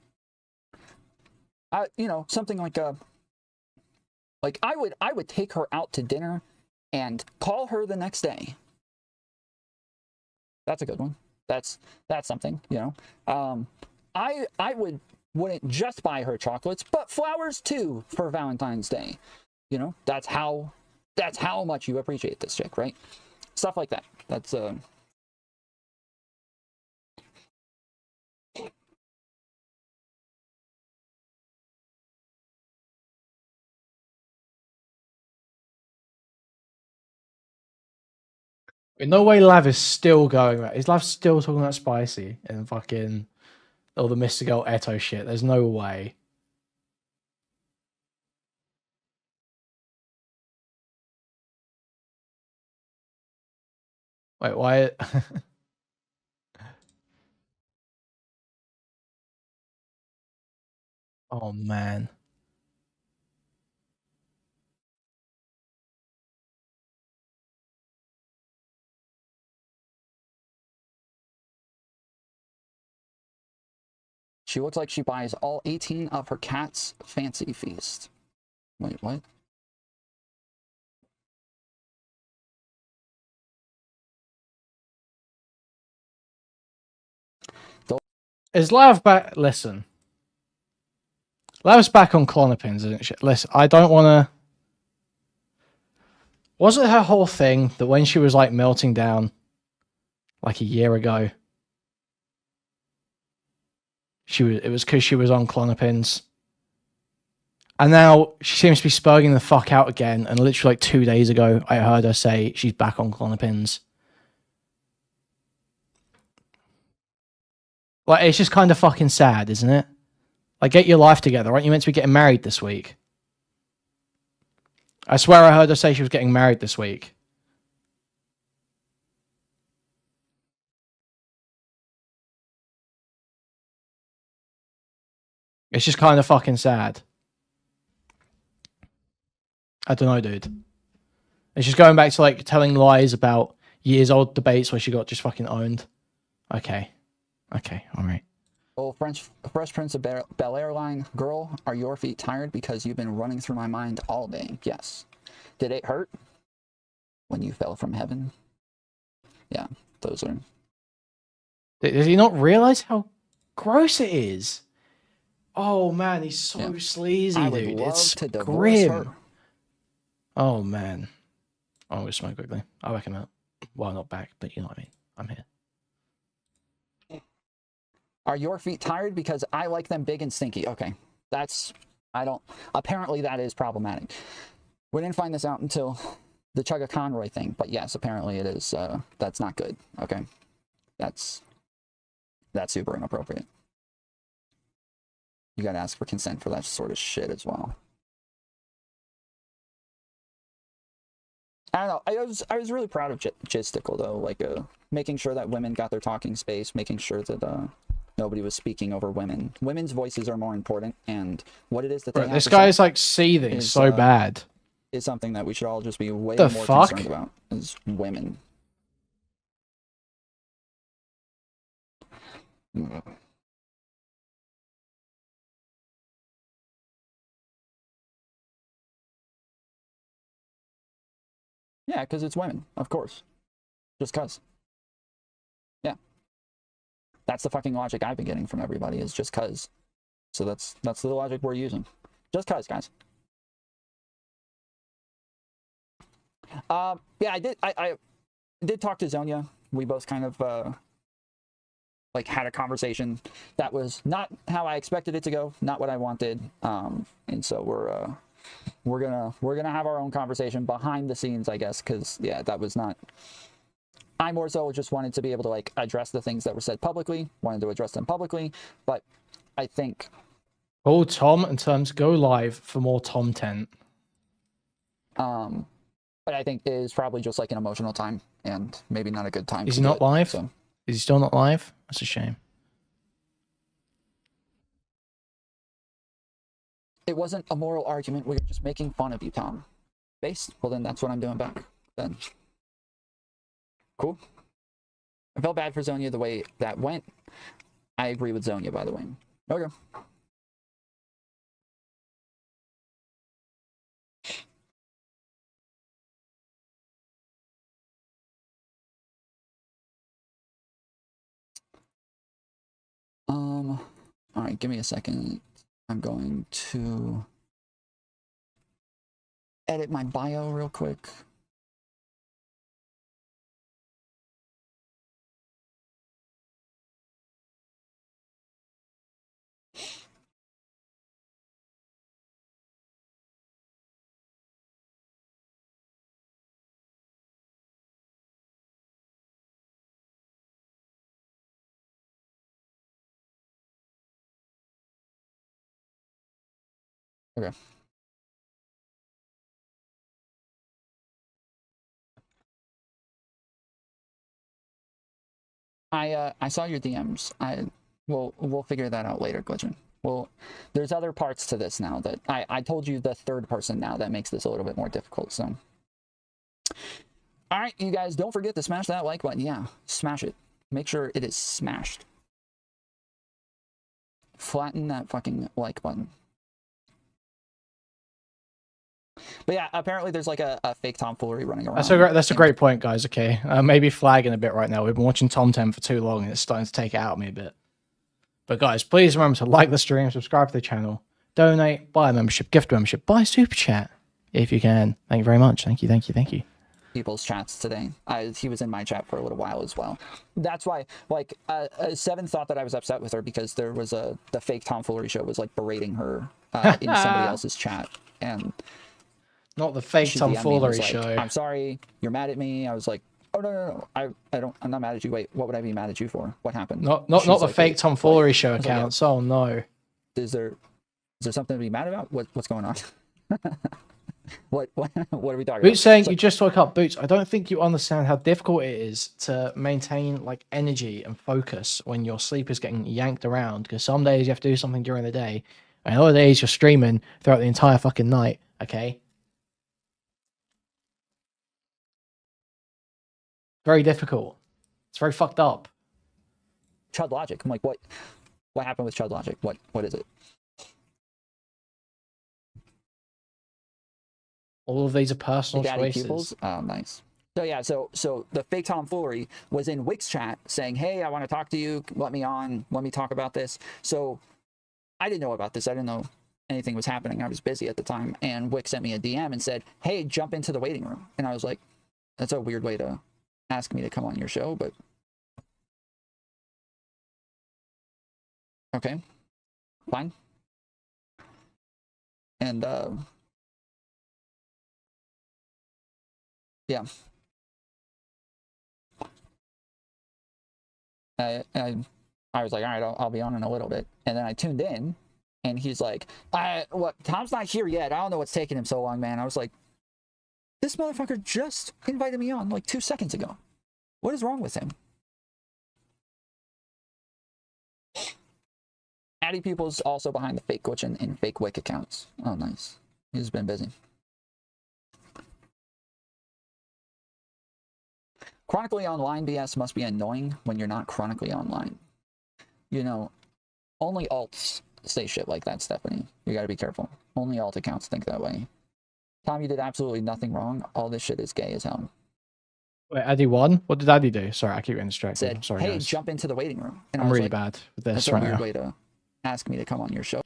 You know, something like a... Like, I would take her out to dinner and call her the next day. That's a good one. That's something, you know. I wouldn't just buy her chocolates, but flowers too for Valentine's Day. You know, that's how much you appreciate this chick, right? Stuff like that. That's No way Lav is still going about. Is Lav still talking about spicy and fucking all the mystical Eto shit? There's no way. Wait, why? Oh man. She looks like she buys all 18 of her cat's fancy feast. Wait, what? Is Lav back? Listen. Lav's back on clonopins, isn't she? Listen, I don't want to... Was it her whole thing that when she was like melting down like a year ago, it was because she was on clonopins? And now she seems to be spurging the fuck out again, and literally like 2 days ago I heard her say she's back on clonopins. Like, it's just kind of fucking sad, isn't it? Like, get your life together. Aren't you meant to be getting married this week? I swear I heard her say she was getting married this week. It's just kind of fucking sad. I don't know, dude. It's just going back to, like, telling lies about years-old debates where she got just fucking owned. Okay. Okay, alright. Oh, Fresh Prince of Bel-Air line. Girl, are your feet tired because you've been running through my mind all day? Yes. Did it hurt when you fell from heaven? Yeah, those are... Does he not realize how gross it is? Oh man, he's so sleazy, I would dude. love It's to divorce grim. her. Oh man. I'm gonna smoke quickly. I'll back him out. Well, not back, but you know what I mean. I'm here. Are your feet tired? Because I like them big and stinky. Okay, that's... I don't... Apparently that is problematic. We didn't find this out until the Chugga Conroy thing, but yes, apparently it is. That's not good. Okay, that's super inappropriate. You gotta ask for consent for that sort of shit as well. I don't know. I was really proud of Jistickle though, like making sure that women got their talking space, making sure that nobody was speaking over women. Women's voices are more important, and what it is that they have This to guy say is like seething is, so bad. Is something that we should all just be way The more fuck? concerned about is women. Yeah, because it's women, of course. Just cuz. Yeah. That's the fucking logic I've been getting from everybody, is just cuz. So that's the logic we're using. Just cuz, guys. Yeah, I did talk to Zonia. We both kind of like had a conversation that was not how I expected it to go, not what I wanted. And so we're gonna have our own conversation behind the scenes, I guess, because yeah, that was not... I more so just wanted to be able to like address the things that were said publicly, wanted to address them publicly, but I think... Oh, Tom, in terms, go live for more Tom tent. But I think it is probably just like an emotional time, and maybe not a good time. Is he not live? So. Is he still not live? That's a shame. It wasn't a moral argument. We were just making fun of you, Tom. Based? Well, then that's what I'm doing back. Then. Cool. I felt bad for Zonia the way that went. I agree with Zonia, by the way. Okay. All right, give me a second. I'm going to edit my bio real quick. Okay. I saw your DMs. We'll figure that out later, Glitchin. Well, there's other parts to this now that I told you the third person now that makes this a little bit more difficult. So, all right, you guys, don't forget to smash that like button. Yeah, smash it. Make sure it is smashed. Flatten that fucking like button. But yeah, apparently there's like a fake tomfoolery running around. That's a great point, guys. Okay, maybe flagging a bit right now. We've been watching Tom 10 for too long, and it's starting to take it out of me a bit. But guys, please remember to like the stream, subscribe to the channel, donate, buy a membership, gift a membership, buy a super chat if you can. Thank you very much. Thank you, thank you, thank you. People's chats today. He was in my chat for a little while as well. That's why, like, Seven thought that I was upset with her because there was the fake tomfoolery show was like berating her in somebody else's chat, and not the fake tomfoolery like, show. I'm sorry, you're mad at me. I was like, oh no, I'm not mad at you. Wait, what would I be mad at you for? What happened? Not the fake tomfoolery show accounts. Oh no. Is there something to be mad about? What's going on? What are we talking about? Boots saying you just woke up. Boots, I don't think you understand how difficult it is to maintain like energy and focus when your sleep is getting yanked around, because some days you have to do something during the day and other days you're streaming throughout the entire fucking night. Okay, very difficult. It's very fucked up. Chud logic. I'm like, what? What happened with Chud Logic? What is it? All of these are personal Daddy choices. Pupils? Oh, nice. So yeah, so the fake tomfoolery was in Wick's chat saying, hey, I want to talk to you. Let me on. Let me talk about this. So I didn't know about this. I didn't know anything was happening. I was busy at the time. And Wick sent me a DM and said, hey, jump into the waiting room. And I was like, that's a weird way to ask me to come on your show, but okay, fine. And yeah. I was like, all right, I'll be on in a little bit. And then I tuned in, and he's like, what? Tom's not here yet. I don't know what's taking him so long, man. I was like, this motherfucker just invited me on like 2 seconds ago. What is wrong with him? Addy People's also behind the fake Glitch and fake Wick accounts. Oh, nice. He's been busy. Chronically online BS must be annoying when you're not chronically online. You know, only alts say shit like that, Stephanie. You gotta be careful. Only alt accounts think that way. Tom, you did absolutely nothing wrong. All this shit is gay as hell. Wait, Addy won? What did Addy do? Sorry, I keep getting distracted. Said, I'm sorry, hey, guys. jump into the waiting room. And I'm I was really like, bad with this that's a right weird now. way to ask me to come on your show.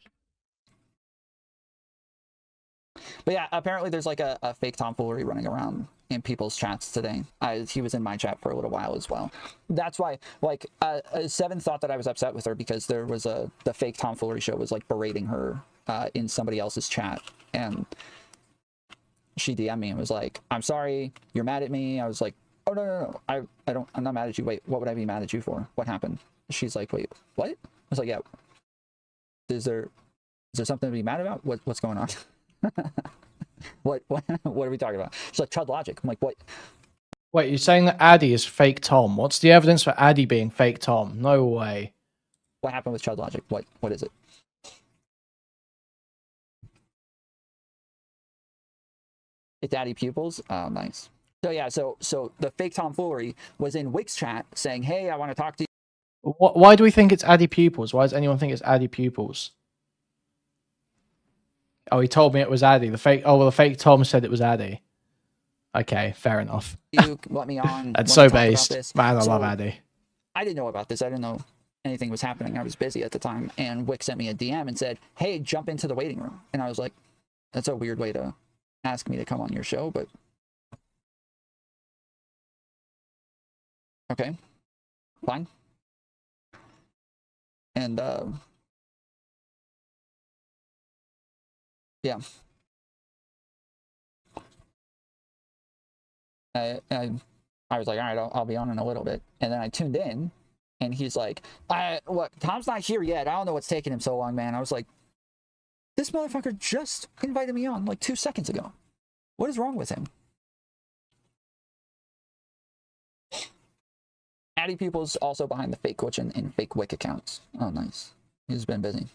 But yeah, apparently there's like a fake tomfoolery running around in people's chats today. He was in my chat for a little while as well. That's why, like, Seven thought that I was upset with her because there was the fake tomfoolery show was like berating her in somebody else's chat, and she DM'd me and was like, I'm sorry, you're mad at me. I was like, oh no, I'm not mad at you. Wait, what would I be mad at you for? What happened? She's like, wait, what? I was like, yeah. Is there something to be mad about? What's going on? what are we talking about? She's like, Chud Logic. I'm like, what? Wait, you're saying that Addy is fake Tom? What's the evidence for Addy being fake Tom? No way. What happened with Chud Logic? What is it? It's Addy Pupils? Oh, nice. So yeah, so the fake tomfoolery was in Wick's chat saying, hey, I want to talk to you. Why do we think it's Addy Pupils? Why does anyone think it's Addy Pupils? Oh, he told me it was Addy. The fake Tom said it was Addy. Okay, fair enough. You let me on. That's so based. Man, I love Addy. I didn't know about this. I didn't know anything was happening. I was busy at the time. And Wick sent me a DM and said, hey, jump into the waiting room. And I was like, that's a weird way to ask me to come on your show, but okay, fine. And yeah. I was like, all right, I'll be on in a little bit. And then I tuned in, and he's like, what? Tom's not here yet. I don't know what's taking him so long, man. I was like, this motherfucker just invited me on like 2 seconds ago. What is wrong with him? Addy People's also behind the fake Glitch and fake Wick accounts. Oh, nice. He's been busy.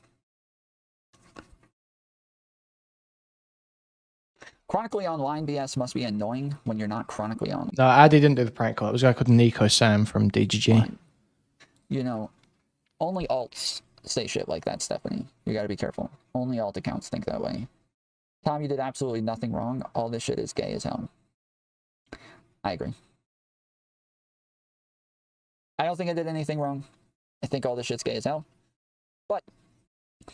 Chronically online BS must be annoying when you're not chronically on. No, Addy didn't do the prank call. It was a guy called Nico Sam from DGG. Fine. You know, only alts say shit like that, Stephanie. You gotta be careful. Only alt accounts think that way. Tom, you did absolutely nothing wrong. All this shit is gay as hell. I agree. I don't think I did anything wrong. I think all this shit's gay as hell. But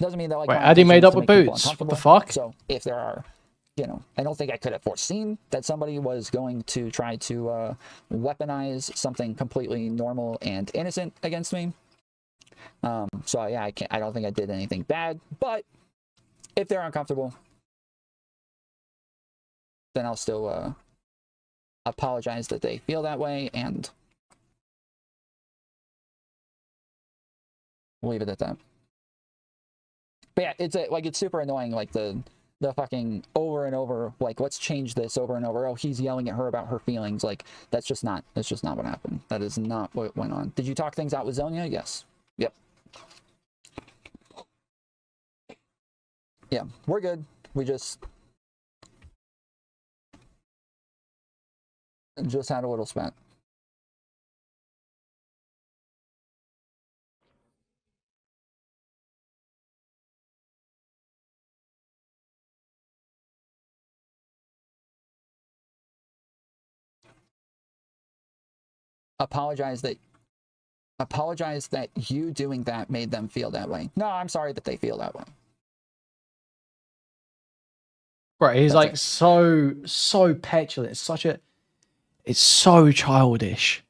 doesn't mean that like. Wait, Addy made up with boots. What the fuck? So if there are, you know, I don't think I could have foreseen that somebody was going to try to weaponize something completely normal and innocent against me. So yeah, I don't think I did anything bad. But if they're uncomfortable, then I'll still apologize that they feel that way and leave it at that. But yeah, it's super annoying, like the fucking over and over, like, let's change this over and over. Oh, he's yelling at her about her feelings. Like, that's just not what happened. That is not what went on. Did you talk things out with Zonia? Yes. Yep. Yeah, we're good. We just had a little spat. apologize that you doing that made them feel that way. No, I'm sorry that they feel that way. Right, he's like so petulant. It's so childish.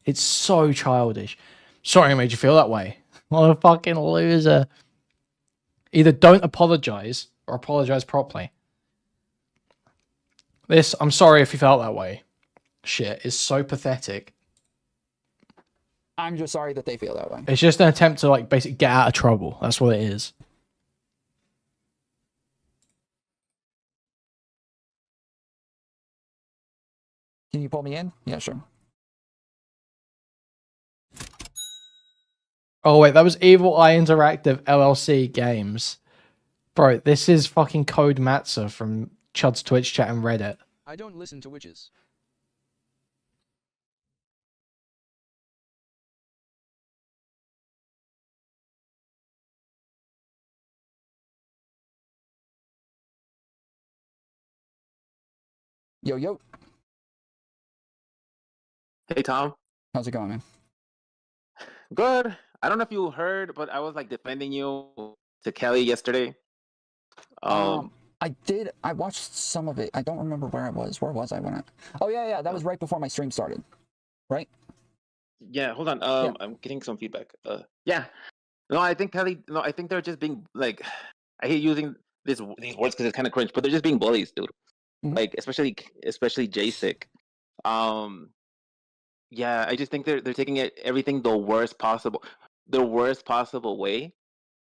It's so childish. Sorry I made you feel that way. What a fucking loser. Either don't apologize or apologize properly. This, I'm sorry if you felt that way. Shit, is so pathetic. I'm just sorry that they feel that way. It's just an attempt to like basically get out of trouble. That's what it is. Can you pull me in? Yeah, sure. Oh wait, that was Evil Eye Interactive LLC Games. Bro, this is fucking Code Matza from Chud's Twitch chat and Reddit. I don't listen to witches. Yo, yo. Hey, Tom. How's it going, man? Good. I don't know if you heard, but I was like defending you to Kelly yesterday. I did. I watched some of it. I don't remember where I was. Where was I when I? Oh yeah. That was right before my stream started, right? Yeah. Hold on. I'm getting some feedback. Yeah. No, I think Kelly. No, I think they're just being like. I hate using these words because it's kind of cringe, but they're just being bullies, dude. Like especially J-Sick. Yeah, I just think they're taking everything the worst possible way.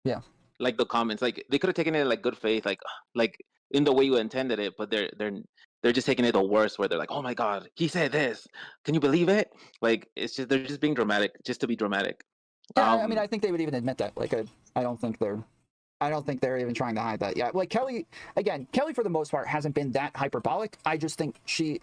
Yeah. Like the comments, like they could have taken it in like good faith, like in the way you intended it, but they're just taking it the worst, where they're like, oh my god, he said this. Can you believe it? Like it's just they're just being dramatic, just to be dramatic. Yeah, I mean, I think they would even admit that. Like, I don't think they're even trying to hide that. Yeah, like Kelly for the most part hasn't been that hyperbolic. I just think she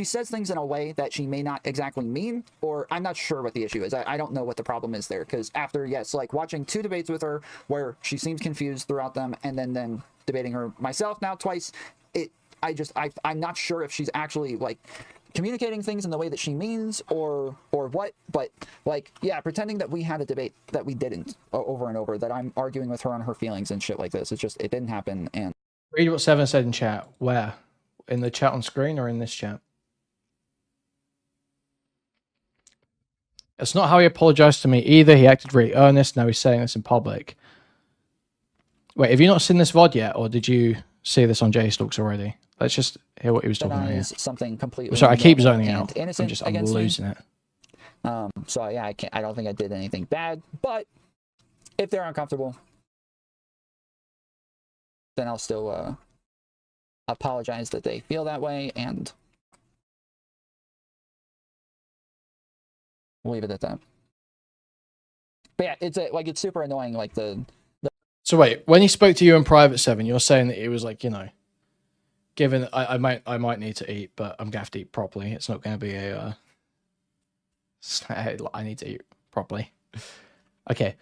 says things in a way that she may not exactly mean, or I'm not sure what the issue is. I don't know what the problem is there, because after, like watching 2 debates with her where she seems confused throughout them, and then debating her myself now twice, I'm not sure if she's actually like communicating things in the way that she means or what, but like, yeah, pretending that we had a debate that we didn't over and over, that I'm arguing with her on her feelings and shit like this. It's just, it didn't happen. And read what Seven said in chat. Where? In the chat on screen or in this chat? It's not how he apologized to me either. He acted really earnest. Now he's saying this in public. Wait, have you not seen this VOD yet, or did you see this on J-Stalks already? Let's just hear what he was talking about here. Something completely. I'm sorry, I keep zoning out. Innocent I'm losing it. So yeah, I don't think I did anything bad, but if they're uncomfortable, then I'll still apologize that they feel that way, and we'll leave it at that. But yeah, it's super annoying. Like So wait, when he spoke to you in private, Seven, you're saying that he was like, you know, given I might need to eat, but I'm gonna have to eat properly. It's not gonna be a I need to eat properly. Okay.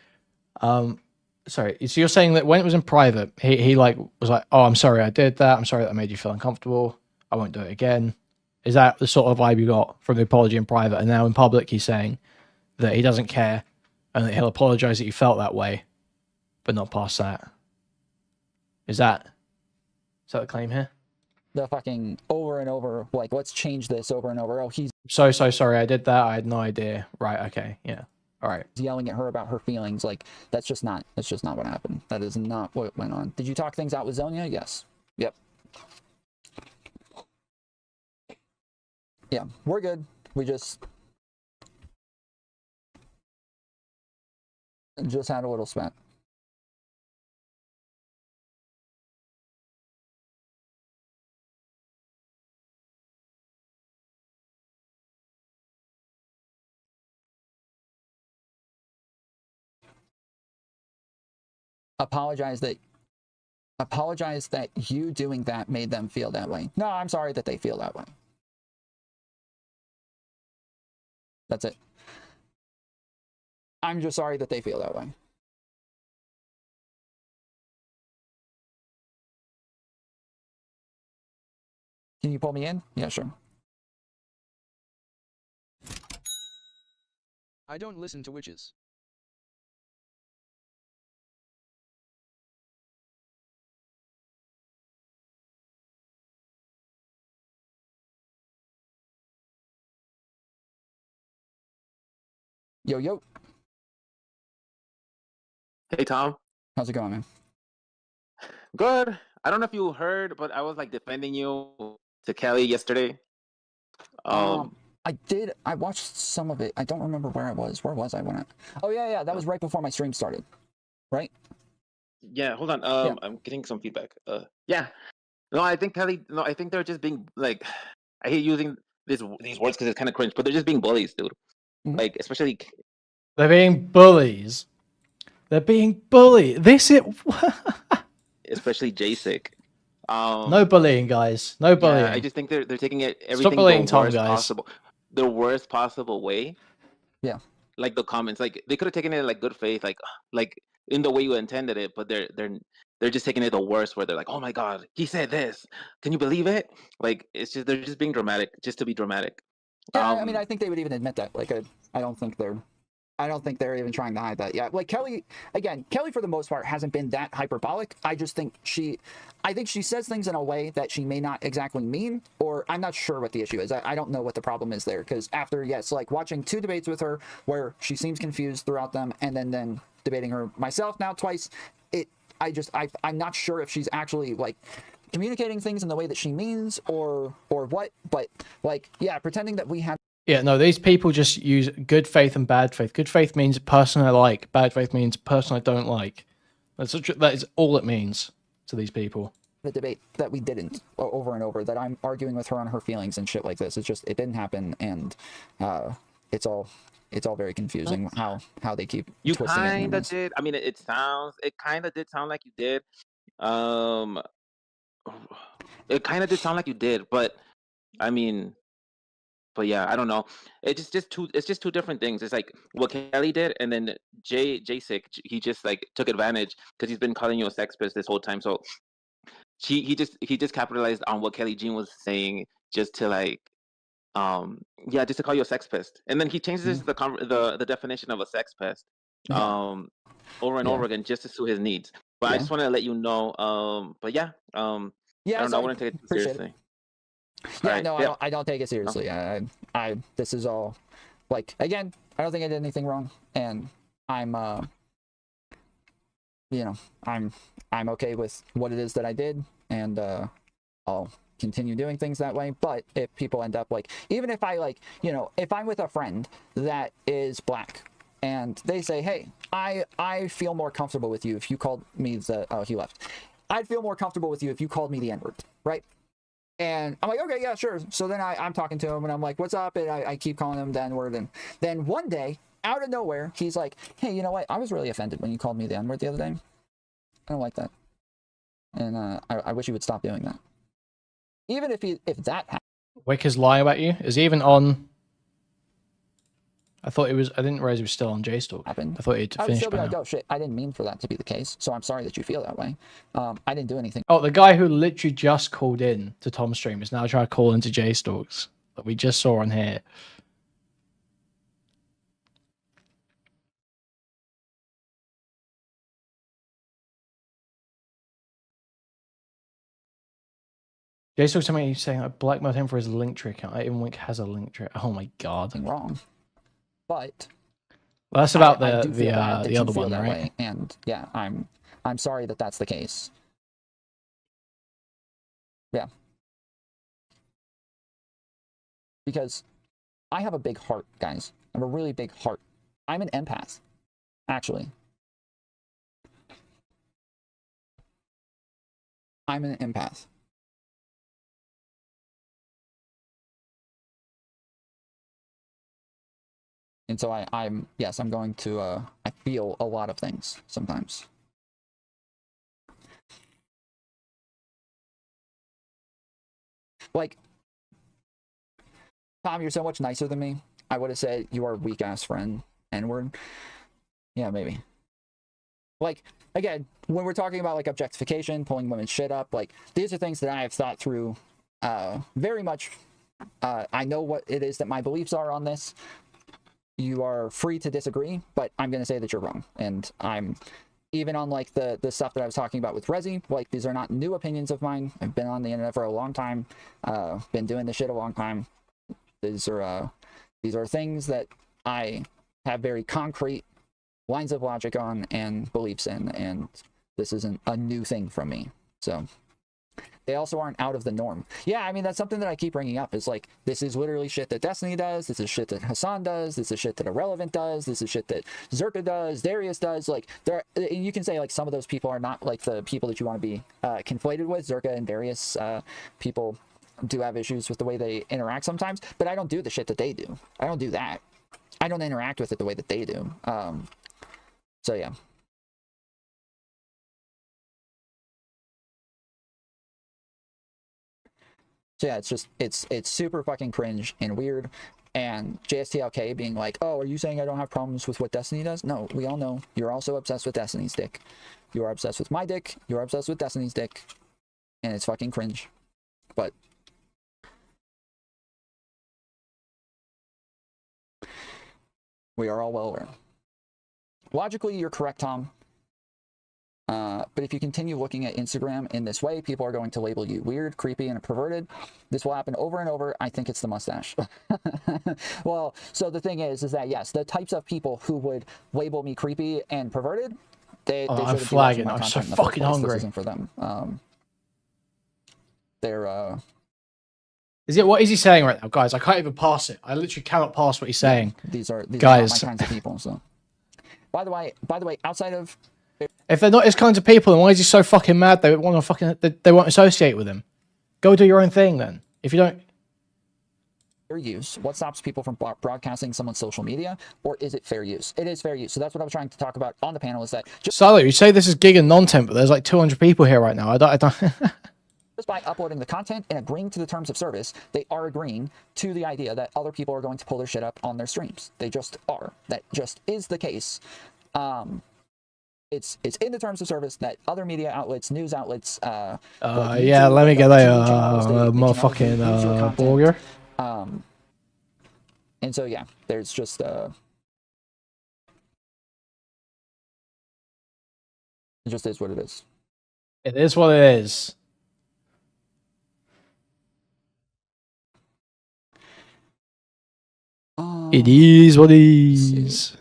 Sorry. So you're saying that when it was in private, he like was like, oh, I'm sorry I did that. I'm sorry that I made you feel uncomfortable. I won't do it again. Is that the sort of vibe you got from the apology in private? And now in public, he's saying that he doesn't care and that he'll apologize that you felt that way, but not past that. Is that the claim here? The fucking over and over, like, let's change this over and over. Oh, he's so sorry I did that. I had no idea. Right. Okay. Yeah. All right. Yelling at her about her feelings. Like, that's just not what happened. That is not what went on. Did you talk things out with Zonia? Yes. Yep. Yeah, we're good. We just had a little spat. Apologize that you doing that made them feel that way. No, I'm sorry that they feel that way. That's it. I'm just sorry that they feel that way. Can you pull me in? Yeah, sure. I don't listen to witches. Yo, yo. Hey, Tom. How's it going, man? Good. I don't know if you heard, but I was like defending you to Kelly yesterday. I did. I watched some of it. I don't remember where I was. Where was I when I? Oh yeah. That was right before my stream started, right? Yeah. Hold on. I'm getting some feedback. Yeah. No, I think Kelly. No, I think they're just being like. I hate using these words because it's kind of cringe, but they're just being bullies, dude. Like, especially. They're being bullies. They're being bullied. This is. Especially J-Sick. No bullying, guys. No bullying. Yeah, I just think they're taking it everything bullying the Tom, worst guys. possible, the worst possible way. Yeah. Like the comments, like they could have taken it in like good faith, like in the way you intended it, but they're just taking it the worst, where they're like, oh my god, he said this. Can you believe it? Like it's just they're just being dramatic, just to be dramatic. Yeah, I mean, I think they would even admit that. Like, I don't think they're even trying to hide that. Yeah, like Kelly for the most part hasn't been that hyperbolic. I just think she says things in a way that she may not exactly mean, or I'm not sure what the issue is. I don't know what the problem is there, because after, yes, like watching 2 debates with her where she seems confused throughout them, and then debating her myself now twice, I'm not sure if she's actually like communicating things in the way that she means or what, but like, yeah, pretending that we have. Yeah, no, these people just use good faith and bad faith. Good faith means person I like. Bad faith means person I don't like. That is all it means to these people. The debate that we didn't over and over, that I'm arguing with her on her feelings and shit like this. It's just, it didn't happen, and it's all very confusing how they keep You twisting kind it. of did. I mean, it kind of did sound like you did. It kind of did sound like you did, but I mean. But yeah, I don't know. It's just two different things. It's like what Kelly did, and then J-Sick, he just like took advantage because he's been calling you a sex pest this whole time. So he just capitalized on what Kelly Jean was saying just to like just to call you a sex pest, and then he changes the definition of a sex pest over and over again just to suit his needs. But I just want to let you know. But I don't know. I want to take it seriously. Yeah, Right. no, I don't take it seriously. I this is all, like, again, I don't think I did anything wrong, and I'm I'm okay with what it is that I did, and I'll continue doing things that way. But if people end up like, even if I like, if I'm with a friend that is black and they say, hey, I feel more comfortable with you if you called me he left. I'd feel more comfortable with you if you called me the N-word, right? And I'm like, okay, yeah, sure. So then I'm talking to him, and I'm like, what's up? And I keep calling him the N-word. And then one day, out of nowhere, he's like, hey, you know what? I was really offended when you called me the N-word the other day. I don't like that. And I wish you would stop doing that. Even if that happened. Wick is lying about you. Is he even on? I didn't realize he was still on JStalk. I thought he'd I would finished still be by like, now. oh shit, I didn't mean for that to be the case. So I'm sorry that you feel that way. I didn't do anything. Oh, the guy who literally just called in to Tom's stream is now trying to call into JStalks that we just saw on here. JStalks something he's saying I blackmailed him for his Linktree account. Even Wink has a Linktree. Oh my god. Wrong. But well, that's about I do feel bad that the you other feel one, that right? way. And yeah, I'm sorry that that's the case. Yeah. Because I have a big heart, guys. I have a really big heart. I'm an empath, actually. I'm an empath. And so I'm going to, I feel a lot of things sometimes. Like, Tom, you're so much nicer than me. I would have said you are a weak-ass friend, N-word. Yeah, maybe. Like, again, when we're talking about, like, objectification, pulling women's shit up, like, these are things that I have thought through very much. I know what it is that my beliefs are on this. you are free to disagree, but I'm going to say that you're wrong. And I'm even on like the stuff that I was talking about with Resi, like these are not new opinions of mine. I've been on the internet for a long time, been doing this shit a long time. These are things that I have very concrete lines of logic on and beliefs in, and this isn't a new thing from me. So they also aren't out of the norm. Yeah, I mean, that's something that I keep bringing up is like, this is literally shit that Destiny does. This is shit that Hassan does. This is shit that Irrelevant does. This is shit that Zerka does, Darius does. Like, and you can say like some of those people are not like the people that you want to be conflated with. Zerka and Darius people do have issues with the way they interact sometimes, but I don't do the shit that they do. I don't do that. I don't interact with it the way that they do. So yeah. So yeah, it's super fucking cringe and weird. And JSTLK being like, oh, are you saying I don't have problems with what Destiny does? No, we all know you're also obsessed with Destiny's dick. You are obsessed with my dick. You're obsessed with Destiny's dick. And it's fucking cringe. But we are all well aware. Logically, you're correct, Tom. But if you continue looking at Instagram in this way, people are going to label you weird, creepy, and perverted. This will happen over and over. I think it's the mustache. Well, so the thing is that, yes, the types of people who would label me creepy and perverted, they I'm flagging. I'm so fucking hungry. This isn't for them. They're... What is he saying right now, guys? I can't even pass it. I literally cannot pass what he's saying. These are guys. Not my kinds of people. So, by the way, outside of... If they're not his kinds of people, then why is he so fucking mad they want to fucking they won't associate with him? Go do your own thing then. If you don't, fair use. What stops people from broadcasting someone's social media, or is it fair use? It is fair use. So that's what I was trying to talk about on the panel. Is that Sally, you say this is gig and non-temp, but there's like 200 people here right now. I don't. Just by uploading the content and agreeing to the terms of service, they are agreeing to the idea that other people are going to pull their shit up on their streams. They just are. That just is the case. It's in the terms of service that other media outlets, news outlets, yeah, let me get a motherfucking burger. And so yeah, there's just it just is what it is. It is what it is. It is what it is.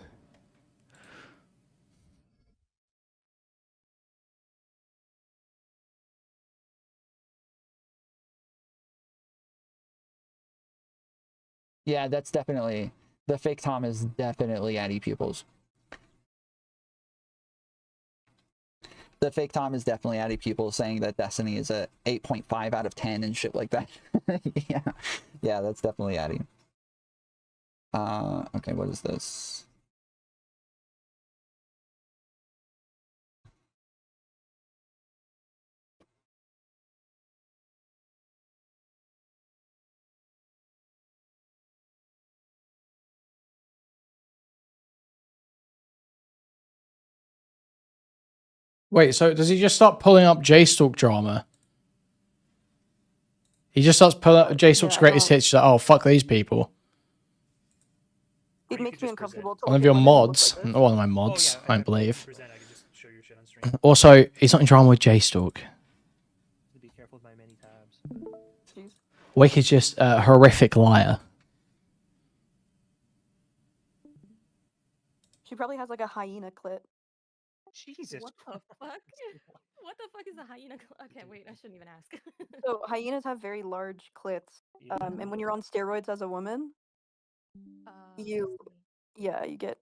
Yeah, that's definitely, the fake Tom is definitely Addy pupils. The fake Tom is definitely Addy pupils saying that Destiny is a 8.5 out of 10 and shit like that. Yeah, that's definitely Addy. Okay, what is this? Wait, so does he just start pulling up J-Stalk drama? He just starts pulling up J-Stalk's greatest hits. She's like, oh, fuck these people. It makes me uncomfortable. One of your mods, not one of my mods, I don't believe. Also, he's not in drama with J-Stalk. Be careful with my many tabs. Wick is just a horrific liar. She probably has like a hyena clit. Jesus. What the fuck? What the fuck is a hyena? Okay, wait, I shouldn't even ask. So hyenas have very large clits, and when you're on steroids as a woman, you get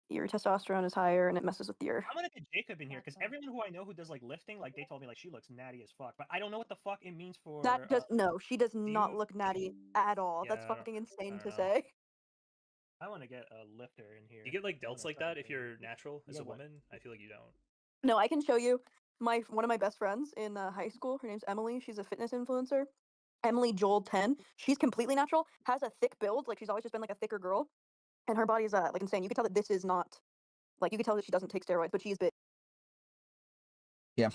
your testosterone is higher, and it messes with your. I'm gonna get Jacob in here because everyone who I know who does like lifting, like they told me like she looks natty as fuck, but I don't know what the fuck it means for. That does no, she does not look natty at all. That's fucking insane to say. I want to get a lifter in here. You get like delts like that if you're natural as a woman. I feel like you don't. No, I can show you. One of my best friends in high school. Her name's Emily. She's a fitness influencer. Emily Joel 10. She's completely natural. Has a thick build. Like she's always just been like a thicker girl, and her body is like insane. You can tell that this is not like you can tell that she doesn't take steroids, but she's big. Yeah.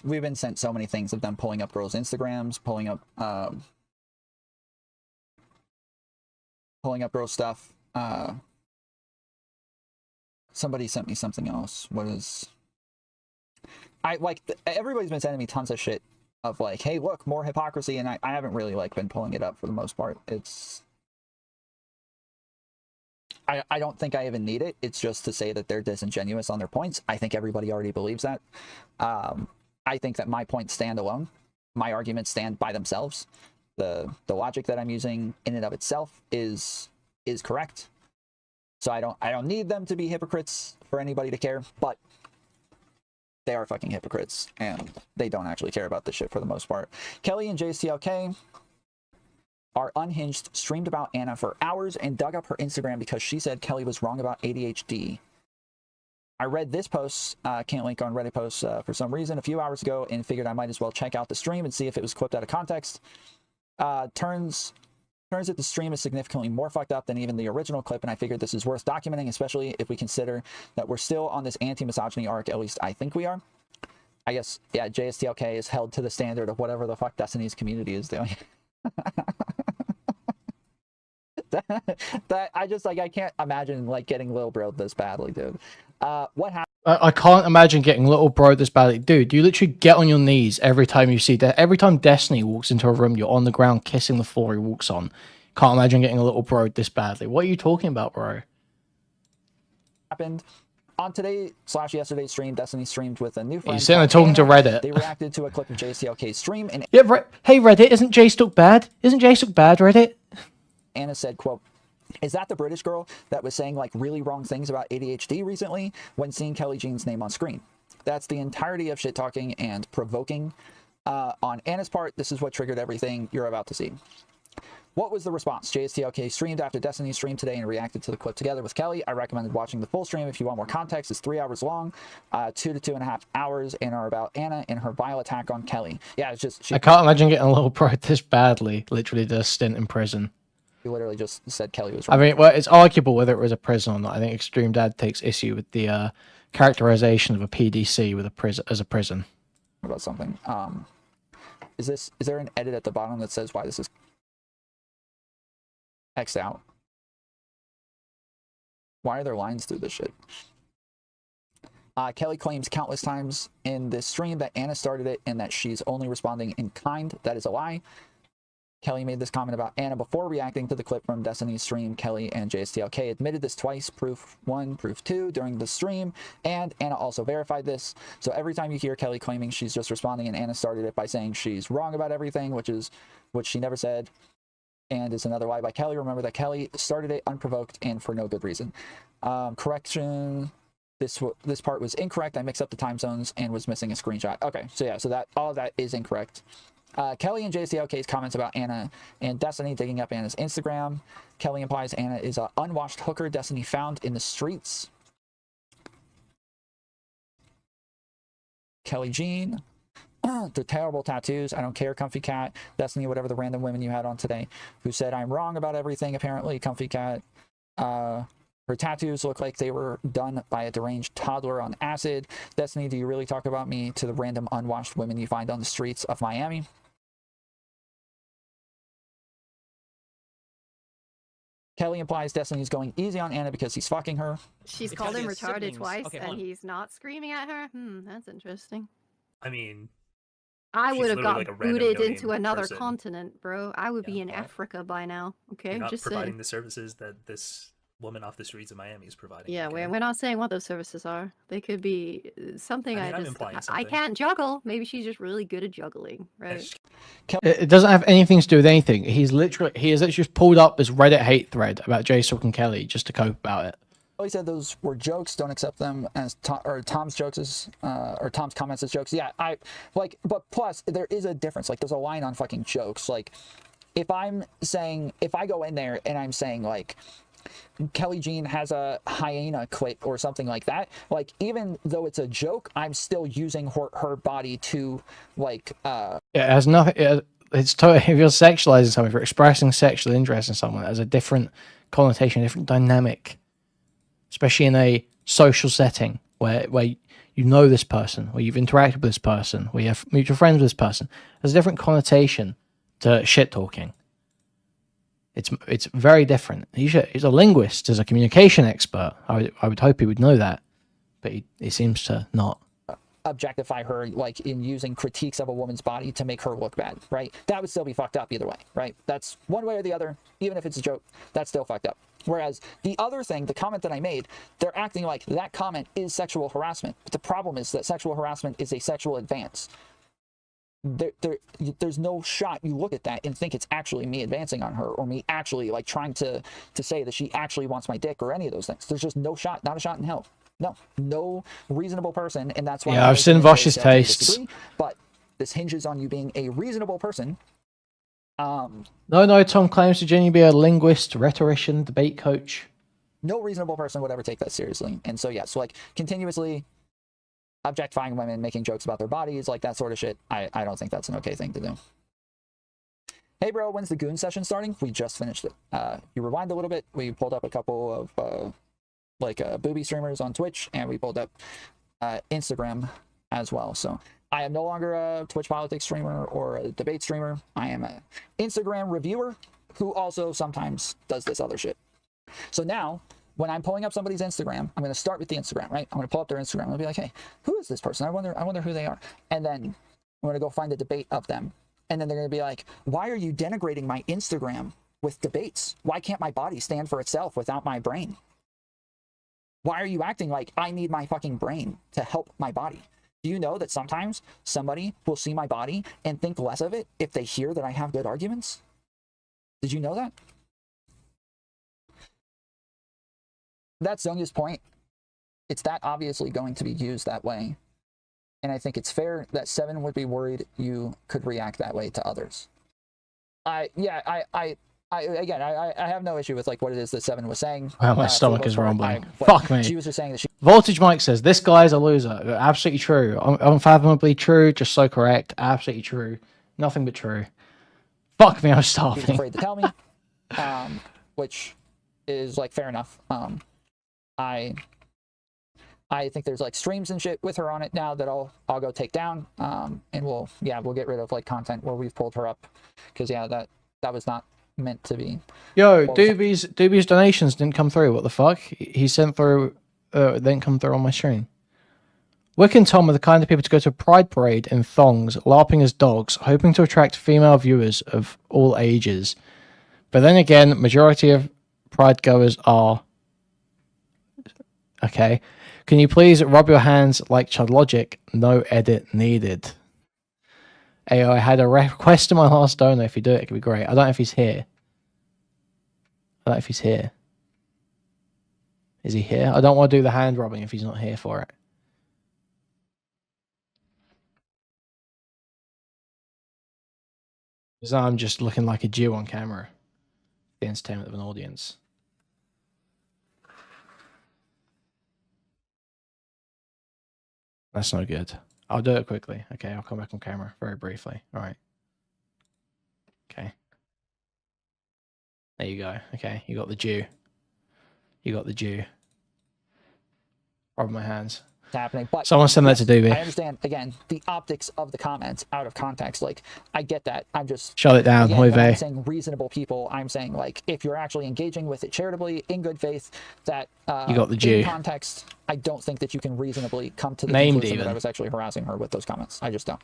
We've been sent so many things of them pulling up girls' Instagrams, pulling up girls' stuff, Somebody sent me something else. What is... everybody's been sending me tons of shit of like, hey, look, more hypocrisy, and I haven't really like been pulling it up for the most part. It's... I don't think I even need it. It's just to say that they're disingenuous on their points. I think everybody already believes that. I think that my points stand alone. My arguments stand by themselves. The logic that I'm using in and of itself is correct. So I don't need them to be hypocrites for anybody to care, but they are fucking hypocrites, and they don't actually care about this shit for the most part. Kelly and JSTLK are unhinged, streamed about Anna for hours, and dug up her Instagram because she said Kelly was wrong about ADHD. I read this post, can't link on Reddit posts for some reason, a few hours ago, and figured I might as well check out the stream and see if it was clipped out of context. Turns out the stream is significantly more fucked up than even the original clip, and I figured this is worth documenting, especially if we consider that we're still on this anti-misogyny arc. At least I think we are. I guess, yeah, JSTLK is held to the standard of whatever the fuck Destiny's community is doing. that I just, like, I can't imagine, like, getting little bro this badly, dude. What happened? I can't imagine getting little bro this badly. Dude, you literally get on your knees every time you see that. Every time Destiny walks into a room, you're on the ground kissing the floor he walks on. Can't imagine getting a little bro this badly. What are you talking about, bro? Happened on today/yesterday's stream. Destiny streamed with a new friend. You're sitting there talking to Reddit. They reacted to a clip of JCLK's stream, and yeah, hey Reddit, isn't J-Stuck bad? Isn't J-Stuck bad, Reddit? Anna said, quote, "Is that the British girl that was saying like really wrong things about ADHD recently when seeing Kelly Jean's name on screen?" That's the entirety of shit talking and provoking on Anna's part. This is what triggered everything you're about to see. What was the response? JSTLK streamed after Destiny's stream today and reacted to the clip together with Kelly. I recommended watching the full stream if you want more context. It's 3 hours long, 2 to 2.5 hours, and are about Anna and her vile attack on Kelly. Yeah, it's just... I can't imagine getting a little bro this badly. Literally did a stint in prison. He literally just said Kelly was wrong. I mean, well, it's arguable whether it was a prison or not. I think Extreme Dad takes issue with the characterization of a PDC with a prison as a prison. About something. Is there an edit at the bottom that says why this is X'd out? Why are there lines through this shit? Kelly claims countless times in this stream that Anna started it and that she's only responding in kind. That is a lie. Kelly made this comment about Anna before reacting to the clip from Destiny's stream. Kelly and JSTLK admitted this twice, proof 1, proof 2, during the stream, and Anna also verified this. So every time you hear Kelly claiming she's just responding and Anna started it by saying she's wrong about everything, which she never said, and is another lie by Kelly, remember that Kelly started it unprovoked and for no good reason. Correction. This part was incorrect. I mixed up the time zones and was missing a screenshot. Okay, so yeah, so that all of that is incorrect. Kelly and JCLK's comments about Anna and Destiny digging up Anna's Instagram. Kelly implies Anna is an unwashed hooker Destiny found in the streets. Kelly Jean. The terrible tattoos. I don't care, Comfy Cat. Destiny, whatever the random women you had on today who said I'm wrong about everything, apparently. Comfy Cat. Her tattoos look like they were done by a deranged toddler on acid. Destiny, do you really talk about me to the random unwashed women you find on the streets of Miami? Kelly implies Destiny's going easy on Anna because he's fucking her. She's called him retarded twice, and he's not screaming at her? That's interesting. I mean... I would have got like booted into another continent, bro. I would be in Africa by now. Okay, You're not just providing saying. the services that this woman off the streets of Miami is providing. Yeah, okay? we're not saying what those services are. They could be something I mean, I'm just... implying I something. can't juggle. Maybe she's just really good at juggling, right? It doesn't have anything to do with anything. He has literally just pulled up this Reddit hate thread about J-Stuck and Kelly just to cope about it. He said those were jokes. Don't accept them as Tom's jokes as or Tom's comments as jokes. Yeah, but plus there is a difference. Like there's a line on fucking jokes. Like if I go in there and I'm saying like Kelly Jean has a hyena clit or something like that, like even though it's a joke, I'm still using her body to like it has nothing. It's totally, if you're sexualizing someone, if you're expressing sexual interest in someone, it has a different connotation, a different dynamic. Especially in a social setting where you know this person, where you've interacted with this person, where you have mutual friends with this person. There's a different connotation to shit talking. It's very different. He's a linguist, he's a communication expert. I would hope he would know that, but he seems to not. Objectify her, like in using critiques of a woman's body to make her look bad, right? That would still be fucked up either way, right? That's one way or the other. Even if it's a joke, that's still fucked up. Whereas the other thing, the comment that I made, they're acting like that comment is sexual harassment. But the problem is that sexual harassment is a sexual advance. There's no shot you look at that and think it's actually me advancing on her, or me actually like trying to say that she actually wants my dick, or any of those things. There's just no shot, not a shot in hell. No reasonable person, and that's why. Yeah, I've seen Vosh's tastes. But this hinges on you being a reasonable person. No, Tom claims to genuinely be a linguist, rhetorician, debate coach. No reasonable person would ever take that seriously. And so, yeah, so like continuously objectifying women, making jokes about their bodies, like that sort of shit, I don't think that's an okay thing to do. Hey, bro, when's the Goon session starting? We just finished it. You rewind a little bit. We pulled up a couple of booby streamers on Twitch, and we pulled up Instagram as well. So I am no longer a Twitch politics streamer or a debate streamer. I am an Instagram reviewer who also sometimes does this other shit. So now, when I'm pulling up somebody's Instagram, I'm going to start with the Instagram, right? I'm going to pull up their Instagram. I'm going to be like, hey, who is this person? I wonder who they are. And then I'm going to go find a debate of them. And then they're going to be like, why are you denigrating my Instagram with debates? Why can't my body stand for itself without my brain? Why are you acting like I need my fucking brain to help my body? Do you know that sometimes somebody will see my body and think less of it if they hear that I have good arguments? Did you know that? That's Zonya's point. It's that obviously going to be used that way. And I think it's fair that Seven would be worried you could react that way to others. I have no issue with like what it is that Seven was saying. Wow, my stomach is rumbling. Fuck me. She was just saying that Voltage Mike says, this guy's a loser. Absolutely true. Unfathomably true. Just so correct. Absolutely true. Nothing but true. Fuck me, I'm starving. He's afraid to tell me. Which is like fair enough. I think there's like streams and shit with her on it now that I'll go take down. And we'll get rid of like content where we've pulled her up. Because yeah, that was not meant to be. Yo, Doobie's donations didn't come through. What the fuck? He sent through, didn't come through on my stream. Wick and Tom are the kind of people to go to a pride parade in thongs, larping as dogs, hoping to attract female viewers of all ages. But then again, majority of pride goers are... Okay. Can you please rub your hands like Chud Logic? No edit needed. Hey, I had a request to my last donor. If you do it, it could be great. I don't know if he's here. Is he here? I don't want to do the hand rubbing if he's not here for it. Because I'm just looking like a Jew on camera. The entertainment of an audience. That's no good. I'll do it quickly. Okay, I'll come back on camera very briefly. All right. Okay. There you go. Okay, you got the Jew. Rub my hands. Happening, but someone send that to Doobie. I understand again the optics of the comments out of context. Like I get that. I'm just shut it down. Again, I'm saying reasonable people. I'm saying like if you're actually engaging with it charitably in good faith, that you got the Jew in context. I don't think that you can reasonably come to the conclusion that I was actually harassing her with those comments. I just don't.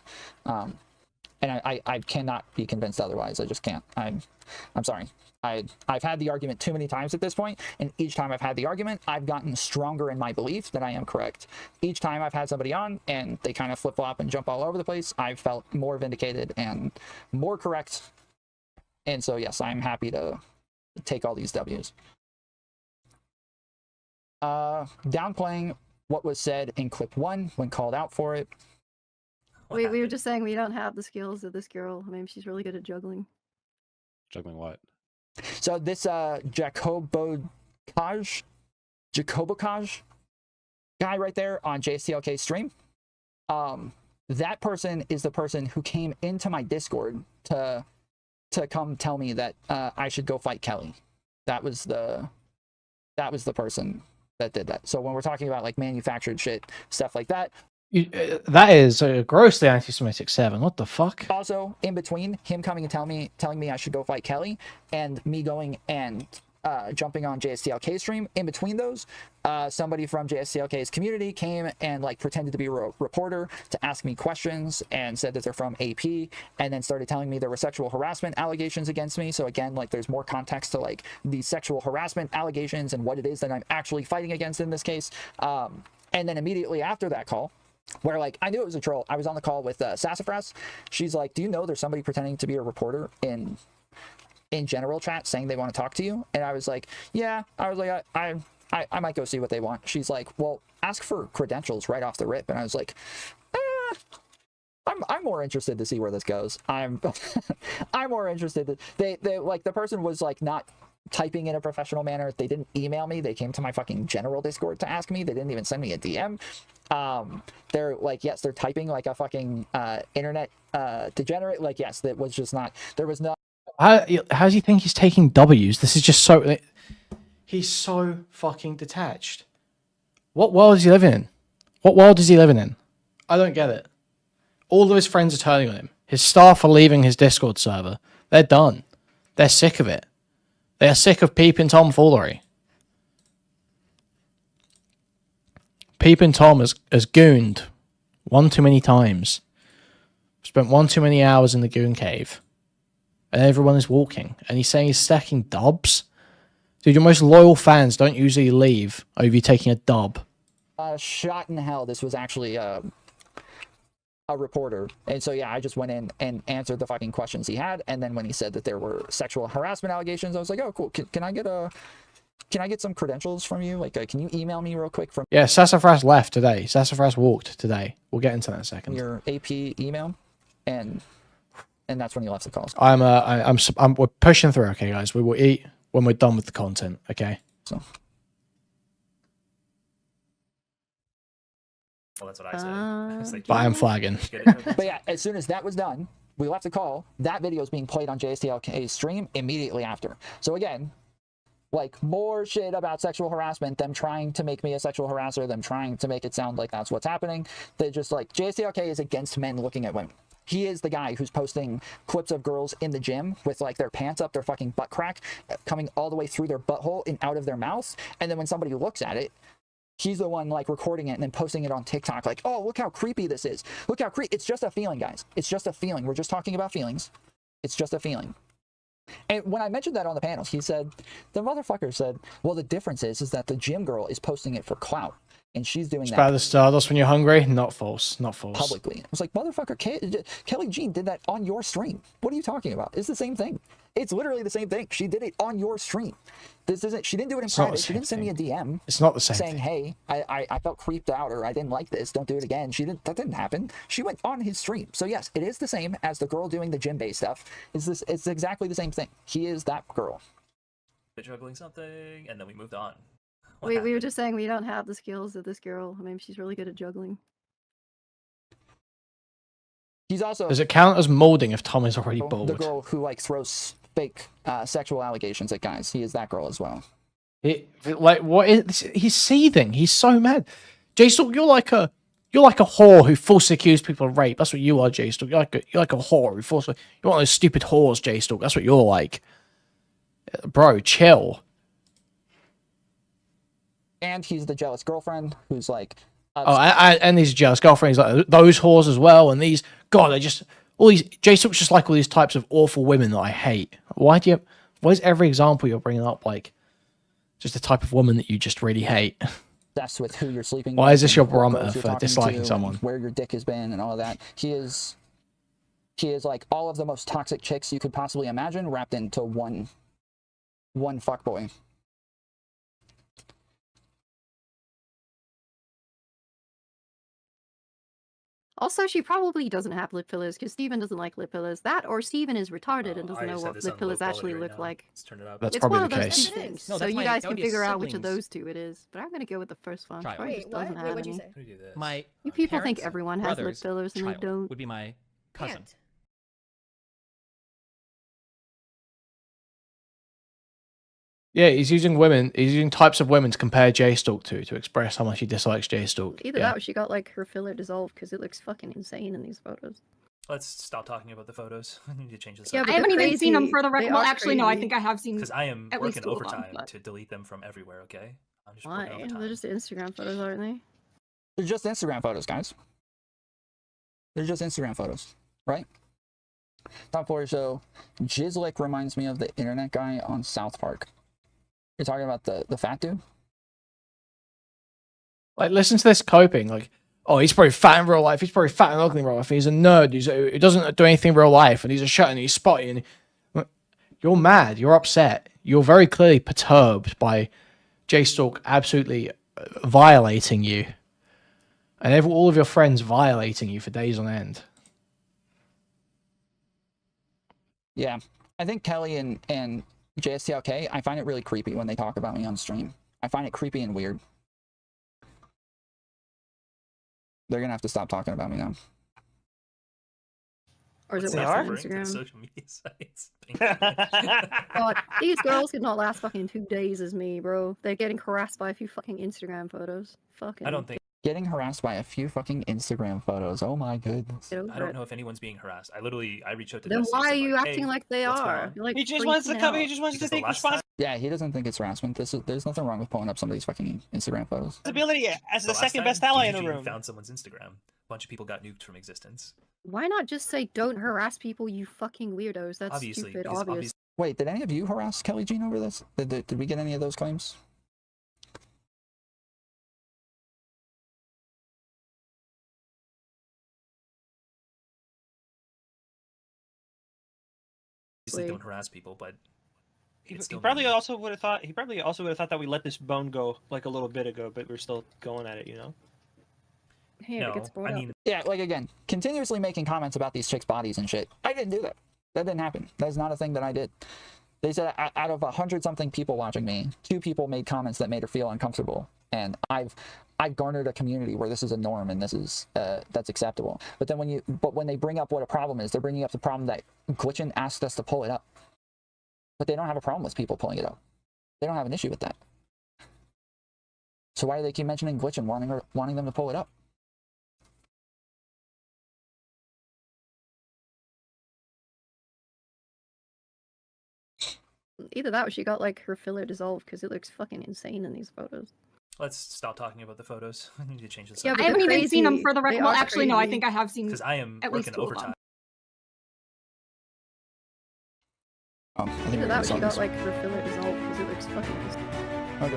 And I cannot be convinced otherwise. I just can't. I'm sorry. I've had the argument too many times at this point, and each time I've had the argument, I've gotten stronger in my belief that I am correct. Each time I've had somebody on and they kind of flip-flop and jump all over the place, I've felt more vindicated and more correct. And so, yes, I'm happy to take all these W's. Downplaying what was said in clip 1 when called out for it. We were just saying we don't have the skills of this girl. I mean, she's really good at juggling. Juggling what? So this Jacobokaj guy right there on JSTLK stream, that person is the person who came into my Discord to come tell me that I should go fight Kelly. That was the person that did that. So when we're talking about like manufactured shit, stuff like that, That is a grossly anti-Semitic 7. What the fuck? Also, in between him coming and telling me I should go fight Kelly, and me going and jumping on JSTLK stream, in between those, somebody from JSTLK's community came and like pretended to be a reporter to ask me questions and said that they're from AP, and then started telling me there were sexual harassment allegations against me. So again, like there's more context to like the sexual harassment allegations and what it is that I'm actually fighting against in this case. And then immediately after that call, where like I knew it was a troll, I was on the call with Sassafras. She's like, do you know there's somebody pretending to be a reporter in general chat saying they want to talk to you? And I was like, yeah. I was like, I might go see what they want. She's like, well, ask for credentials right off the rip. And I was like, I'm more interested to see where this goes. I'm more interested. They like, the person was like not typing in a professional manner. They didn't email me. They came to my fucking general Discord to ask me. They didn't even send me a DM. They're like, yes, they're typing like a fucking internet degenerate. Like, yes, that was just not, there was no. How does he think he's taking W's? This is just so, he's so fucking detached. What world is he living in? What world is he living in? I don't get it. All of his friends are turning on him. His staff are leaving his Discord server. They're done. They're sick of it. They are sick of Peeping Tom foolery. Peeping Tom has gooned one too many times. Spent one too many hours in the goon cave. And everyone is walking. And he's saying he's stacking dubs? Dude, your most loyal fans don't usually leave over you taking a dub. Shot in hell. This was actually a reporter. And so, yeah, I just went in and answered the fucking questions he had. And then when he said that there were sexual harassment allegations, I was like, oh, cool. Can I get some credentials from you? Like, can you email me real quick from... Yeah, Sassafras left today. Sassafras walked today. We'll get into that in a second. Your AP email, and that's when you left the calls. We're pushing through, okay, guys? We will eat when we're done with the content, okay? So... Well, that's what I said. But I am flagging. But yeah, as soon as that was done, we left the call. That video is being played on JSTLK's stream immediately after. So again, like more shit about sexual harassment, them trying to make me a sexual harasser, them trying to make it sound like that's what's happening. They just like, JSTLK is against men looking at women. He is the guy who's posting clips of girls in the gym with like their pants up, their fucking butt crack coming all the way through their butthole and out of their mouth. And then when somebody looks at it, he's the one like recording it and then posting it on TikTok like, oh, look how creepy this is. Look how creepy. It's just a feeling, guys. It's just a feeling. We're just talking about feelings. It's just a feeling. And when I mentioned that on the panel, he said, the motherfucker said, well, the difference is that the gym girl is posting it for clout. And she's doing that. About the Stardust when you're hungry? Not false. Not false. Publicly. I was like, motherfucker, Kelly Jean did that on your stream. What are you talking about? It's the same thing. It's literally the same thing. She did it on your stream. This isn't, she didn't do it in private. She didn't send me a DM. It's not the same saying, hey, I felt creeped out or I didn't like this. Don't do it again. That didn't happen. She went on his stream. So yes, it is the same as the girl doing the gym-based stuff. It's exactly the same thing. He is that girl. Juggling something, and then we moved on. We were just saying we don't have the skills of this girl. I mean, she's really good at juggling. He's also... Does it count as molding if Tom is already bald? The girl who like throws fake sexual allegations at guys. He is that girl as well. Like, what is this? He's seething. He's so mad. J-Stalk, you're like a whore who falsely accused people of rape. That's what you are, J-Stalk. You're like a whore who falsely... You're one of those stupid whores, J-Stalk. That's what you're like. Bro, chill. And he's the jealous girlfriend who's like... and these jealous girlfriends, like those whores as well. And these... God, they just... All these... J-Stalk's just like all these types of awful women that I hate. Why is every example you're bringing up like... just the type of woman that you just really hate? That's with who you're sleeping with. Why is this your barometer for disliking someone? Where your dick has been and all of that. He is like all of the most toxic chicks you could possibly imagine wrapped into one fuckboy. Also, she probably doesn't have lip fillers because Steven doesn't like lip fillers. That or Steven is retarded and doesn't know what lip fillers actually look like. Let's turn it up. That's it's probably one of the those case. two things. No, so that's you my- guys that can would be figure out which of siblings. those two it is. But I'm going to go with the first one. Try it. Troy just doesn't have What'd you any. say? Let me do this. My You people think parents' everyone has lip brother's fillers and they child don't. would be my cousin. Aunt. Yeah, he's using women. He's using types of women to compare J-Stalk to express how much he dislikes J-Stalk. Either Yeah. that or she got like her filler dissolved because it looks fucking insane in these photos. Let's stop talking about the photos. I need to change this. Yeah, up. but I haven't they're even seen them crazy. for the They record. Well, are actually, no, I crazy. think I have seen Because I am at least working 2 of them, overtime but- to delete them from everywhere. Okay, I'm just Why? working overtime. They're just Instagram photos, aren't they? They're just Instagram photos, guys. They're just Instagram photos, right? Top Foolery Show. Jizzlick reminds me of the internet guy on South Park. You're talking about the fat dude? Like, listen to this coping. Like, oh, he's probably fat in real life. He's probably fat and ugly in real life. He's a nerd. He doesn't do anything in real life. And he's a shut and he's spotty. And you're mad. You're upset. You're very clearly perturbed by J-Stalk absolutely violating you. And all of your friends violating you for days on end. Yeah. I think Kelly and JSTLK, I find it really creepy when they talk about me on stream. I find it creepy and weird. They're going to have to stop talking about me now. Or is it They worse are on Instagram? social media sites. God, these girls could not last fucking 2 days as me, bro. They're getting harassed by a few fucking Instagram photos. Fucking. I don't think. Getting harassed by a few fucking Instagram photos. Oh my goodness. I don't know if anyone's being harassed. I reached out to. Then Jesse why and are said, you like, acting hey, like they what's going are? on? You're, like, He just wants to freaking come. He out. just wants to Because the take last time- responsibility Yeah, he doesn't think it's harassment. There's nothing wrong with pulling up somebody's fucking Instagram photos. as the The second last time best ally in DG the room. found someone's Instagram. A bunch of people got nuked from existence. Why not just say don't harass people, you fucking weirdos? That's Obviously, stupid, because obvious. Wait, did any of you harass Kelly Jean over this? Did we get any of those claims? Obviously, don't harass people, but He it's still probably also would have thought. He probably also would have thought that we let this bone go like a little bit ago, but we're still going at it. You know. Hey, it gets brought up. Yeah, like again, continuously making comments about these chicks' bodies and shit. I didn't do that. That didn't happen. That's not a thing that I did. They said out of 100-something people watching me, 2 people made comments that made her feel uncomfortable, and I've garnered a community where this is a norm and this is that's acceptable. But then when they bring up what a problem is, they're bringing up the problem that Glitchin asked us to pull it up. But they don't have a problem with people pulling it up. They don't have an issue with that. So why do they keep mentioning Glitchin, wanting them to pull it up? Either that or she got like her filler dissolved because it looks fucking insane in these photos. Let's stop talking about the photos. I need to change this. Yeah, up. but I haven't they're even seen them crazy. for the They record. Well, are actually, no, I crazy. think I have seen Because I am at least working 2 of them. overtime. Either that or she got like her filler dissolved because it looks fucking insane. Okay.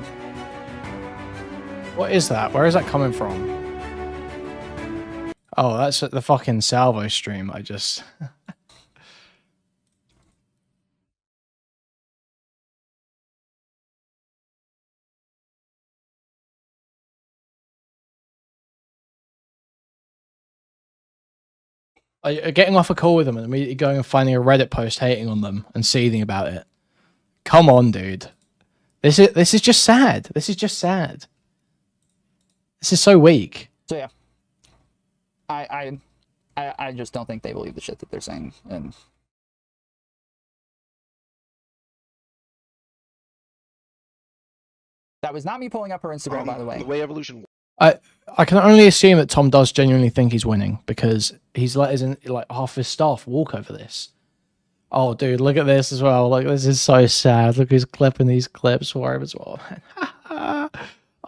What is that? Where is that coming from? Oh, that's the fucking Salvo stream. I just. Getting off a call with them and immediately going and finding a Reddit post hating on them and seething about it. Come on, dude. This is just sad. This is just sad. This is so weak. So yeah, I just don't think they believe the shit that they're saying, and that was not me pulling up her Instagram, by the way. The way evolution. I can only assume that Tom does genuinely think he's winning because he's let his half his staff walk over this. Oh, dude, look at this as well. Like, this is so sad. Look who's clipping these clips for him as well.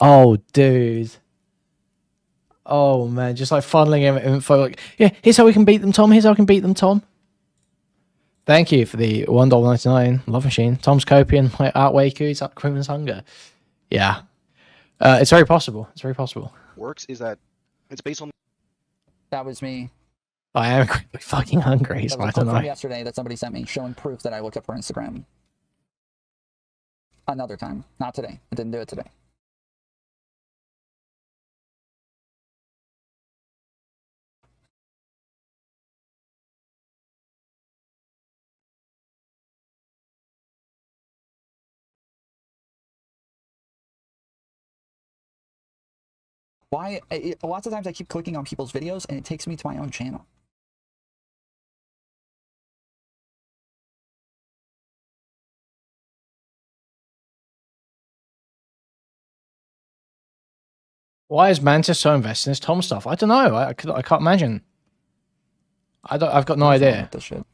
Oh, dude. Oh, man. Just like funneling him info. Like, yeah, here's how we can beat them, Tom. Here's how we can beat them, Tom. Thank you for the $1.99 love machine. Tom's copying like Art Waku. It's at Criminal's Hunger. Yeah. It's very possible. It's very possible. Works is that it's based on. That was me. I am fucking hungry, so That was I a don't clip know. from yesterday that somebody sent me showing proof that I looked up her Instagram. Another time. Not today. I didn't do it today. Why? Lots of times I keep clicking on people's videos and it takes me to my own channel. Why is Mantis so invested in this Tom stuff? I don't know. I can't imagine. I've got no idea. This shit.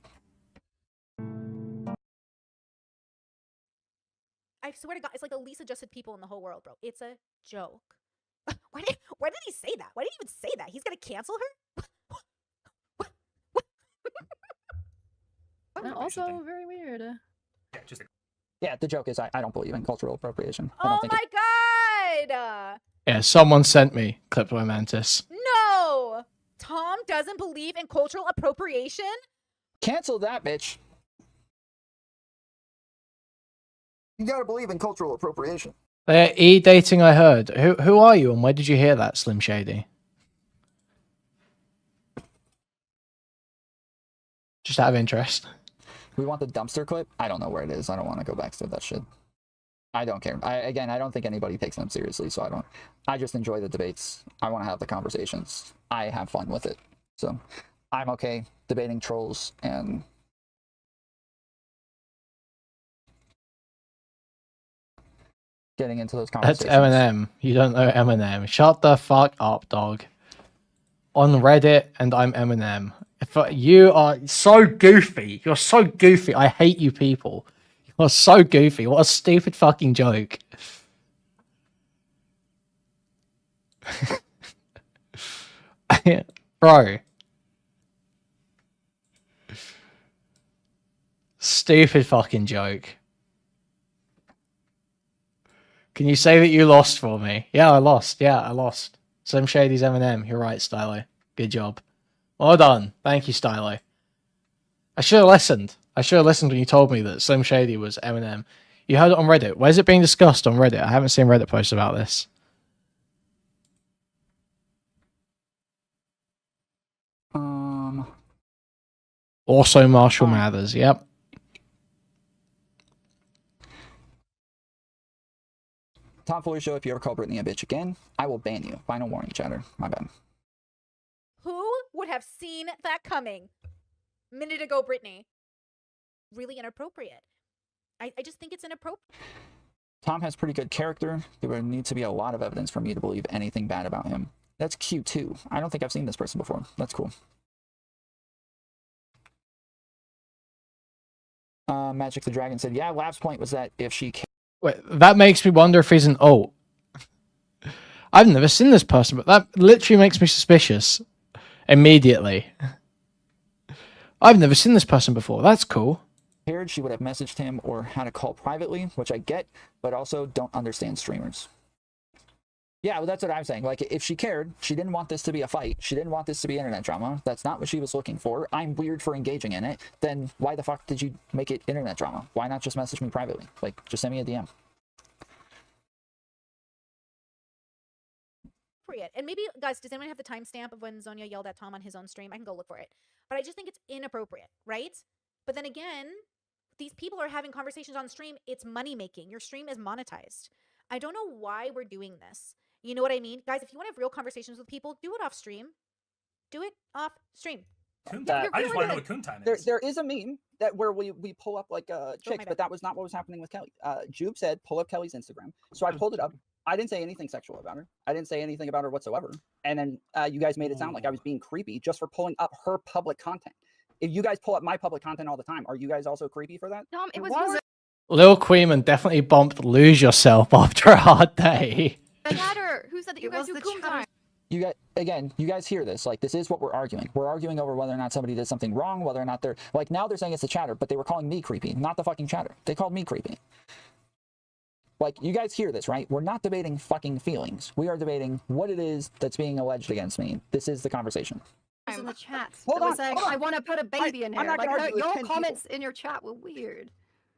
I swear to God, it's like the least adjusted people in the whole world, bro. It's a joke. Why did he say that? Why did he even say that? He's gonna cancel her? Also very weird. Yeah, the joke is I don't believe in cultural appropriation. I Oh don't think my God! Yeah, someone sent me clip by Mantis. No! Tom doesn't believe in cultural appropriation? Cancel that, bitch. You gotta believe in cultural appropriation. They're e-dating, I heard. Who are you and where did you hear that, Slim Shady? Just out of interest. We want the dumpster clip? I don't know where it is. I don't want to go back to that shit. I don't care. I don't think anybody takes them seriously, so I just enjoy the debates. I want to have the conversations. I have fun with it. So I'm okay debating trolls and getting into those That's conversations. Eminem. You don't know Eminem. Shut the fuck up, dog. On Reddit, and I'm Eminem. You are so goofy. You're so goofy. I hate you people. You're so goofy. What a stupid fucking joke. Bro. Stupid fucking joke. Can you say that you lost for me? Yeah, I lost. Yeah, I lost. Slim Shady's Eminem. You're right, Stylo. Good job. Well done. Thank you, Stylo. I should have listened. I should have listened when you told me that Slim Shady was Eminem. You heard it on Reddit. Where's it being discussed on Reddit? I haven't seen Reddit posts about this. Also Marshall Mathers. Yep. Tom Foolery Show, if you ever call Brittany a bitch again, I will ban you. Final warning, chatter. My bad. Who would have seen that coming? Minute ago, Brittany. Really inappropriate. I just think it's inappropriate. Tom has pretty good character. There would need to be a lot of evidence for me to believe anything bad about him. That's cute too. I don't think I've seen this person before. That's cool. Magic the Dragon said, yeah, Lab's point was that if she... Wait, that makes me wonder if he's an alt. I've never seen this person, but that literally makes me suspicious. Immediately. I've never seen this person before. That's cool. She would have messaged him or had a call privately, which I get, but also don't understand streamers. Yeah, well, that's what I'm saying. Like, if she cared, she didn't want this to be a fight. She didn't want this to be internet drama. That's not what she was looking for. I'm weird for engaging in it. Then why the fuck did you make it internet drama? Why not just message me privately? Like, just send me a DM. And maybe, guys, does anyone have the timestamp of when Zonia yelled at Tom on his own stream? I can go look for it. But I just think it's inappropriate, right? But then again, these people are having conversations on stream. It's money making. Your stream is monetized. I don't know why we're doing this. You know what I mean? Guys, if you want to have real conversations with people, do it off stream. Do it off stream. I just want to know what Coon time is. There is a meme that where we pull up like chicks, but that was not what was happening with Kelly. Jube said, pull up Kelly's Instagram. So I pulled it up. I didn't say anything sexual about her. I didn't say anything about her whatsoever. And then you guys made it sound like I was being creepy just for pulling up her public content. If you guys pull up my public content all the time, are you guys also creepy for that? Tom, it was Lil Kuihman definitely bumped Lose Yourself after a hard day. the chatter. Who said that you guys do cool time? You guys, again, you guys hear this. Like, this is what we're arguing. We're arguing over whether or not somebody did something wrong, whether or not they're... Like, now they're saying it's the chatter, but they were calling me creepy, not the fucking chatter. They called me creepy. Like, you guys hear this, right? We're not debating fucking feelings. We are debating what it is that's being alleged against me. This is the conversation. In the chat. Hold on, saying, hold on. I want to put a baby in here. I'm not Like, gonna argue with your 10 comments in your chat were weird.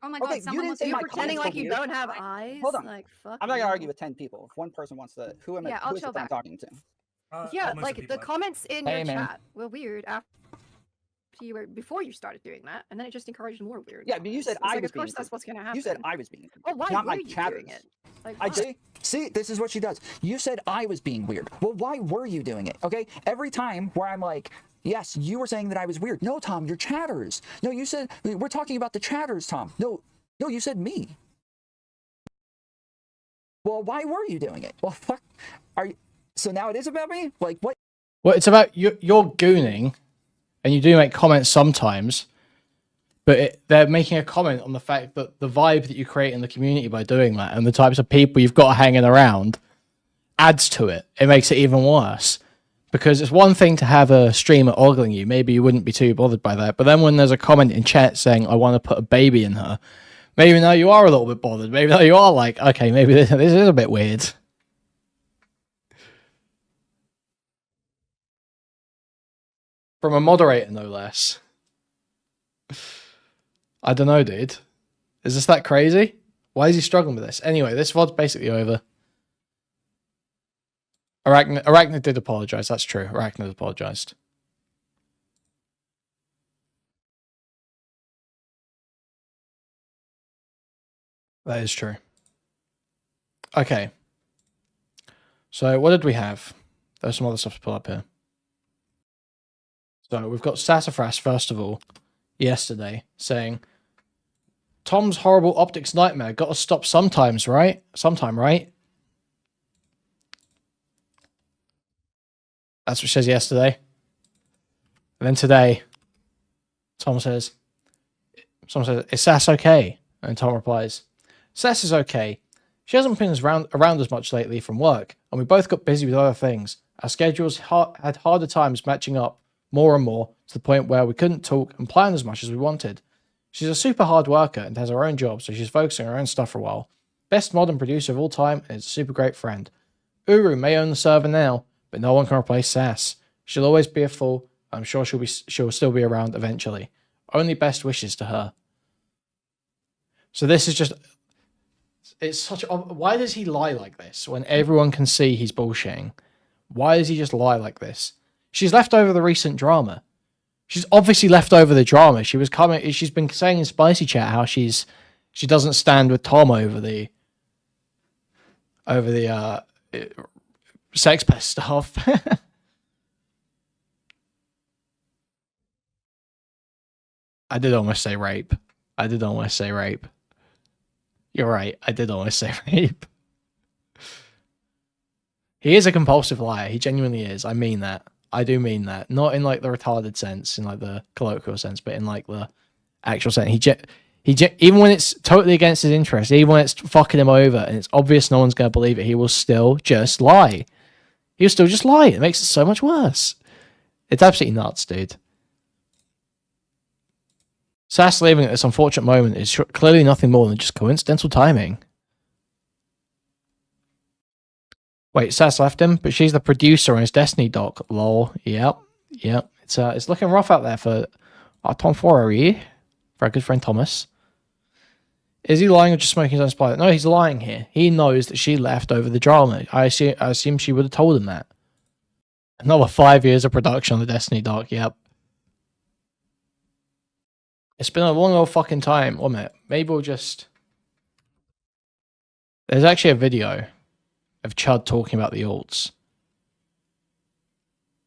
Oh my Okay, god, someone wants You're to pretending like you don't have eyes. Hold on. Like, fuck. I'm not going to argue with 10 people. If one person wants to... Who am I? Yeah, I'll who is chill it that I'm back. talking to? Yeah, like the comments in your Hey, man. chat were weird after you were before you started doing that, and then it just encouraged more weird. Yeah, but you said It's I like, was of course being that's what's gonna happen. You said I was being Oh, why not were my you chatters. doing it? Like, I why? see, this is what she does. You said I was being weird. Well, why were you doing it? Okay, every time where I'm like, yes, you were saying that I was weird. No, Tom, you're chatters. No, you said we're talking about the chatters, Tom. No, you said me. Well, why were you doing it? Well, fuck. So now it is about me? Like, what? Well, it's about you're gooning, and you do make comments sometimes, but they're making a comment on the fact that the vibe that you create in the community by doing that, and the types of people you've got hanging around, adds to it. It makes it even worse. Because it's one thing to have a streamer ogling you. Maybe you wouldn't be too bothered by that. But then when there's a comment in chat saying, I want to put a baby in her, maybe now you are a little bit bothered. Maybe now you are like, okay, maybe this is a bit weird. From a moderator, no less. I don't know, dude. Is this that crazy? Why is he struggling with this? Anyway, this VOD's basically over. Arachnid did apologize. That's true. Arachnid apologized. That is true. Okay. So what did we have? There's some other stuff to pull up here. So we've got Sassafras, first of all, yesterday, saying, Tom's horrible optics nightmare. Got to stop sometimes, right? Sometime, right? That's what she says yesterday. And then today, someone says, is Sass okay? And Tom replies, Sass is okay. She hasn't been around as much lately from work, and we both got busy with other things. Our schedules had harder times matching up more and more, to the point where we couldn't talk and plan as much as we wanted. She's a super hard worker and has her own job, so she's focusing on her own stuff for a while. Best modern producer of all time, and is a super great friend. Uru may own the server now, but no one can replace Sass. She'll always be a fool. I'm sure she'll still be around eventually. Only best wishes to her. So this is just... It's such... Why does he lie like this when everyone can see he's bullshitting? Why does he just lie like this? She's left over the recent drama. She's obviously left over the drama. She's been saying in Spicy Chat how she doesn't stand with Tom over the sex pest stuff. I did almost say rape. You're right. I did almost say rape. He is a compulsive liar. He genuinely is. I mean that. I do mean that. Not in like the retarded sense, in like the colloquial sense, but in like the actual sense. Even when it's totally against his interest, even when it's fucking him over and it's obvious no one's going to believe it, he will still just lie. He'll still just lie. It makes it so much worse. It's absolutely nuts, dude. Sass leaving at this unfortunate moment is clearly nothing more than just coincidental timing. Wait, Sass left him, but she's the producer on his Destiny doc. Lol. Yep. It's looking rough out there for our Tom Foolery, for our good friend Thomas. Is he lying or just smoking his own supply? No, he's lying here. He knows that she left over the drama. I assume she would have told him that. Another 5 years of production on the Destiny doc. Yep. It's been a long old fucking time, wasn't it? Maybe we'll just... There's actually a video of Chud talking about the alts.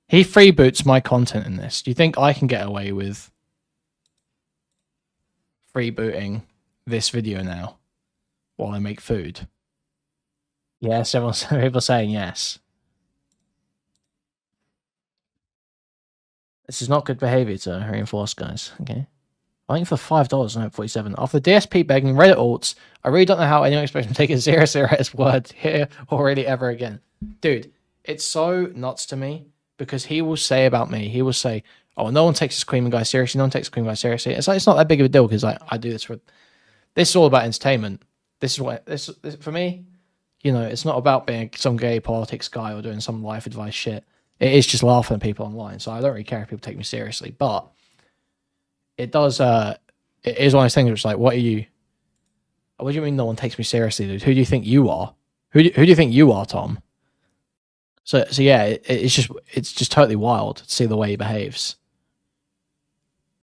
He freeboots my content in this. Do you think I can get away with freebooting this video now while I make food? Yes, people are saying yes. This is not good behavior to reinforce, guys. Okay. I think for $5, no, 47. After DSP begging Reddit alts, I really don't know how anyone expects me to take it seriously at his word here or really ever again. Dude, it's so nuts to me because he will say about me, he will say, oh, no one takes this Kuihman guy seriously, no one takes this Kuihman guy seriously. It's like, it's not that big of a deal because I do this for... This is all about entertainment. This is what... This for me, you know, it's not about being some gay politics guy or doing some life advice shit. It is just laughing at people online, so I don't really care if people take me seriously, but... It does, it is one of those things where it's like, what do you mean no one takes me seriously, dude? Who do you think you are? Who do you think you are, Tom? So yeah, it's just totally wild to see the way he behaves.